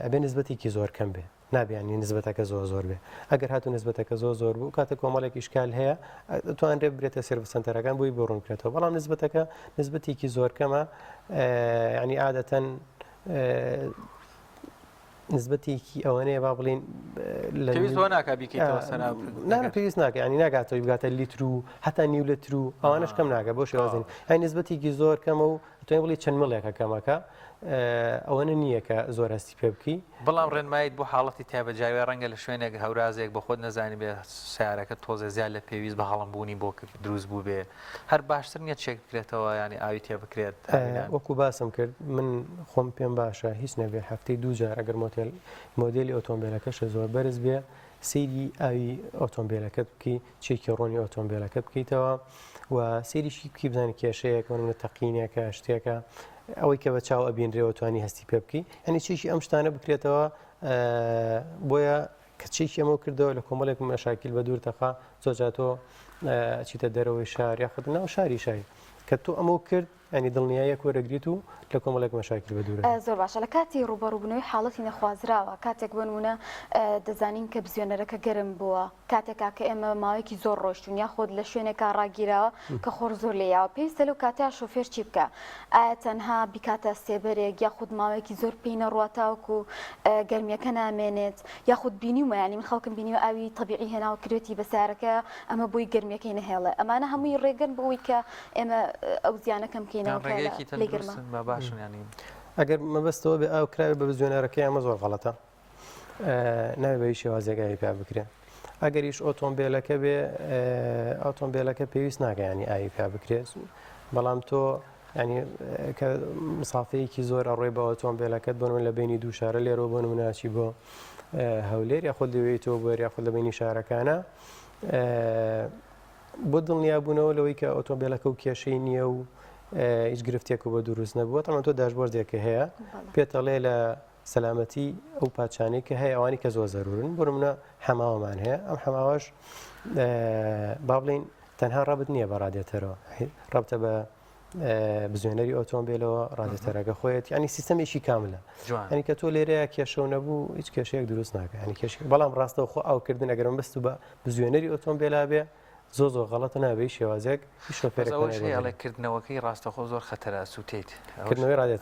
ئەبێ نسبەتێکی زۆر کەم بێ نابیانی نسبەتەکە زۆر بێ ئەگەر هاتو نسبەتەکە زۆر بوو کاتە کۆمەڵێکی شکال هەیە توانرێ برێتە سێرڤیس سەنتەرەکان بۆی بۆ ڕوونکرێتەوە بەڵام نسبەتەکە نسبەتێکی زۆر کەمە ینی عادەتەن نسبەتێکی ئەوەنەیە با بڵین پێویست ناکە ینی ناگاتەوەی بگاتە لیتر و هەتا نیو لتر و ئەوانش کەم ناکە بۆ شێوازین هەی نسبەتێکی زۆر کەمە و توێن بڵی چەند مڵێکە کەمەکە ئەوەنە نییە کە زۆر هەستی پێ بکەی بەڵام ڕێنمایت بۆ حاڵەتی تایبەتجاوی ڕەنگە لە شوێنێک هەورازێک بە خۆت نەزانی بێ سیارەکە تۆزە زیاد لە پێویست بە هەڵمبوونی بۆ دروست بوو بێ هەر باشتر نیە چێک بکرێتەوە ینی ئاوی تێ بکرێت وەکو باسم کرد من خۆم پێم باشە هیچ نەبێ هەفتەی دوو جار ئەگەر مۆدلی ئۆتۆمبیلەکەشە زۆر بەرز بێ سەیری ئاوی ئۆتۆمبیلەکەت بکەی چێکی ڕۆنی ئۆتۆمبیلەکەت بکەیتەوە و سەیریشی بکەی بزانانی کێشەیەک منە تەقینێکە شتێکە ئەوەی کە بە چاو ئەبینرێەوە توانی هەستی پێ بکەی ئەنی چێکی ئەم شتانە بکرێتەوە بۆیە کە چێکی ئەمە کردەوە لە کۆمەڵێک مەشاکیل بە دوور تەخا زۆرجاتۆ چیتە دەرەوەی شار یاخود ناو شاری شاری کە تۆ ئەمە کرد ئەنی دڵنیایەک وەرەگریت و لە کۆمەڵێک مەشاکل بە دوورە زۆر باشە لە کاتی ڕوبەڕووبوونەوەی حاڵەتی نەخوازراوە کاتێک بنمونە دەزانین کە بزوێنەرەکە گەرم بووە کاتێکا کە ئێمە ماوەیەکی زۆر ڕۆشتون یاخۆت لە شوێنێکا ڕاگیراوە کە خۆر زۆر لێیاوە پێویستە لەو کاتەیە شۆفێر چی بکە ئایا تەنها بیکاتە سێبەرێک یاخود ماوەیەکی زۆر پێی نەڕواتاوکو گەرمیەکە نامێنێت یاخود بینیومە ینی من خەڵکم بینیوە ئاوی طبیعی هێناوە کروێتی بەسارەکە ئەمە بۆی گەرمیەکەی نەهێڵێ ئەمانە هەمووی ڕێگەن بۆی کە ئێمە ئەو زیانەکەم ئەگەر مەبەستەوە بێ ئاو کراوی بە بزوێنەرەکەی ئەمە زۆر غەڵەتە ناوێ بەی شێوازێگایی پێ بکرێن ئەگەریش ئۆتۆمبیلەکە بێ ئۆتۆمبیلەکە پێویست ناگەیانی ئاوی پێ بکرێت بەڵام تۆ ینی کە مسافەیەکی زۆر ئەڕێ بە ئۆتۆمبیلەکەت بۆ من لە بینی دوو شارە لێرەوە بۆ نموناچی بۆ هەولێر یاخود دەوێتەوە بۆ یاخود لە بینی شارەکانە بۆ دڵنیابوونەوە لەوەی کە ئۆتۆمبیلەکە و کێشەی نییە و هیچ گرفتێک بۆ دروست نەبووە تەمان تۆ داشبۆردێکە هەیە پێتەڵێ لە سەلامەتی ئەو پاچانەی کە هەیە ئەوانی کە زۆر زەرورن بۆ منە حەماوەمان هەیە ئەم حەماوەش با بڵین تەنها ڕابت نییە بە ڕادێتەرەوە ڕابتە بە بزوێنەری ئۆتۆمبیلەوە ڕادێتەرەکە خۆیت ینی سیستەمێکی کاملە ینی کە تۆ لێرەیە کێشە نەبوو هیچ کێشەیەک دروست ناکە ینی کێش بەڵام ڕاستەوە خۆ ئاوکردن ئەگەرم بەست و بە بزوێنەری ئۆتۆمبیلا بێ زۆر غەڵەتە نابێ شێوازێک شۆفێرکردنەوەکەی ڕاستەخۆ زۆر خەتەرە سووتیت کردنەوەی ڕادێت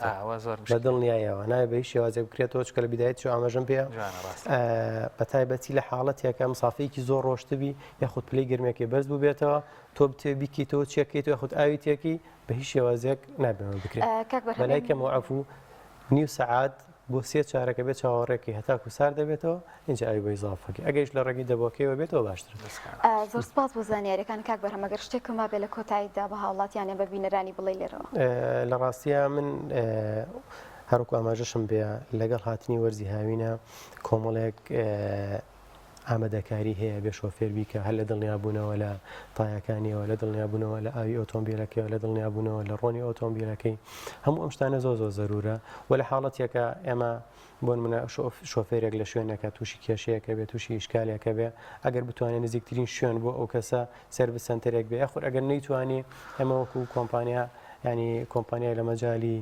بە دڵنیایەوە نابێ شێوازێک بکرێتەوە چکە لە بیدایەت چۆ ئاماژەم پێ بە تایبەتی لە حاڵەتێکە مسافەیەکی زۆر ڕۆشتبی یاخود پلەی گرمێکی بەرز بوو بێتەوە تۆ بتێ بیکەیتەوە چێکیتەوە یاخود ئاوی تێکی بە هیچ شێوازێک نابێمە بکرێت بەلای کەمەوە عەفو نیو سەعات بۆ سێ چارەکە بێت چاوەڕێکی هەتاکو سار دەبێتەوە اینجا ئەوی بە ئیزافەکە ئەگەیش لە ڕێگی دەبۆکەوە بێتەوە باشتر زۆر سپاس بۆ زانیاریەکان کاک بەرهەم ئەگەر شتێکم ما بێ لە کۆتاییدا بە هاوڵاتیانە بە بینەرانی بڵێ لێرەوە لە ڕاستیە من هەروکو ئاماژەشم بێ لەگەڵ هاتنی وەرزی هاوینە کۆمەڵێک ئامادەکاری هەیە بێ شۆفێر بیکە هەر لە دڵنیابوونەوە لە تایەکانیەوە لە دڵنیابوونەوە لە ئاوی ئۆتۆمبیلەکەیەوە لە دڵنیابوونەوە لە ڕۆنی ئۆتۆمبیلەکەی هەموو ئەم شتانە زۆر زەرورە و لە حاڵەتێکە ئێمە بۆ منە شۆفێرێک لە شوێنەکە تووشی کێشەیەکە بێت تووشی ئیشکالێکە بێ ئەگەر بتوانێت نزیکترین شوێن بۆ ئەو کەسە سەرڤیس سەنتەرێک بێ یاخود ئەگەر نەیتوانی ئەمە وەکو کۆمپانیا ینی کۆمپانیای لە مەجای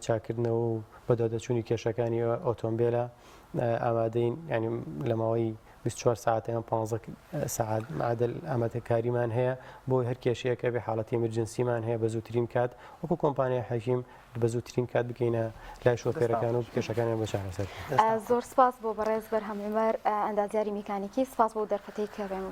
چاکردنەوە و بەدادەچوونی کێشەکانی ئۆتۆمبیلە ئامادەین ینی لە ماوەی 24 ساعتیان 15 ساعت معدل ئامادە کاریمان هەیە بۆی هەر کێشەیەکە بێ حاڵەتی ئەمرجنسیمان هەیە بە زووترین کات وەکو کۆمپانیای حەکیم بە زووترین کات بکەینە لای شۆفێرەکان و کێشەکانیان بە چارەسەر. زۆر سپاس بۆ بەڕێز بەرهەمێمەر ئەندازیاری میکانیکی سپاس بۆ دەرفەتەی کە بێمە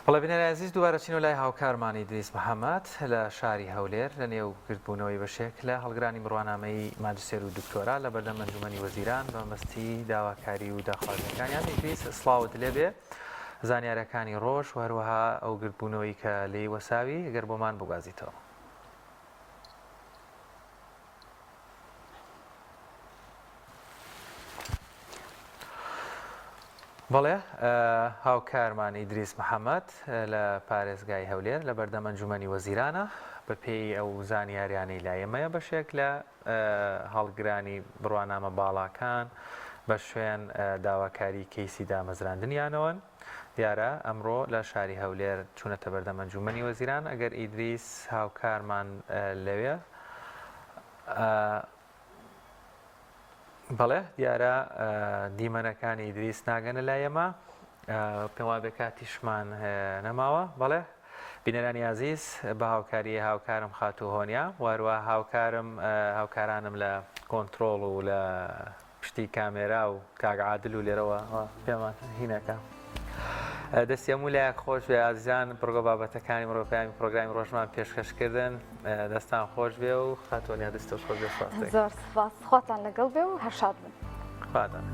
بەڵێ بینەرە عزیز دووبارە چین و لای هاوکارمانی دریس محەممەد لە شاری هەولێر لە نێو گرتبوونەوەی بەشێک لە هەڵگرانی بڕوانامەی ماجستێر و دکتۆرا لە بەردەم ئەنجومەنی وەزیران بە مەستی داواکاری و داخوازیەکانیان دریس سڵاوت لێبێ زانیارەکانی ڕۆژ و هەروەها ئەو گرتبوونەوەی کە لێی وەساوی گەر بۆمان بگوازیتەوە. بەڵێ هاوکارمان ئیدریس محەممەد لە پارێزگای هەولێر لە بەردەم ئەنجومەنی وەزیرانە بە پێی ئەو زانیاریانەی لایەمەیە بەشێک لە هەڵگرانی بڕوانامە باڵاکان بە شوێن داواکاری کەیسی دامەزراندنیانەوەن دیارە ئەمڕۆ لە شاری هەولێر چوونەتە بەردەم ئەنجومەنی وەزیران ئەگەر ئیدریس هاوکارمان لەوێ بەڵێ دیارە دیمەنەکانی ئیدریس ناگەنە لایەمە پێم وابێ کاتیشمان نەماوە بەڵێ بینەرانی عزیز بە هاوکاری هاوکارم خاتو هۆنیا واروە هاوکارانم لە کۆنتترۆڵ و لە پشتی کامێرا و کاگعادل و لێرەوە پێمان هینەکە دەستیەمو لایەک خۆش بێ ئازیزان پڕگە بابەتەکانی مرۆپیانی پرۆگرامی ڕۆژمان پێشکەشکردن دەستان خۆش بێ و خاتۆنیا دەستە خۆش بێ زۆر سپاس خۆتان لەگەڵ بێ و هەشاد بن. خاتان.